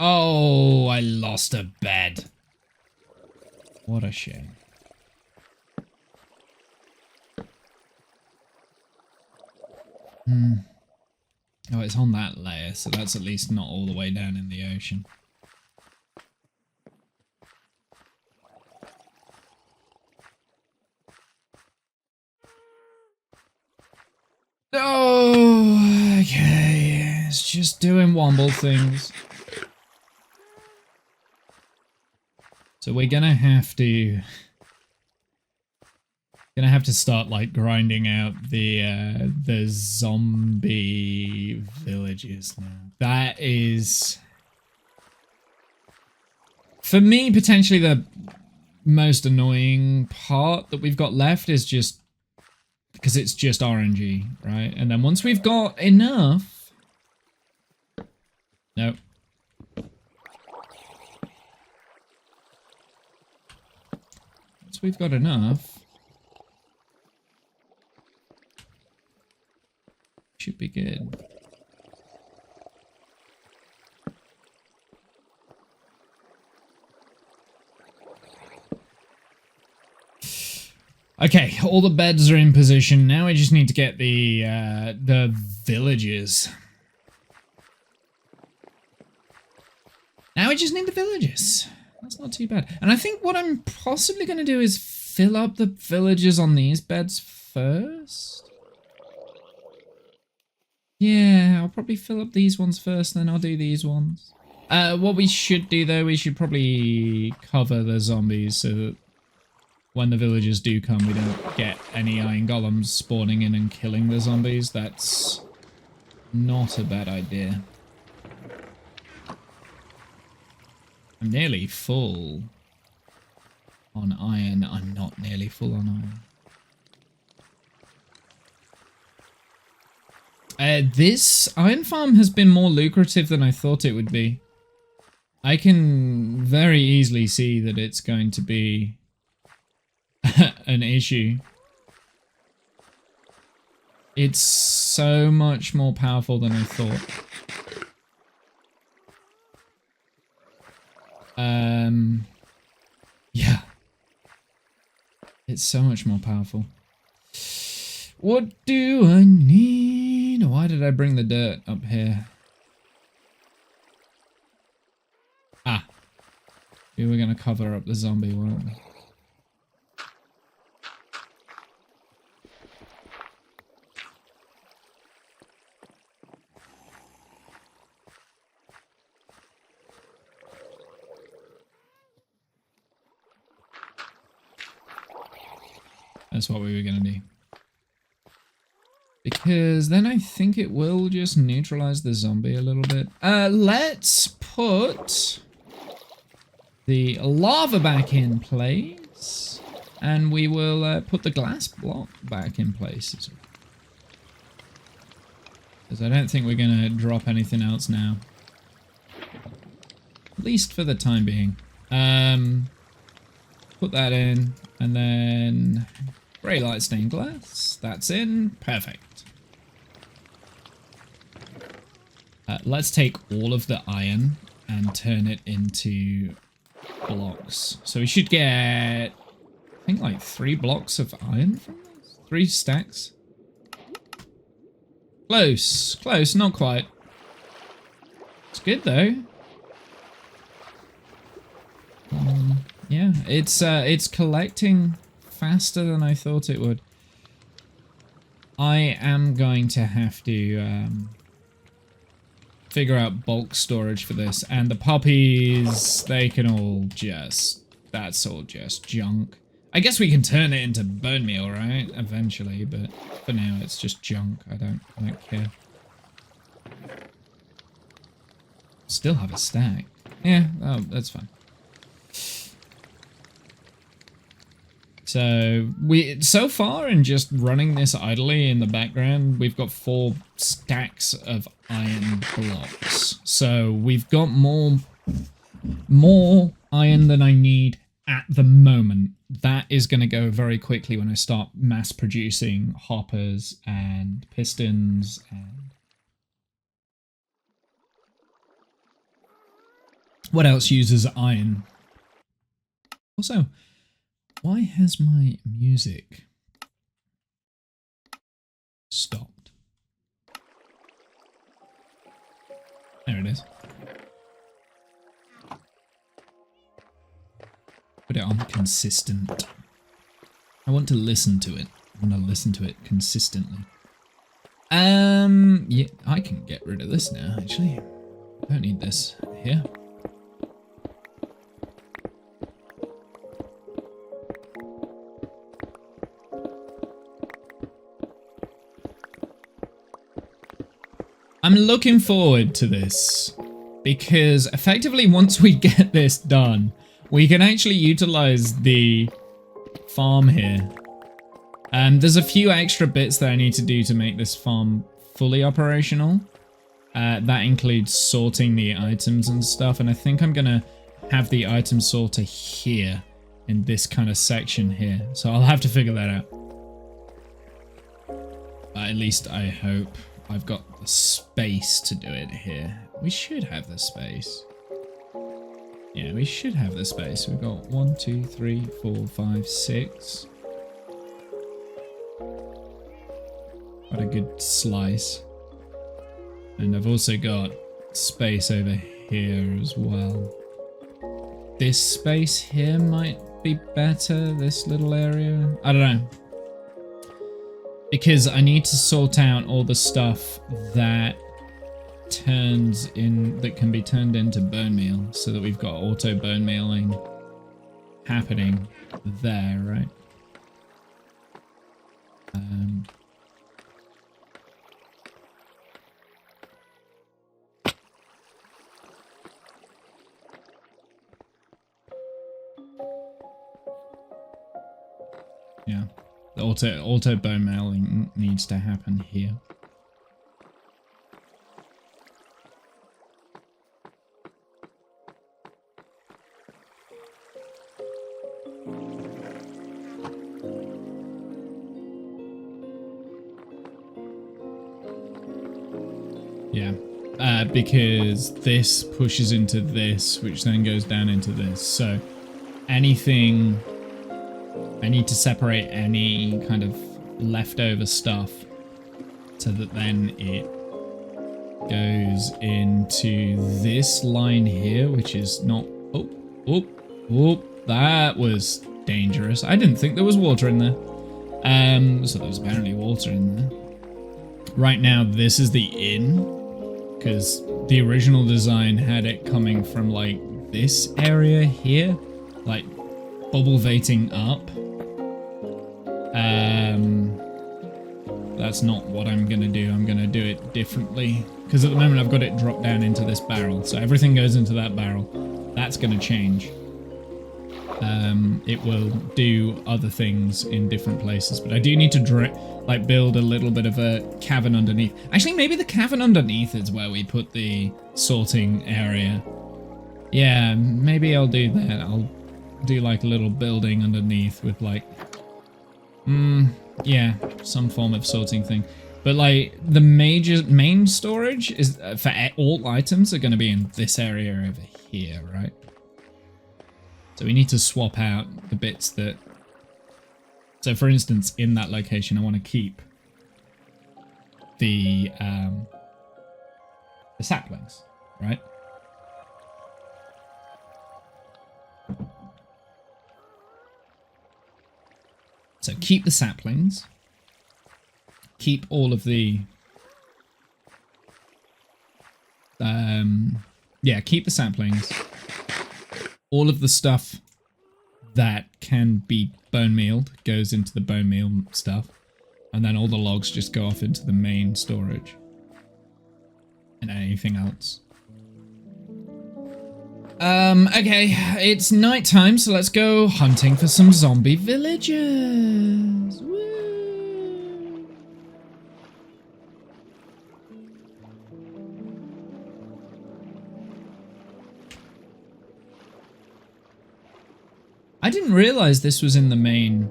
S1: Oh, I lost a bed. What a shame. Oh, it's on that layer, so that's at least not all the way down in the ocean. Oh, okay. It's just doing womble things. So we're gonna have to start like grinding out the zombie villages now. That is, for me, potentially the most annoying part that we've got left is just because it's just RNG, right? And then once we've got enough, nope. Once we've got enough, should be good. Okay, all the beds are in position. Now I just need to get the villages. Now I just need the villages. That's not too bad. And I think what I'm possibly going to do is fill up the villages on these beds first. Yeah, I'll probably fill up these ones first, then I'll do these ones. What we should do, though, we should probably cover the zombies so that when the villagers do come, we don't get any iron golems spawning in and killing the zombies. That's not a bad idea. I'm nearly full on iron. I'm not nearly full on iron. This iron farm has been more lucrative than I thought it would be. I can very easily see that it's going to be an issue. It's so much more powerful than I thought. Yeah. It's so much more powerful. What do I need? Why did I bring the dirt up here? Ah. We were going to cover up the zombie, weren't we? That's what we were going to do. Because then I think it will just neutralize the zombie a little bit. Let's put the lava back in place. And we will put the glass block back in place as well. Because I don't think we're going to drop anything else now. At least for the time being. Put that in. And then grey light stained glass. That's in. Perfect. Let's take all of the iron and turn it into blocks. So we should get, I think, like 3 blocks of iron from this. 3 stacks. Close. Close. Not quite. It's good, though. Yeah, it's collecting faster than I thought it would. I am going to have to figure out bulk storage for this, and the puppies, they can all just, that's all just junk. I guess we can turn it into bone meal, right? Eventually, but for now it's just junk. I don't care. Still have a stack. Yeah, oh, that's fine. So far in just running this idly in the background, we've got 4 stacks of iron blocks. So we've got more iron than I need at the moment. That is going to go very quickly when I start mass producing hoppers and pistons and What else uses iron? Also, why has my music stopped? There it is. Put it on consistent. I want to listen to it. I want to listen to it consistently. Yeah, I can get rid of this now, actually. I don't need this here. I'm looking forward to this because effectively once we get this done, we can actually utilize the farm here. There's a few extra bits that I need to do to make this farm fully operational. That includes sorting the items and stuff, and I think I'm gonna have the item sorter here in this kind of section here. So I'll have to figure that out. At least I hope I've got the space to do it here. We should have the space. Yeah, we should have the space. We've got 1, 2, 3, 4, 5, 6. What a good slice. And I've also got space over here as well. This space here might be better, this little area. I don't know. Because I need to sort out all the stuff that can be turned into bone meal, so that we've got auto bone mealing happening there, right? Yeah, the auto bone mealing needs to happen here. Yeah, because this pushes into this, which then goes down into this. So anything, I need to separate any kind of leftover stuff so that then it goes into this line here, which is not, oh, that was dangerous. I didn't think there was water in there. So there's apparently water in there. Right now, this is the inn, because the original design had it coming from like this area here, like bubble vating up. That's not what I'm gonna do. I'm gonna do it differently, because at the moment I've got it dropped down into this barrel, so everything goes into that barrel. That's gonna change. It will do other things in different places, but I do need to build a little bit of a cavern underneath. Actually, maybe the cavern underneath is where we put the sorting area. Yeah, maybe I'll do that. I'll do like a little building underneath with like, yeah, some form of sorting thing. But like the main storage is for all items are going to be in this area over here, right? So we need to swap out the bits that... So for instance, in that location, I want to keep the saplings, right? So keep the saplings. Keep all of the... yeah, keep the saplings. All of the stuff that can be bone mealed goes into the bone meal stuff. And then all the logs just go off into the main storage. And anything else. Okay, it's nighttime, so let's go hunting for some zombie villagers. Woo! I didn't realize this was in the main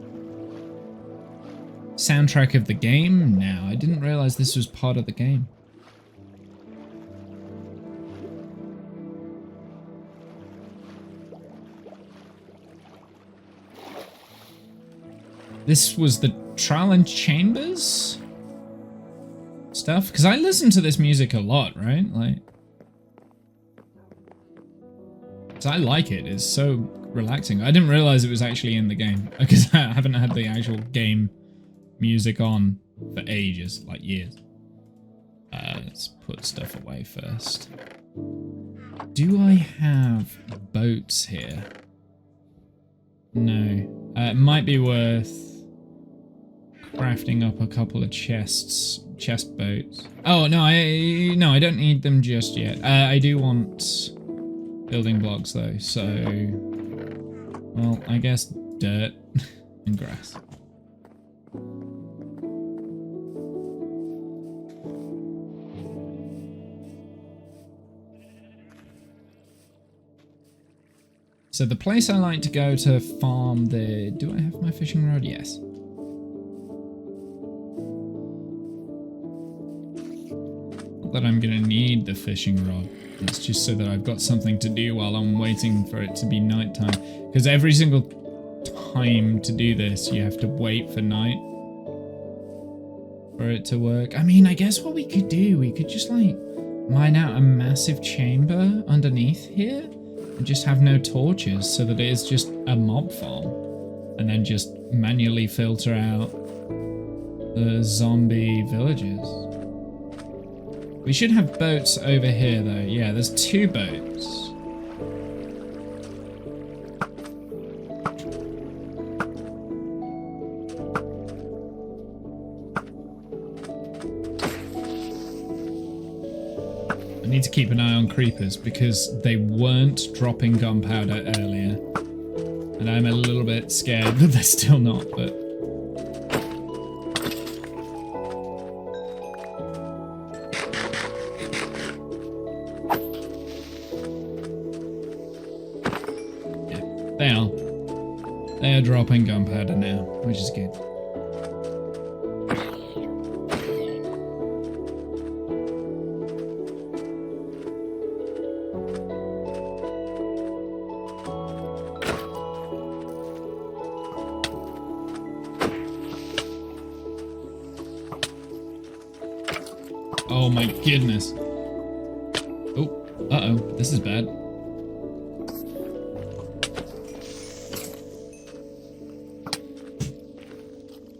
S1: soundtrack of the game now. I didn't realize this was part of the game. this was the Trial and Chambers stuff? Because I listen to this music a lot, right? Like, 'cause I like it. It's so relaxing. I didn't realize it was actually in the game because I haven't had the actual game music on for ages, like years. Let's put stuff away first. Do I have boats here? No. It might be worth crafting up a couple of chest boats. Oh no, I don't need them just yet. I do want building blocks though, so well, I guess dirt and grass. So the place I like to go to farm the... Do I have my fishing rod? Yes. Not that I'm going to need the fishing rod. It's just so that I've got something to do while I'm waiting for it to be nighttime. Because every single time to do this, you have to wait for night for it to work. I mean, I guess what we could do, we could just like mine out a massive chamber underneath here. And just have no torches so that it is just a mob farm. And then just manually filter out the zombie villages. We should have boats over here though. Yeah, there's 2 boats. I need to keep an eye on creepers because they weren't dropping gunpowder earlier. And I'm a little bit scared that they're still not, but... yeah, they are. They are dropping gunpowder now, which is good. Oh my goodness. Oh, uh-oh, this is bad.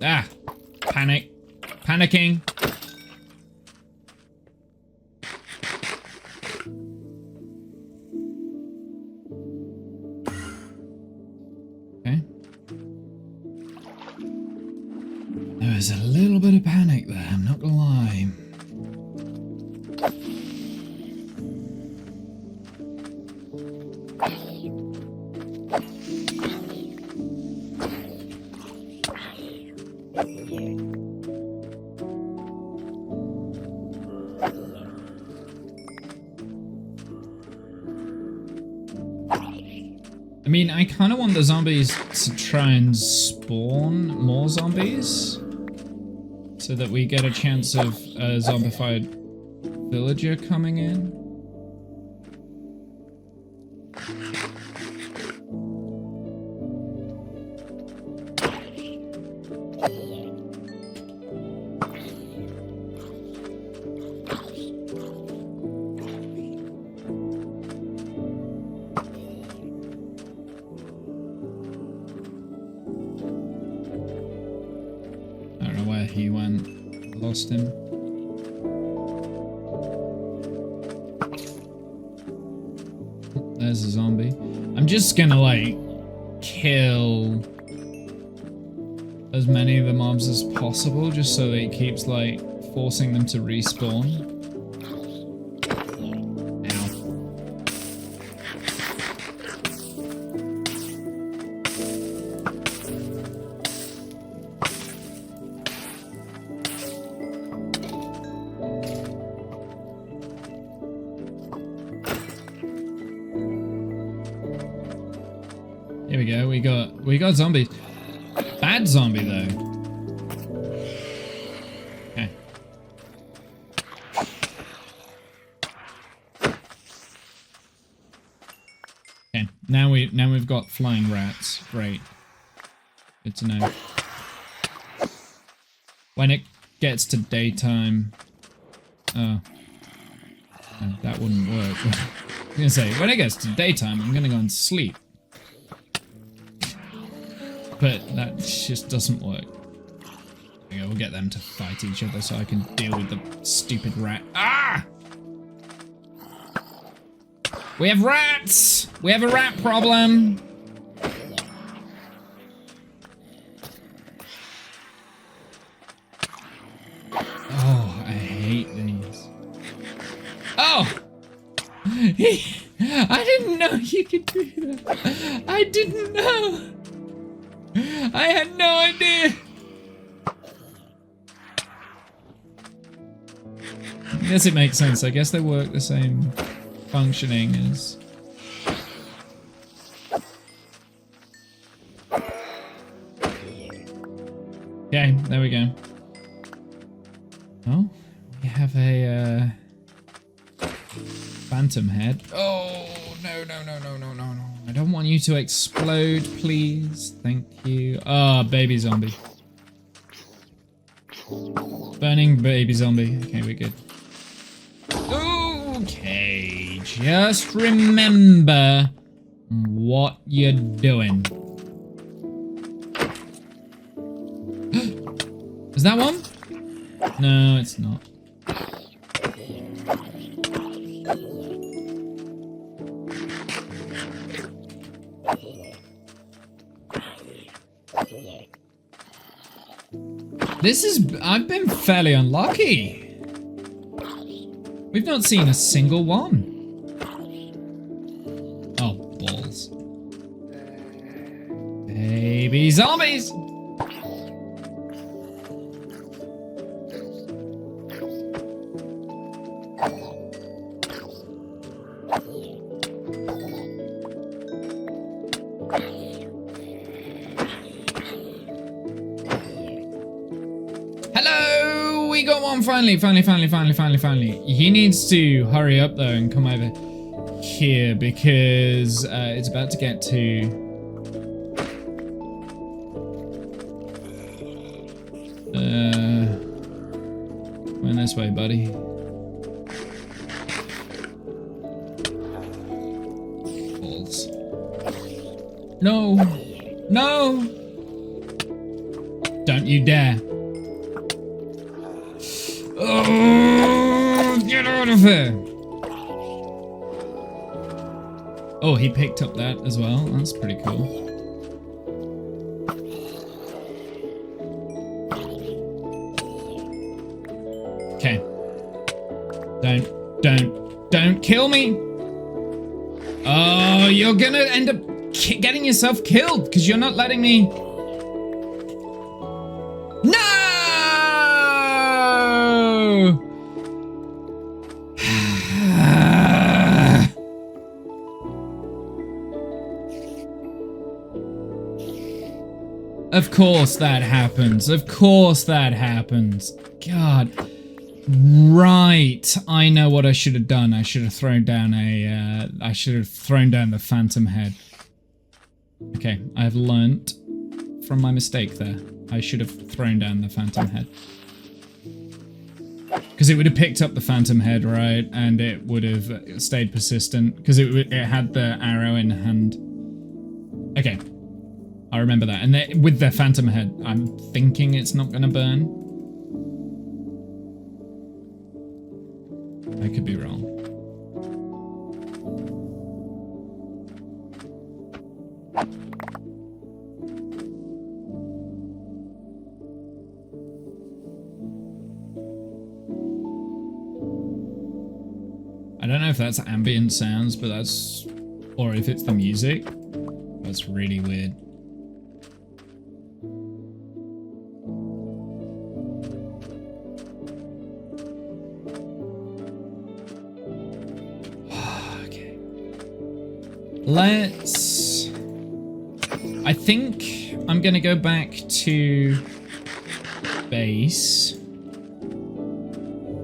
S1: Ah, panic, panicking. Okay. There was a little bit of panic there, I'm not gonna lie. I mean, I kind of want the zombies to try and spawn more zombies so that we get a chance of a zombified villager coming in. He went, lost him. There's a zombie. I'm just gonna like kill as many of the mobs as possible just so that it keeps like forcing them to respawn. Here we go. We got zombies. Bad zombie though. Okay. Okay. Now we've got flying rats. Great. Good to know. When it gets to daytime... Oh. That wouldn't work. I was gonna say, when it gets to daytime, I'm gonna go and sleep. But that just doesn't work. Okay, we'll get them to fight each other so I can deal with the stupid rat. Ah! We have rats! We have a rat problem! Oh, I hate these. Oh! I didn't know you could do that. I didn't know. I had no idea. I guess it makes sense. I guess they work the same functioning as... Okay, there we go. Oh, we have a phantom head. Oh, no, no, no, no, no, no, no. I don't want you to explode, please. Thank you. Ah, baby zombie. Burning baby zombie. Okay, we're good. Okay, just remember what you're doing. Is that one? No, it's not. I've been fairly unlucky. We've not seen a single one. Oh, balls. Baby zombies! Hello! We got one finally. He needs to hurry up though and come over here because it's about to get to... Went this way, buddy. Balls. No! No! Don't you dare. Oh, get out of here! Oh, he picked up that as well. That's pretty cool. Okay. Don't kill me! Oh, you're gonna end up getting yourself killed because you're not letting me... Of course that happens. Of course that happens. God. Right. I know what I should have done. I should have thrown down a... I should have thrown down the phantom head. Okay. I've learnt from my mistake there. I should have thrown down the phantom head. Because it would have picked up the phantom head, right? And it would have stayed persistent. Because it had the arrow in hand. Okay. I remember that. And with the phantom head, I'm thinking it's not going to burn. I could be wrong. I don't know if that's ambient sounds, but that's... Or if it's the music. That's really weird. Let's... I think I'm gonna go back to base.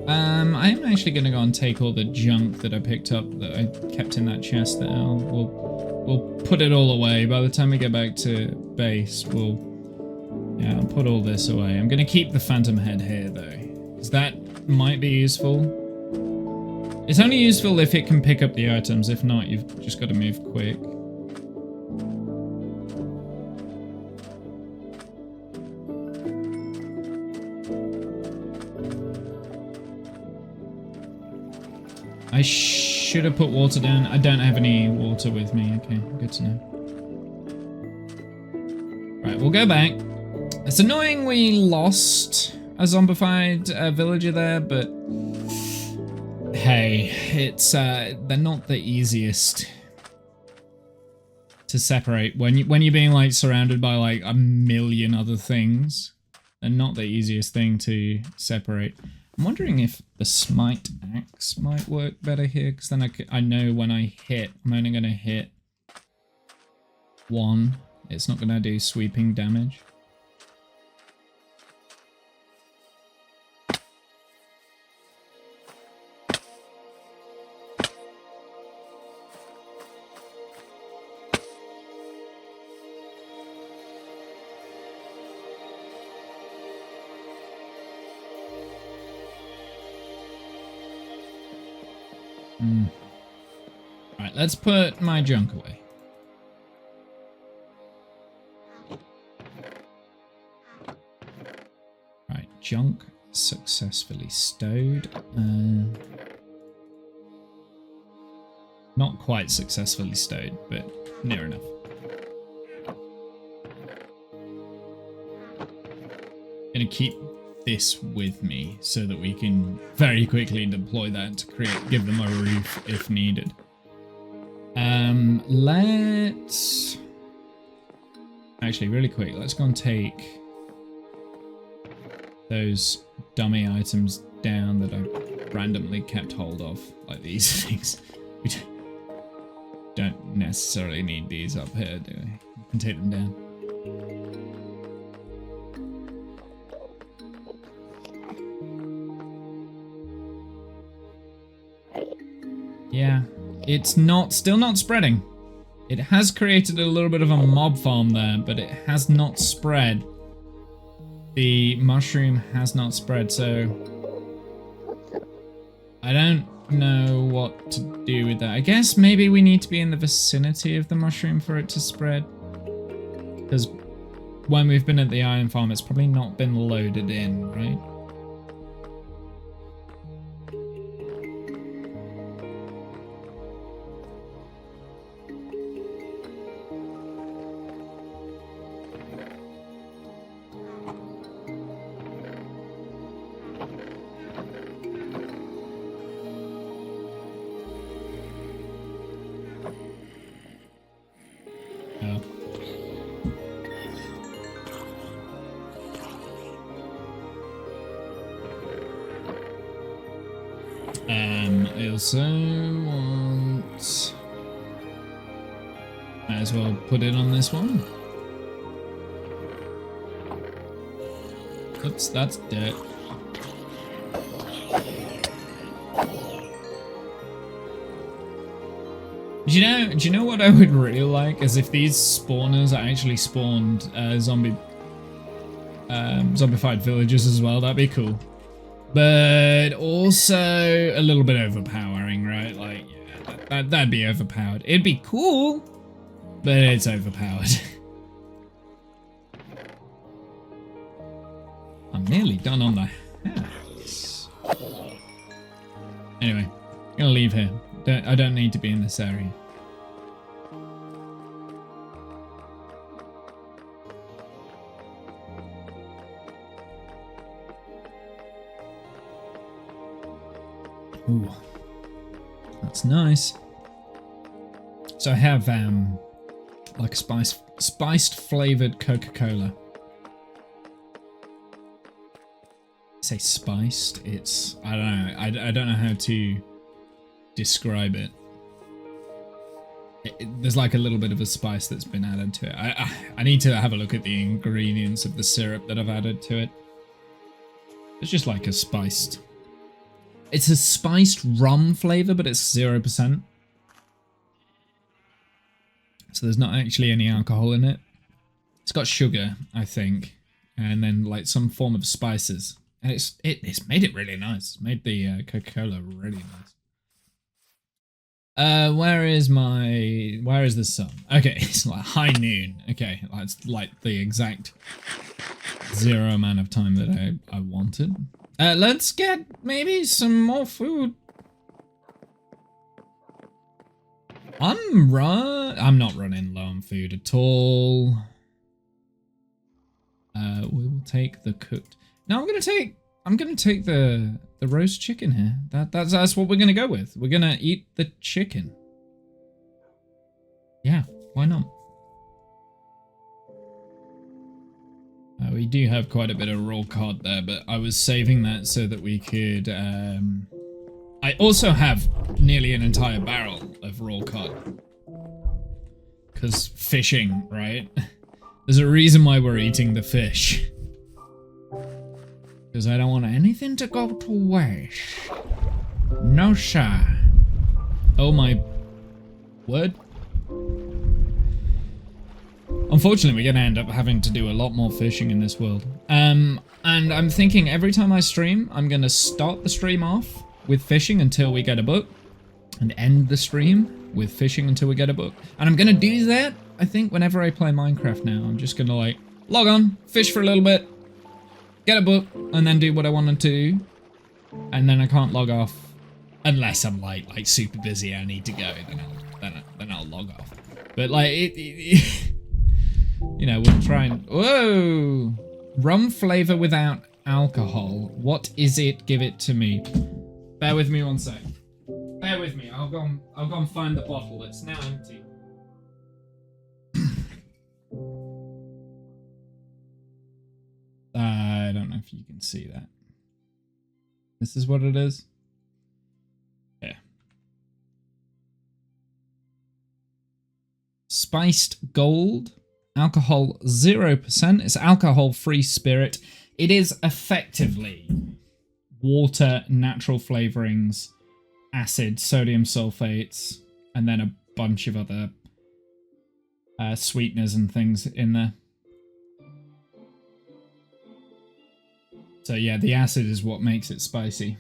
S1: I'm actually gonna go and take all the junk that I picked up that I kept in that chest there. We'll put it all away. By the time we get back to base, we'll Yeah, I'll put all this away. I'm going to keep the phantom head here, though, because that might be useful. It's only useful if it can pick up the items. If not, you've just got to move quick. I should have put water down. I don't have any water with me. Okay, good to know. Right, we'll go back. It's annoying we lost a zombified villager there, but hey, it's they're not the easiest to separate when you're being like surrounded by like a million other things. They're not the easiest thing to separate. I'm wondering if the smite axe might work better here, because then I know when I hit, I'm only going to hit one. It's not going to do sweeping damage. Right, let's put my junk away. Right, junk successfully stowed. Not quite successfully stowed, but near enough. Gonna keep this with me so that we can very quickly deploy that to give them a roof if needed. Let's actually really quick, let's go and take those dummy items down that I randomly kept hold of, like these things. We don't necessarily need these up here, do we? We can take them down. Yeah, it's still not spreading. It has created a little bit of a mob farm there, but it has not spread. The mushroom has not spread, so I don't know what to do with that. I guess maybe we need to be in the vicinity of the mushroom for it to spread. Because when we've been at the iron farm, it's probably not been loaded in, right? I also want... Might as well put it on this one. Oops, that's dirt. Do you know what I would really like is if these spawners actually spawned zombified villagers as well. That'd be cool. But also a little bit overpowering, right? Like, yeah, that'd be overpowered. It'd be cool, but it's overpowered. I'm nearly done on the house. Anyway, I'm gonna leave here. I don't need to be in this area. Ooh, that's nice. So I have like a spiced flavored Coca-Cola. Say spiced. It's I don't know. I don't know how to describe it. There's like a little bit of a spice that's been added to it. I need to have a look at the ingredients of the syrup that I've added to it. It's just like a spiced. It's a spiced rum flavor, but it's 0%. So there's not actually any alcohol in it. It's got sugar, I think, and then like some form of spices. And it's made it really nice. It's made the Coca-Cola really nice. Where is the sun? Okay, it's like high noon. Okay, that's like the exact 0 amount of time that I wanted. Let's get maybe some more food. I'm not running low on food at all. We will take the cooked. No, I'm gonna take the roast chicken here. That's what we're gonna go with. We're gonna eat the chicken. Yeah, why not? We do have quite a bit of raw cod there, but I was saving that so that we could. I also have nearly an entire barrel of raw cod. Because fishing, right? There's a reason why we're eating the fish. Because I don't want anything to go to waste. No, sir. Oh my word. Unfortunately, we're going to end up having to do a lot more fishing in this world. And I'm thinking every time I stream, I'm going to start the stream off with fishing until we get a book. And end the stream with fishing until we get a book. And I'm going to do that, I think, whenever I play Minecraft now. I'm just going to, like, log on, fish for a little bit, get a book, and then do what I wanted to do. And then I can't log off unless I'm, like super busy, I need to go. Then I'll log off. But, like, you know, we'll try and... Whoa! Rum flavor without alcohol. What is it? Give it to me. Bear with me one sec. Bear with me. I'll go and find the bottle. It's now empty. I don't know if you can see that. This is what it is. Yeah. Spiced Gold. Alcohol 0%. It's alcohol-free spirit. It is effectively water, natural flavorings, acid, sodium sulfates, and then a bunch of other sweeteners and things in there. So yeah, the acid is what makes it spicy.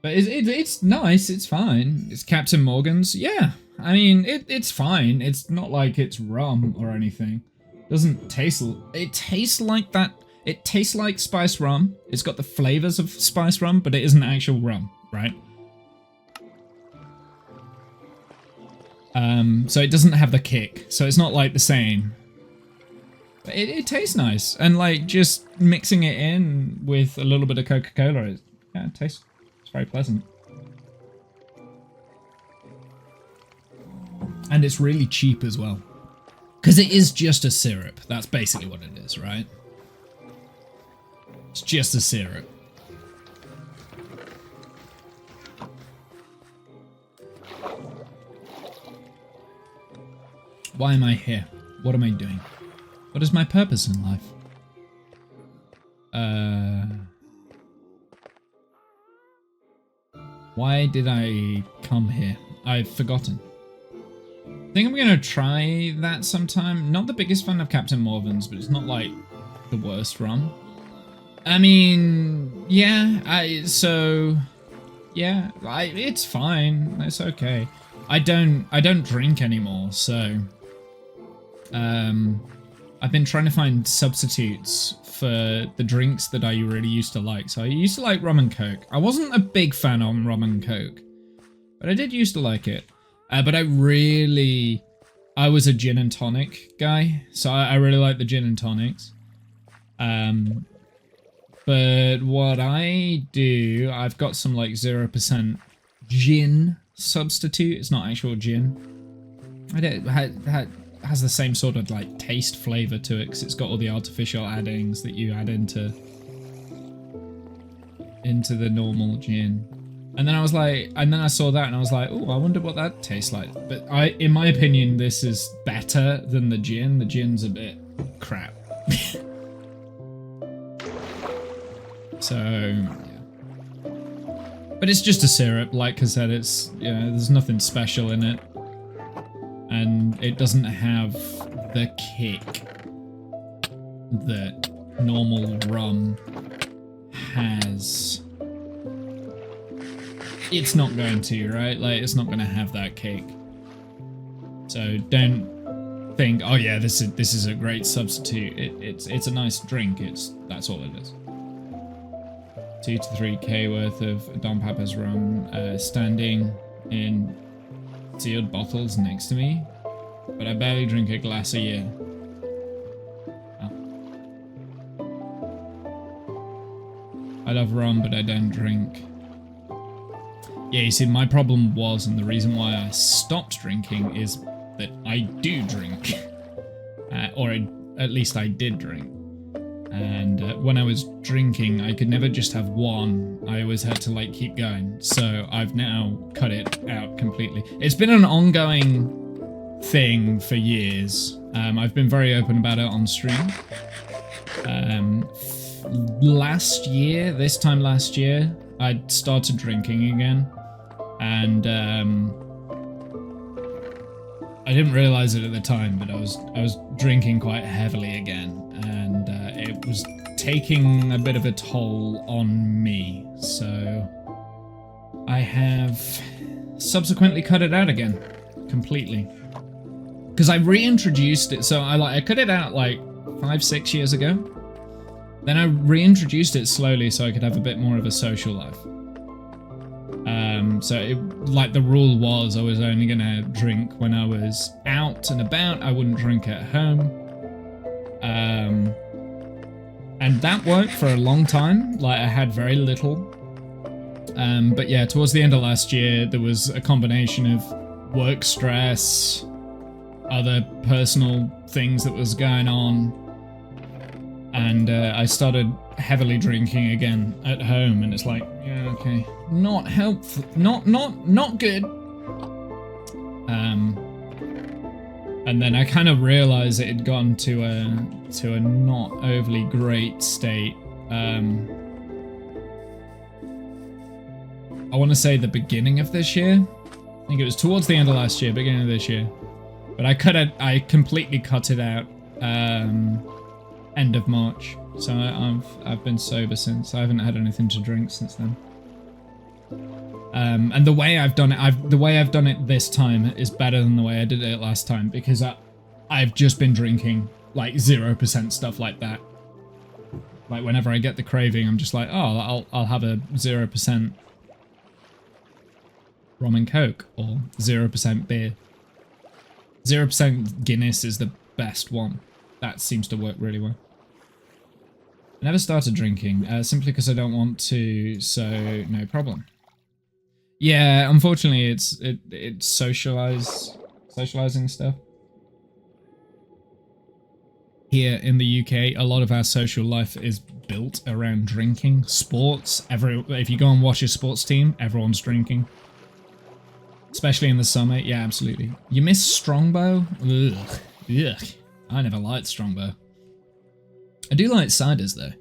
S1: But it's nice, it's fine. It's Captain Morgan's. Yeah, I mean, it's fine. It's not like it's rum or anything. Doesn't taste... It tastes like that. It tastes like spiced rum. It's got the flavors of spiced rum, but it isn't actual rum, right? So it doesn't have the kick. So it's not like the same. But it tastes nice. And like just mixing it in with a little bit of Coca-Cola, yeah, it tastes... It's very pleasant. And it's really cheap as well. Because it is just a syrup. That's basically what it is, right? It's just a syrup. Why am I here? What am I doing? What is my purpose in life? Why did I come here? I've forgotten. I think I'm gonna try that sometime. Not the biggest fan of Captain Morgan's, but it's not like the worst rum. I mean, yeah, it's fine. It's okay. I don't drink anymore, so I've been trying to find substitutes for the drinks that I really used to like. So I used to like rum and coke. I wasn't a big fan of rum and coke, but I did used to like it. But I was a gin and tonic guy, so I really like the gin and tonics. But what I do, I've got some like 0% gin substitute. It's not actual gin. Has the same sort of like taste flavor to it because it's got all the artificial addings that you add into the normal gin. And then I was like, and then I saw that and I was like, oh, I wonder what that tastes like. But in my opinion, this is better than the gin. The gin's a bit crap. So, yeah. But it's just a syrup. Like I said, it's, you know, there's nothing special in it. And it doesn't have the kick that normal rum has. It's not going to, right? Like, it's not going to have that kick. So don't think, oh yeah, this is a great substitute. It's a nice drink. That's all it is. 2 to 3k worth of Don Papa's rum standing in sealed bottles next to me, but I barely drink a glass a year. Oh. I love rum, but I don't drink. Yeah, you see, my problem was, and the reason why I stopped drinking is that I do drink, or at least I did drink. And when I was drinking, I could never just have one. I always had to like keep going. So I've now cut it out completely. It's been an ongoing thing for years. I've been very open about it on stream. This time last year, I started drinking again. And I didn't realize it at the time, but I was drinking quite heavily again, and it was taking a bit of a toll on me. So I have subsequently cut it out again completely, because I reintroduced it. So I cut it out like 5-6 years ago. Then I reintroduced it slowly so I could have a bit more of a social life. So like the rule was I was only gonna drink when I was out and about. I wouldn't drink at home. And that worked for a long time. Like I had very little. But yeah, towards the end of last year, there was a combination of work stress, other personal things that was going on. And I started heavily drinking again at home, and it's like, yeah, okay, not helpful, not good. And then I kind of realized it had gone to a not overly great state. I want to say the beginning of this year. I think it was towards the end of last year, beginning of this year. But I completely cut it out. End of March, so I've been sober since. I haven't had anything to drink since then. And the way I've done it this time is better than the way I did it last time, because I've just been drinking like 0% stuff like that. Like whenever I get the craving, I'm just like, oh, I'll have a 0% rum and coke or 0% beer. 0% Guinness is the best one. That seems to work really well. I never started drinking, simply because I don't want to, so no problem. Yeah, unfortunately, it's socializing stuff. Here in the UK, a lot of our social life is built around drinking, sports. If you go and watch a sports team, everyone's drinking. Especially in the summer, yeah, absolutely. You miss Strongbow? Ugh. Ugh. I never liked Strongbow. I do like ciders though,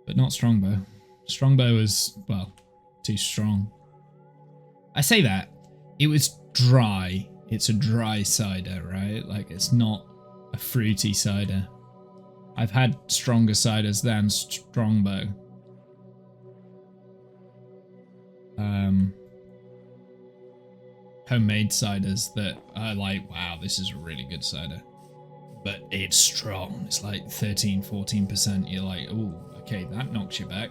S1: but not Strongbow. Strongbow is, well, too strong. I say that, it was dry. It's a dry cider, right? Like it's not a fruity cider. I've had stronger ciders than Strongbow. Homemade ciders that are like, wow, this is a really good cider. But it's strong. It's like 13-14%. You're like, oh, okay, that knocks you back.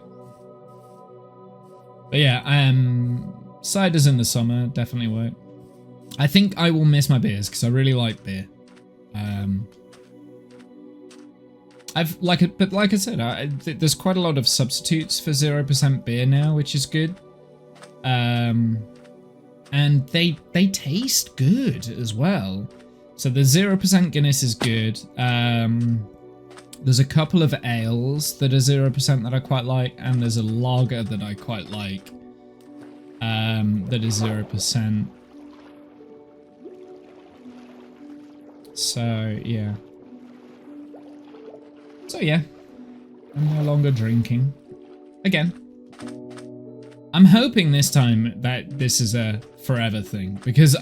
S1: But yeah, ciders in the summer definitely work. I think I will miss my beers because I really like beer. But like I said, there's quite a lot of substitutes for 0% beer now, which is good. And they taste good as well. So the 0% Guinness is good. There's a couple of ales that are 0% that I quite like, and there's a lager that I quite like that is 0%. So yeah. I'm no longer drinking. Again. I'm hoping this time that this is a forever thing, because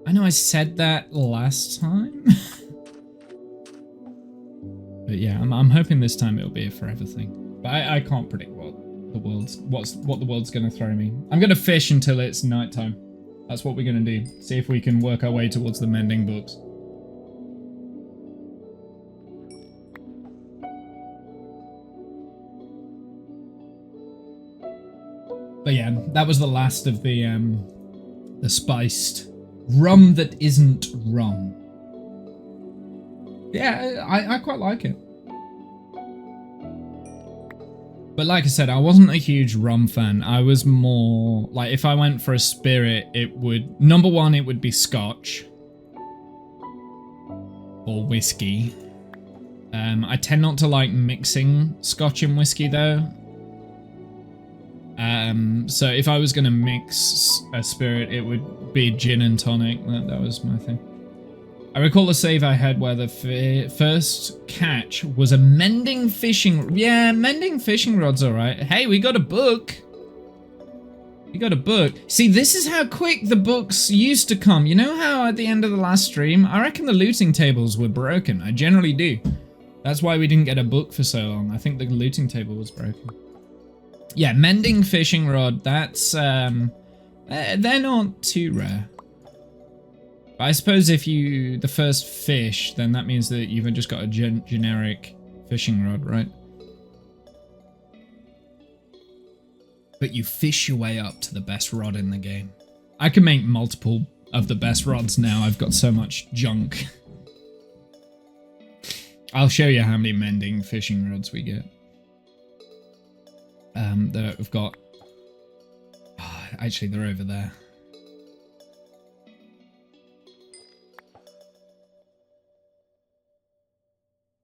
S1: I know I said that last time. But yeah, I'm hoping this time it'll be a forever thing. But I can't predict what the world's gonna throw me. I'm gonna fish until it's nighttime. That's what we're gonna do. See if we can work our way towards the mending books. But yeah, that was the last of the spiced rum that isn't rum. Yeah, I quite like it. But like I said, I wasn't a huge rum fan. I was more like, if I went for a spirit, it would, number one, it would be scotch or whiskey. I tend not to like mixing scotch and whiskey though. So if I was going to mix a spirit, it would be gin and tonic. That was my thing. I recall a save I had where the first catch was a mending fishing... Yeah, mending fishing rod's alright. Hey, we got a book. We got a book. See, this is how quick the books used to come. You know how at the end of the last stream, I reckon the looting tables were broken. I generally do. That's why we didn't get a book for so long. I think the looting table was broken. Yeah, mending fishing rod, that's... they're not too rare. I suppose if you the first fish, then that means that you've just got a generic fishing rod, right? But you fish your way up to the best rod in the game. I can make multiple of the best rods now. I've got so much junk. I'll show you how many mending fishing rods we get. That we've got... Oh, actually, they're over there.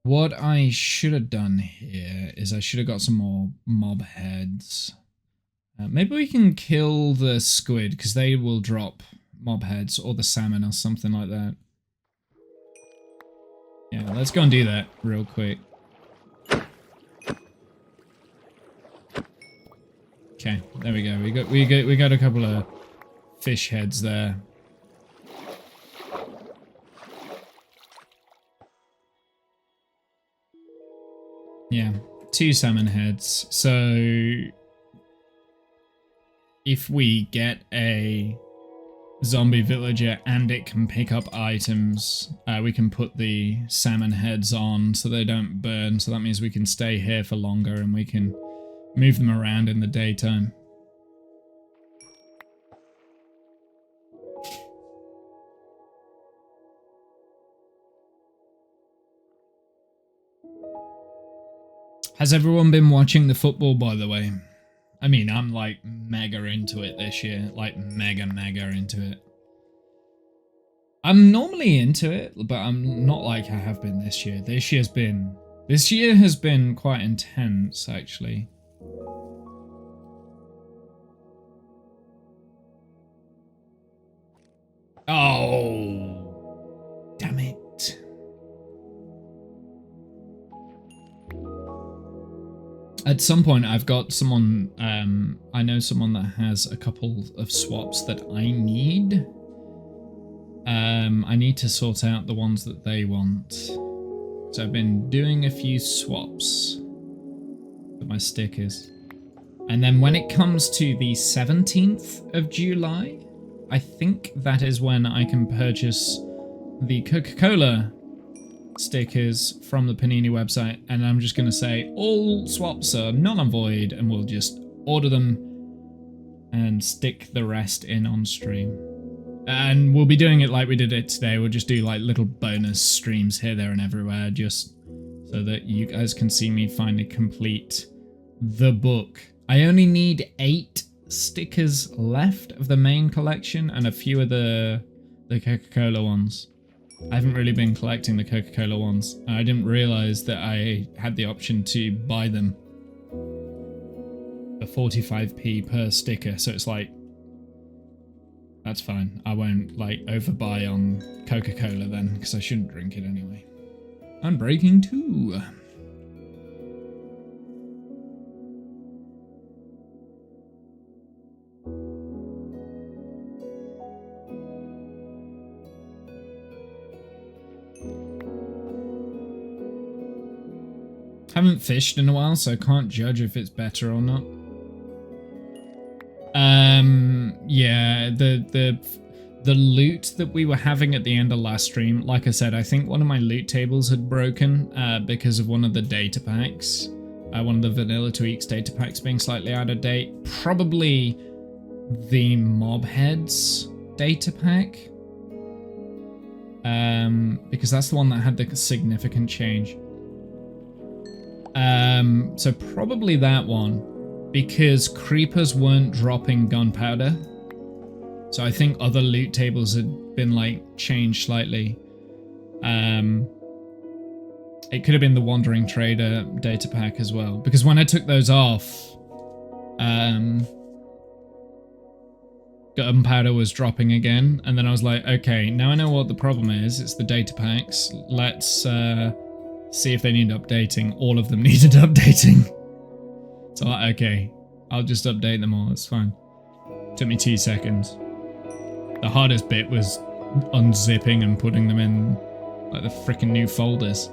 S1: What I should have done here is I should have got some more mob heads. Maybe we can kill the squid because they will drop mob heads, or the salmon or something like that. Yeah, let's go and do that real quick. Okay, there we go. We got a couple of fish heads there. Yeah, 2 salmon heads. So if we get a zombie villager and it can pick up items, we can put the salmon heads on so they don't burn. So that means we can stay here for longer and we can move them around in the daytime. Has everyone been watching the football, by the way? I mean, I'm like mega into it this year. Like mega into it. I'm normally into it, but I'm not like I have been this year. This year has been quite intense, actually. Oh, damn it. At some point, I've got someone, I know someone that has a couple of swaps that I need. I need to sort out the ones that they want. So I've been doing a few swaps for my stickers. And then when it comes to the 17th of July, I think that is when I can purchase the Coca-Cola stickers from the Panini website, and I'm just going to say all swaps are null and void, and we'll just order them and stick the rest in on stream. And we'll be doing it like we did it today. We'll just do like little bonus streams here, there, and everywhere, just so that you guys can see me finally complete the book. I only need 8 stickers left of the main collection and a few of the Coca-Cola ones. I haven't really been collecting the Coca-Cola ones. I didn't realize that I had the option to buy them for 45p per sticker, so it's like, that's fine. I won't like overbuy on Coca-Cola then, because I shouldn't drink it anyway. Unbreaking 2. Haven't fished in a while, so I can't judge if it's better or not. Yeah, the loot that we were having at the end of last stream, like I said, I think one of my loot tables had broken because of one of the data packs. One of the vanilla tweaks data packs being slightly out of date. Probably the mob heads data pack. Because that's the one that had the significant change. So probably that one, because creepers weren't dropping gunpowder. So I think other loot tables had been like changed slightly. It could have been the Wandering Trader data pack as well, because when I took those off, gunpowder was dropping again, and then I was like, okay, now I know what the problem is. It's the data packs. Let's see if they need updating. All of them needed updating. So like, okay, I'll just update them all. It's fine. Took me 2 seconds. The hardest bit was unzipping and putting them in like the freaking new folders.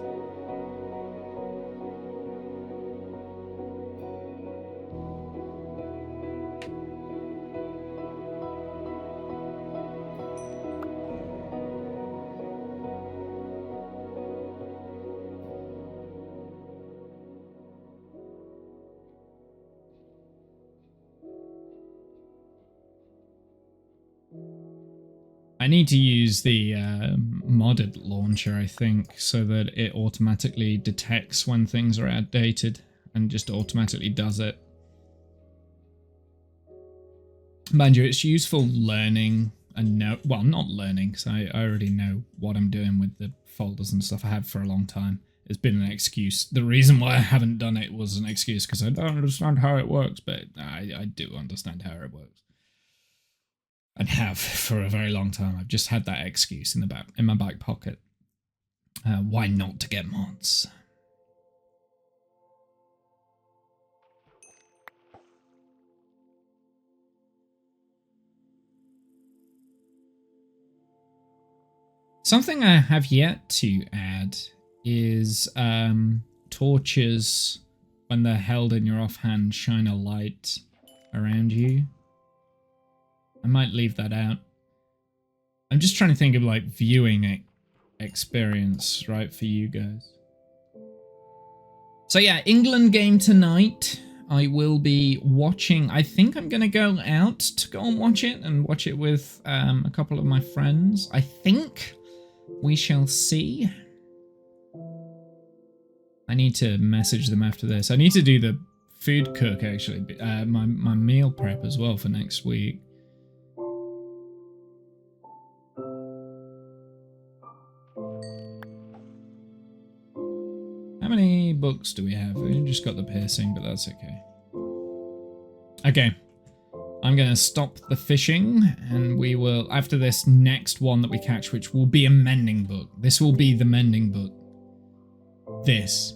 S1: I need to use the modded launcher, I think, so that it automatically detects when things are outdated and just automatically does it. Mind you, it's useful learning and well, not learning, because I already know what I'm doing with the folders and stuff I have for a long time. It's been an excuse. The reason why I haven't done it was an excuse because I don't understand how it works, but I do understand how it works. And have for a very long time. I've just had that excuse in my back pocket. Why not to get mods? Something I have yet to add is torches, when they're held in your offhand, shine a light around you. I might leave that out. I'm just trying to think of like viewing experience, right, for you guys. So yeah, England game tonight. I will be watching. I think I'm going to go out to go and watch it with a couple of my friends. I think we shall see. I need to message them after this. I need to do the food cook actually, my meal prep as well for next week. How many books do we have? We just got the piercing, but that's okay. Okay. I'm going to stop the fishing, and we will, after this next one that we catch, which will be a mending book. This will be the mending book. This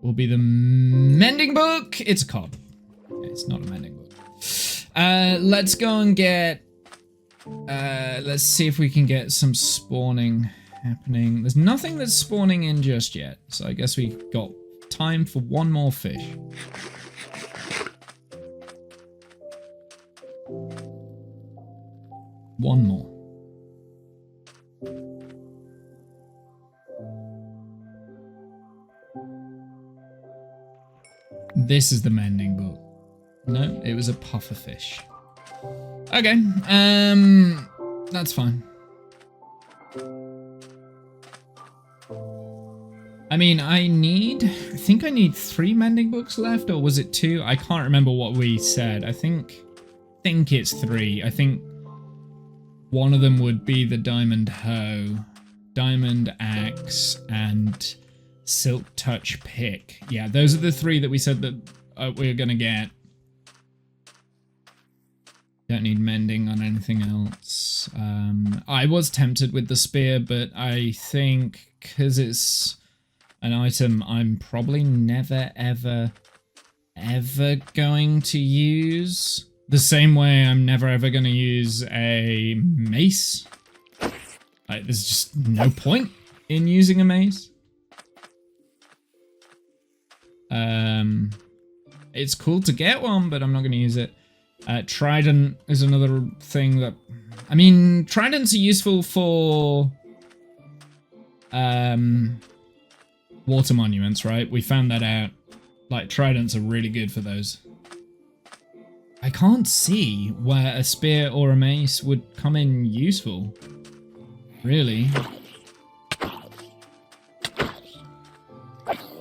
S1: will be the mending book. It's a cod. It's not a mending book. Let's go and get, let's see if we can get some spawning happening. There's nothing that's spawning in just yet, so I guess we've got time for one more fish. One more. This is the mending book. No, it was a puffer fish. Okay, that's fine. I mean, I think I need 3 mending books left, or was it 2? I can't remember what we said. I think it's 3. I think one of them would be the diamond hoe, diamond axe, and silk touch pick. Yeah, those are the 3 that we said that we were gonna get. Don't need mending on anything else. I was tempted with the spear, but I think because it's an item I'm probably never, ever going to use. The same way I'm never, ever going to use a mace. Like, there's just no point in using a mace. It's cool to get one, but I'm not going to use it. Trident is another thing that... I mean, tridents are useful for... water monuments, right? We found that out. Like, tridents are really good for those. I can't see where a spear or a mace would come in useful. Really.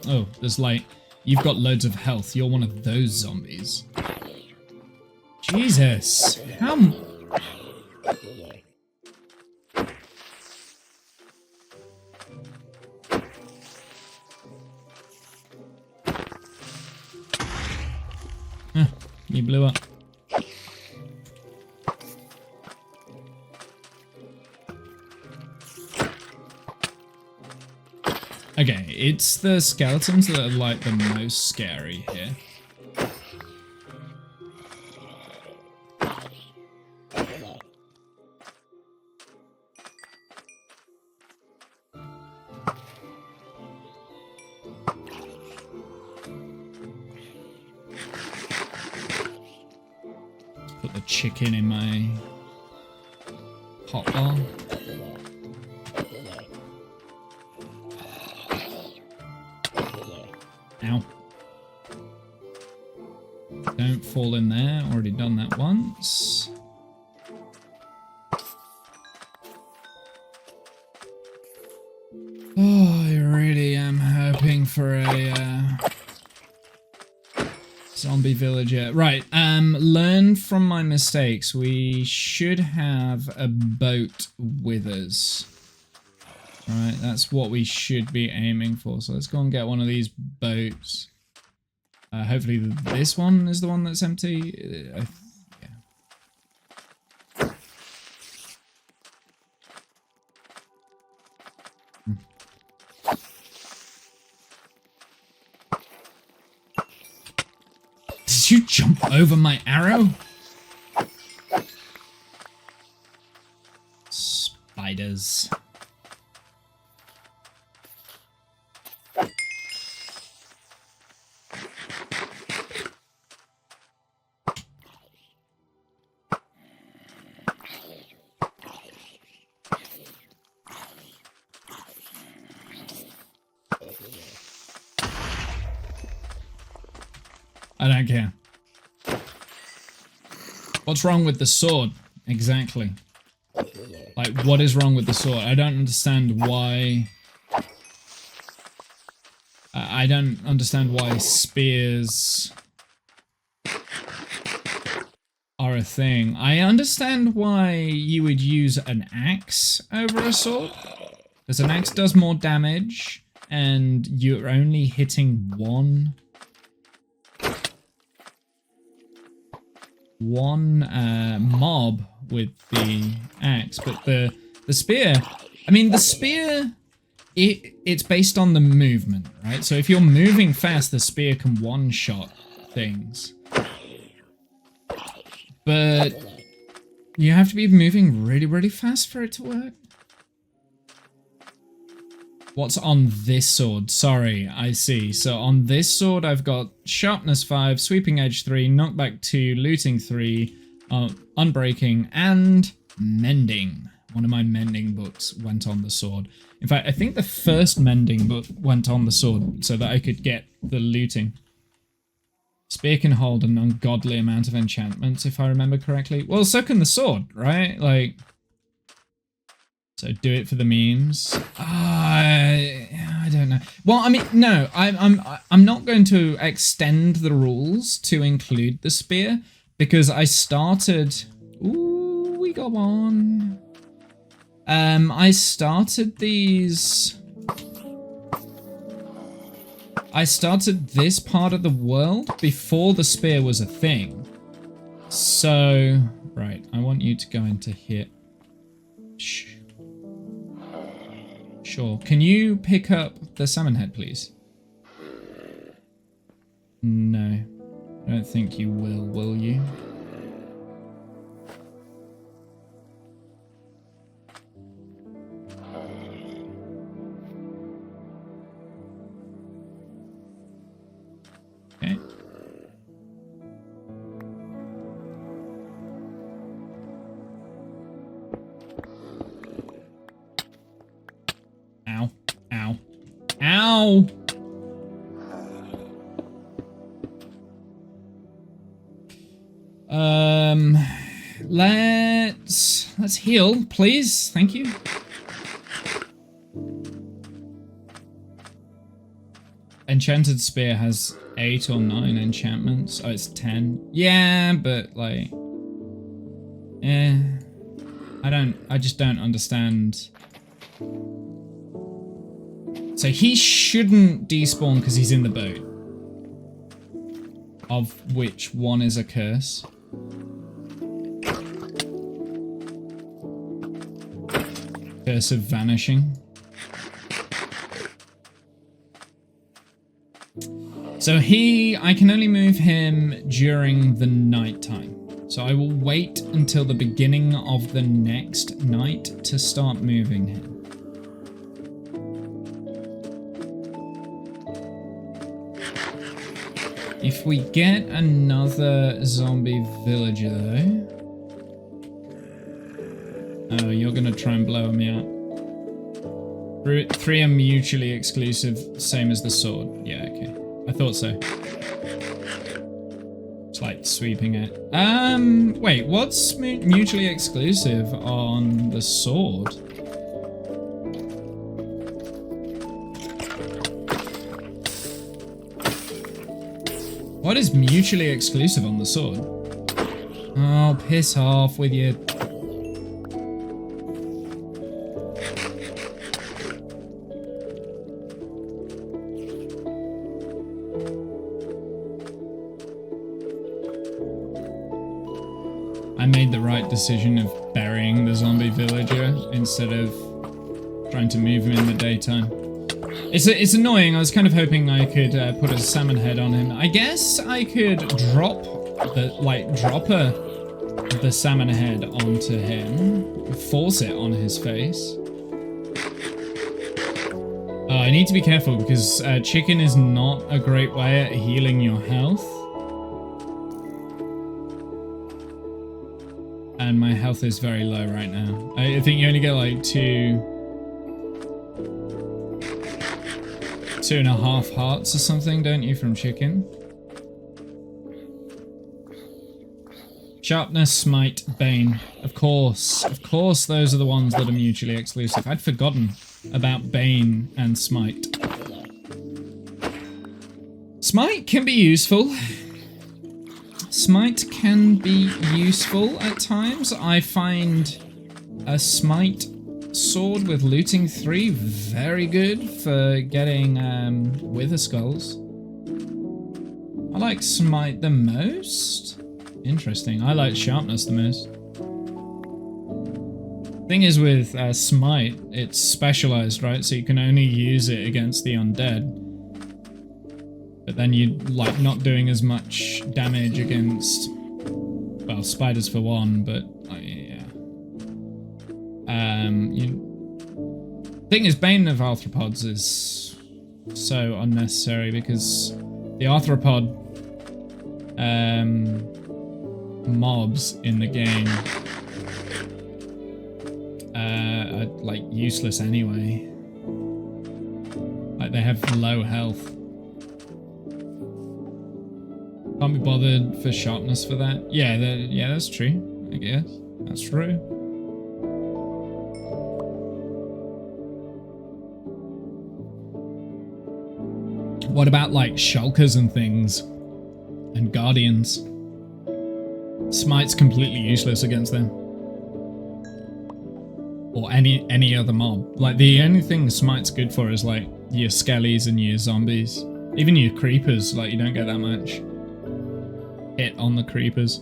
S1: Oh, there's like... You've got loads of health. You're one of those zombies. Jesus. How... You blew up. Okay, it's the skeletons that are like the most scary here. Put the chicken in my hot bar. Ow. Don't fall in there. Already done that once. Oh, I really am hoping for a zombie villager. Right, learn from my mistakes. We should have a boat with us. Right, that's what we should be aiming for. So let's go and get one of these boats. Hopefully this one is the one that's empty. Yeah. Did you jump over my arrow? Spiders. I don't care. What's wrong with the sword? Exactly. Like, what is wrong with the sword? I don't understand why... I don't understand why spears are a thing. I understand why you would use an axe over a sword. Because an axe does more damage, and you're only hitting one mob with the axe, but the spear, I mean, the spear, it's based on the movement, right? So if you're moving fast, the spear can one-shot things. But you have to be moving really, really fast for it to work. What's on this sword? Sorry, I see. So on this sword, I've got sharpness 5, sweeping edge 3, knockback 2, looting 3, unbreaking, and mending. One of my mending books went on the sword. In fact, I think the first mending book went on the sword so that I could get the looting. Spear can hold an ungodly amount of enchantments, if I remember correctly. Well, so can the sword, right? Like... So do it for the memes. I don't know. Well, I mean, no, I'm not going to extend the rules to include the spear because I started. Ooh, we got one. I started these. I started this part of the world before the spear was a thing. So, right, I want you to go into here. Shh. Sure. Can you pick up the salmon head, please? No. I don't think you will you? Ow! Let's heal, please. Thank you. Enchanted Spear has 8 or 9 enchantments. Oh, it's 10. Yeah, but like, I just don't understand. So he shouldn't despawn because he's in the boat. Of which one is a curse. Curse of vanishing. So I can only move him during the night time. So I will wait until the beginning of the next night to start moving him. If we get another zombie villager though... Oh, you're gonna try and blow me out. 3 are mutually exclusive, same as the sword. Yeah, okay. I thought so. It's like sweeping it. Wait, what's mutually exclusive on the sword? What is mutually exclusive on the sword? Oh, piss off with you. I made the right decision of burying the zombie villager instead of trying to move him in the daytime. It's annoying. I was kind of hoping I could put a salmon head on him. I guess I could drop the salmon head onto him, force it on his face. I need to be careful because chicken is not a great way at healing your health. And my health is very low right now. I think you only get like 2.5 hearts or something, don't you, from chicken? Sharpness, Smite, Bane. Of course, those are the ones that are mutually exclusive. I'd forgotten about Bane and Smite. Smite can be useful. Smite can be useful at times. I find a Smite sword with looting 3 very good for getting Wither Skulls. I like Smite the most. Interesting. I like Sharpness the most. Thing is with Smite, it's specialized, right? So you can only use it against the undead. But then you're like not doing as much damage against, well, spiders for one, but yeah. Thing is, Bane of Arthropods is so unnecessary because the Arthropod mobs in the game are like useless anyway. Like they have low health. Can't be bothered for sharpness for that. Yeah, that's true. I guess that's true. What about like shulkers and things and guardians? Smite's completely useless against them. Or any other mob. Like the only thing Smite's good for is like your skellies and your zombies. Even your creepers, like you don't get that much hit on the creepers.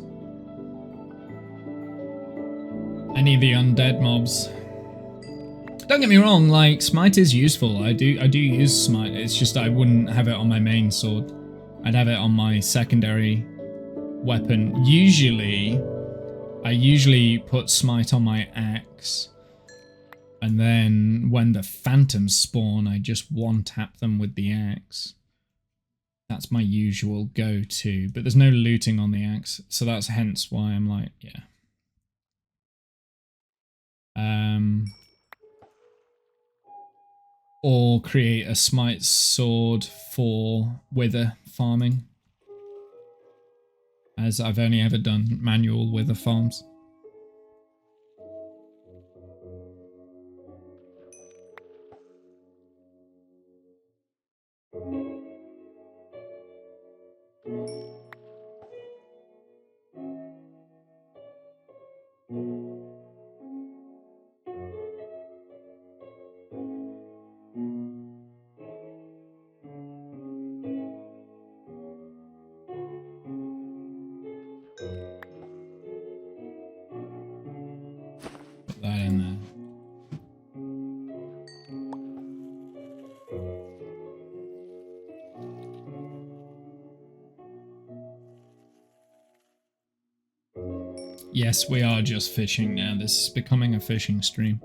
S1: Any of the undead mobs. Don't get me wrong, like Smite is useful. I do use Smite. It's just I wouldn't have it on my main sword. I'd have it on my secondary weapon. I usually put Smite on my axe. And then when the phantoms spawn, I just one-tap them with the axe. That's my usual go-to, but there's no looting on the axe, so that's hence why I'm like, yeah. or create a smite sword for wither farming, as I've only ever done manual wither farms. Put that in there. Yes, we are just fishing now. This is becoming a fishing stream.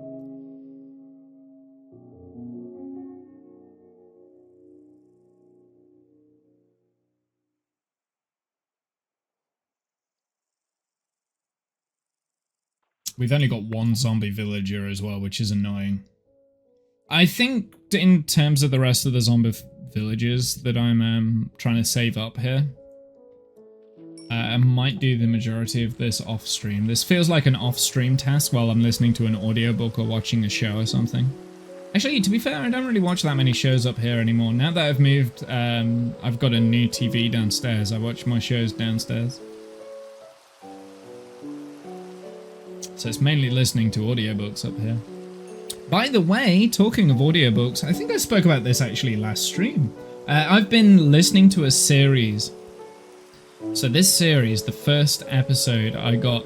S1: We've only got one zombie villager as well, which is annoying. I think in terms of the rest of the zombie villagers that I'm trying to save up here, I might do the majority of this off stream. This feels like an off stream task while I'm listening to an audiobook or watching a show or something. Actually, to be fair, I don't really watch that many shows up here anymore. Now that I've moved, I've got a new TV downstairs. I watch my shows downstairs. So it's mainly listening to audiobooks up here. By the way, talking of audiobooks, I think I spoke about this actually last stream. I've been listening to a series. So this series, the first episode, I got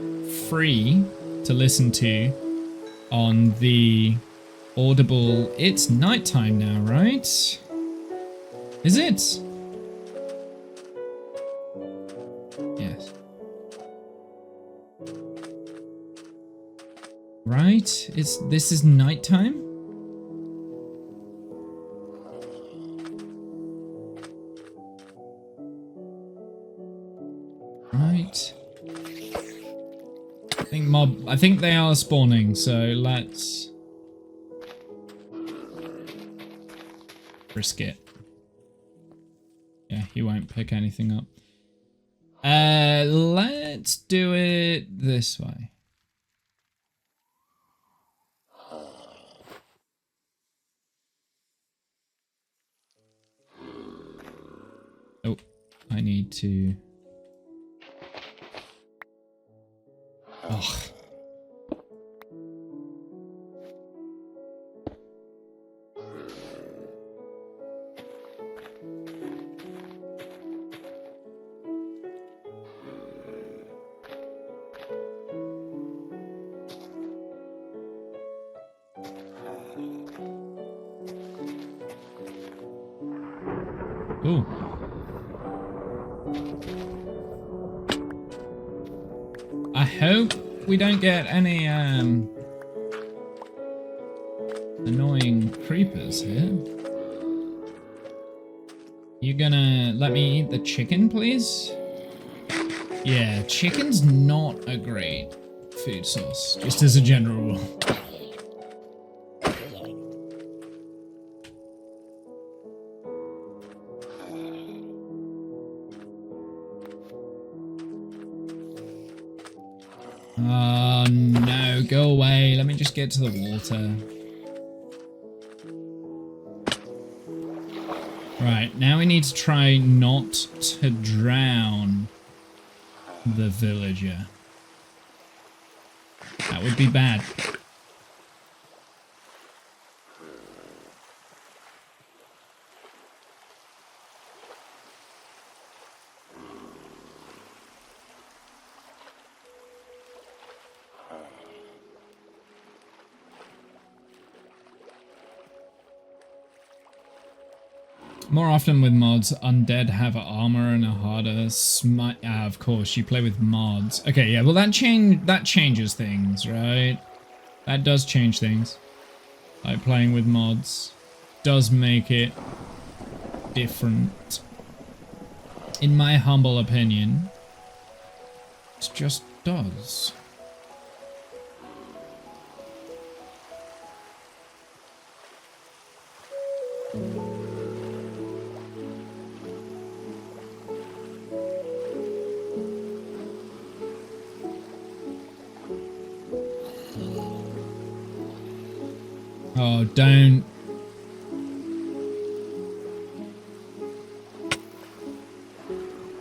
S1: free to listen to on the Audible. It's nighttime now, right? Is it? Yes. Right? This is nighttime? Right. I think they are spawning, so let's risk it. Yeah, he won't pick anything up. Let's do it this way. Oh, I need to... Oh. Ooh. I hope we don't get any annoying creepers here. You gonna let me eat the chicken, please? Yeah, chicken's not a great food source, just as a general rule. Oh no, go away. Let me just get to the water. Right, now we need to try not to drown the villager. That would be bad. More often with mods, undead have armor and a harder smite. Ah, of course, you play with mods. Okay, yeah, well that changes things, right? That does change things. Like playing with mods does make it different. In my humble opinion, it just does. Oh, don't.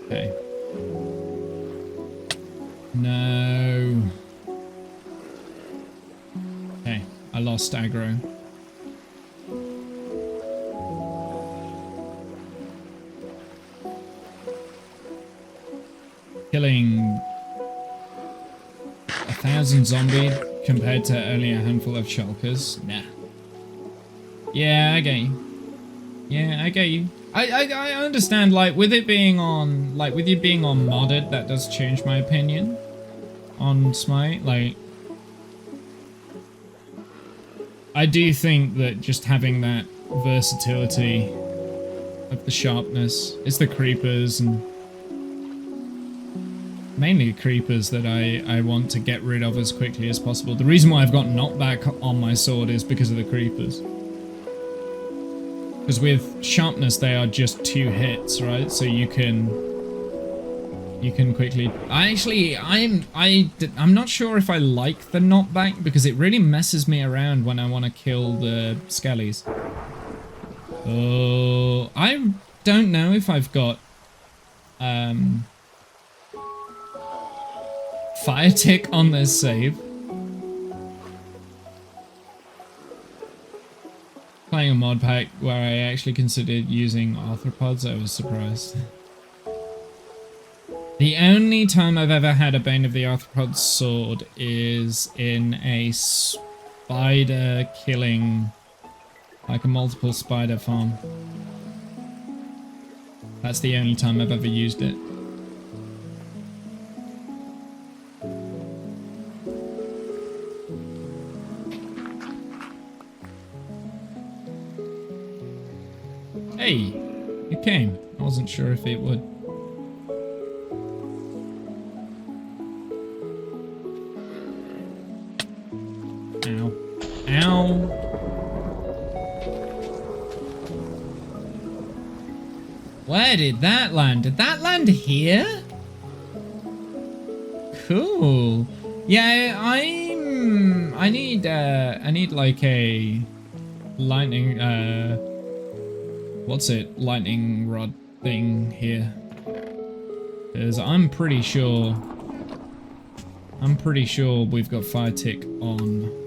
S1: Okay. No. Okay, I lost aggro. Killing 1,000 zombie compared to only a handful of shulkers? Nah. Yeah, I get you. Yeah, I get you. I understand, like, with it being on, like, with you being on modded, that does change my opinion on Smite. Like, I do think that just having that versatility of the sharpness, it's the creepers and mainly creepers that I want to get rid of as quickly as possible. The reason why I've got knockback on my sword is because of the creepers. Because with sharpness, they are just 2 hits, right? So you can quickly. I'm not sure if I like the knockback because it really messes me around when I want to kill the skellies. Oh, I don't know if I've got fire tick on this save. Playing a mod pack where I actually considered using arthropods, I was surprised. The only time I've ever had a Bane of the Arthropods sword is in a spider killing, like a multiple spider farm. That's the only time I've ever used it. Hey, it came. I wasn't sure if it would. Ow. Ow. Where did that land? Did that land here? Cool. Yeah, I need like a lightning what's it? Lightning rod thing here. Because I'm pretty sure we've got fire tick on.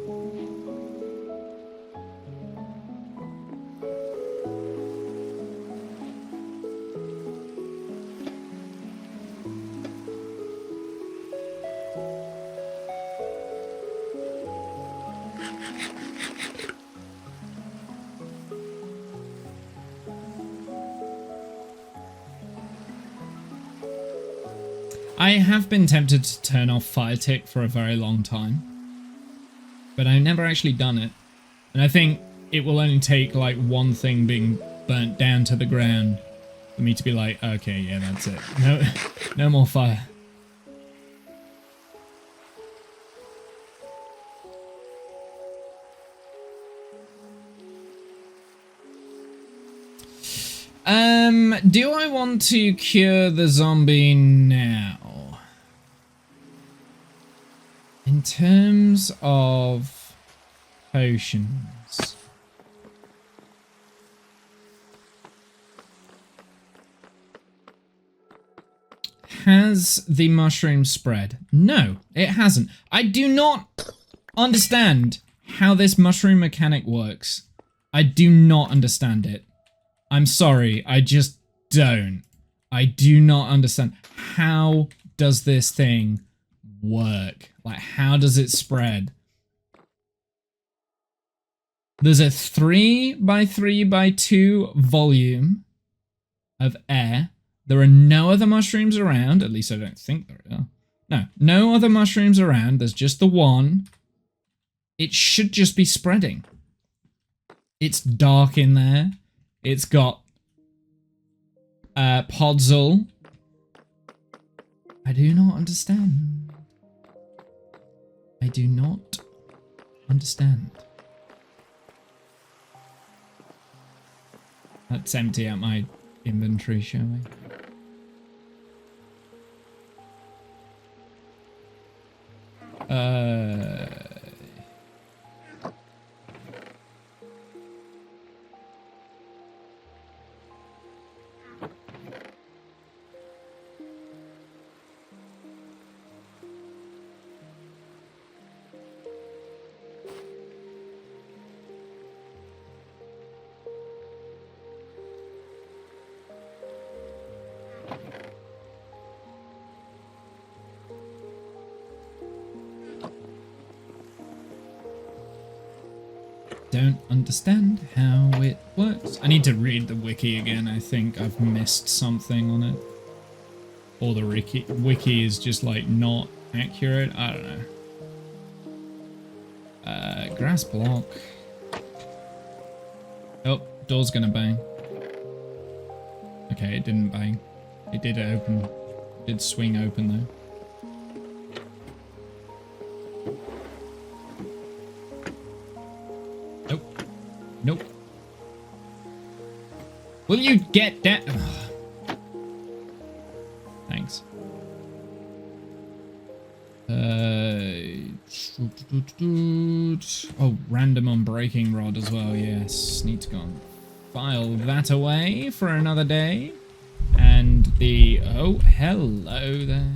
S1: I have been tempted to turn off fire tick for a very long time, but I've never actually done it. And I think it will only take like one thing being burnt down to the ground for me to be like, okay, yeah, that's it. No more fire. Do I want to cure the zombie now? In terms of potions. Has the mushroom spread? No, it hasn't. I do not understand how this mushroom mechanic works. I do not understand it. I'm sorry, I just don't. I do not understand. How does this thing work? Like, how does it spread? There's a 3x3x2 volume of air. There are no other mushrooms around. At least I don't think there are. No other mushrooms around. There's just the one. It should just be spreading. It's dark in there. It's got Podzol. I do not understand. I do not understand. Let's empty out my inventory, shall we? Don't understand how it works. I need to read the wiki again. I think I've missed something on it. Or the wiki is just like not accurate. I don't know. Grass block. Oh, door's gonna bang. Okay, it didn't bang. It did open. It did swing open though. Nope. Will you get that? Thanks. Oh, random unbreaking rod as well. Yes, need to go and file that away for another day. And the hello there.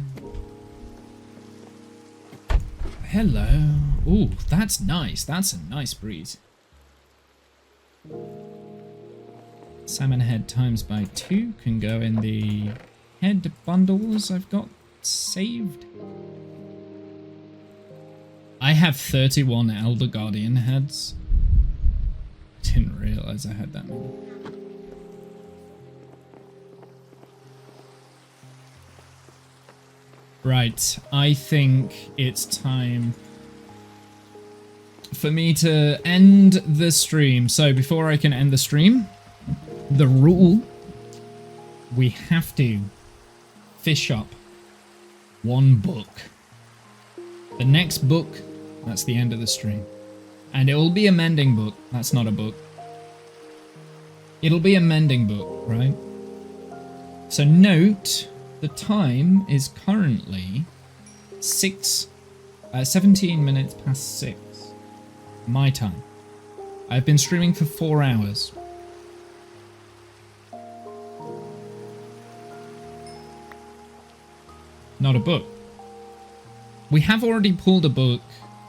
S1: Hello. Ooh, that's nice. That's a nice breeze. Salmon head times by 2 can go in the head bundles I've got saved. I have 31 Elder Guardian heads. I didn't realize I had that many. Right, I think it's time for me to end the stream. So before I can end the stream, the rule, we have to fish up one book. The next book, that's the end of the stream. And it will be a mending book. That's not a book. It'll be a mending book, right? So note, the time is currently 17 minutes past 6. My time. I've been streaming for 4 hours. Not a book. We have already pulled a book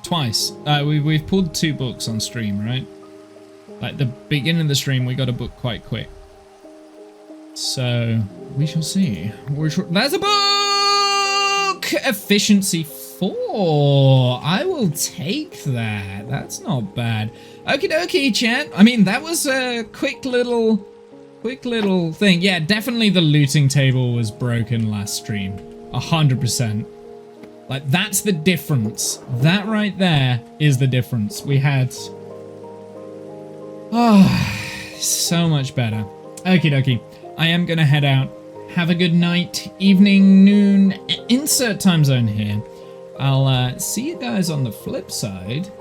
S1: twice. We've pulled 2 books on stream, right? Like the beginning of the stream, we got a book quite quick. So we shall see. There's a book! Efficiency 4. I will take that. That's not bad. Okie dokie, chat. I mean, that was a quick little thing. Yeah, definitely the looting table was broken last stream. 100%. Like, that's the difference. That right there is the difference. We had... so much better. Okie dokie. I am gonna head out. Have a good night, evening, noon, insert time zone here. I'll see you guys on the flip side.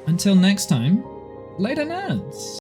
S1: Until next time, later nerds.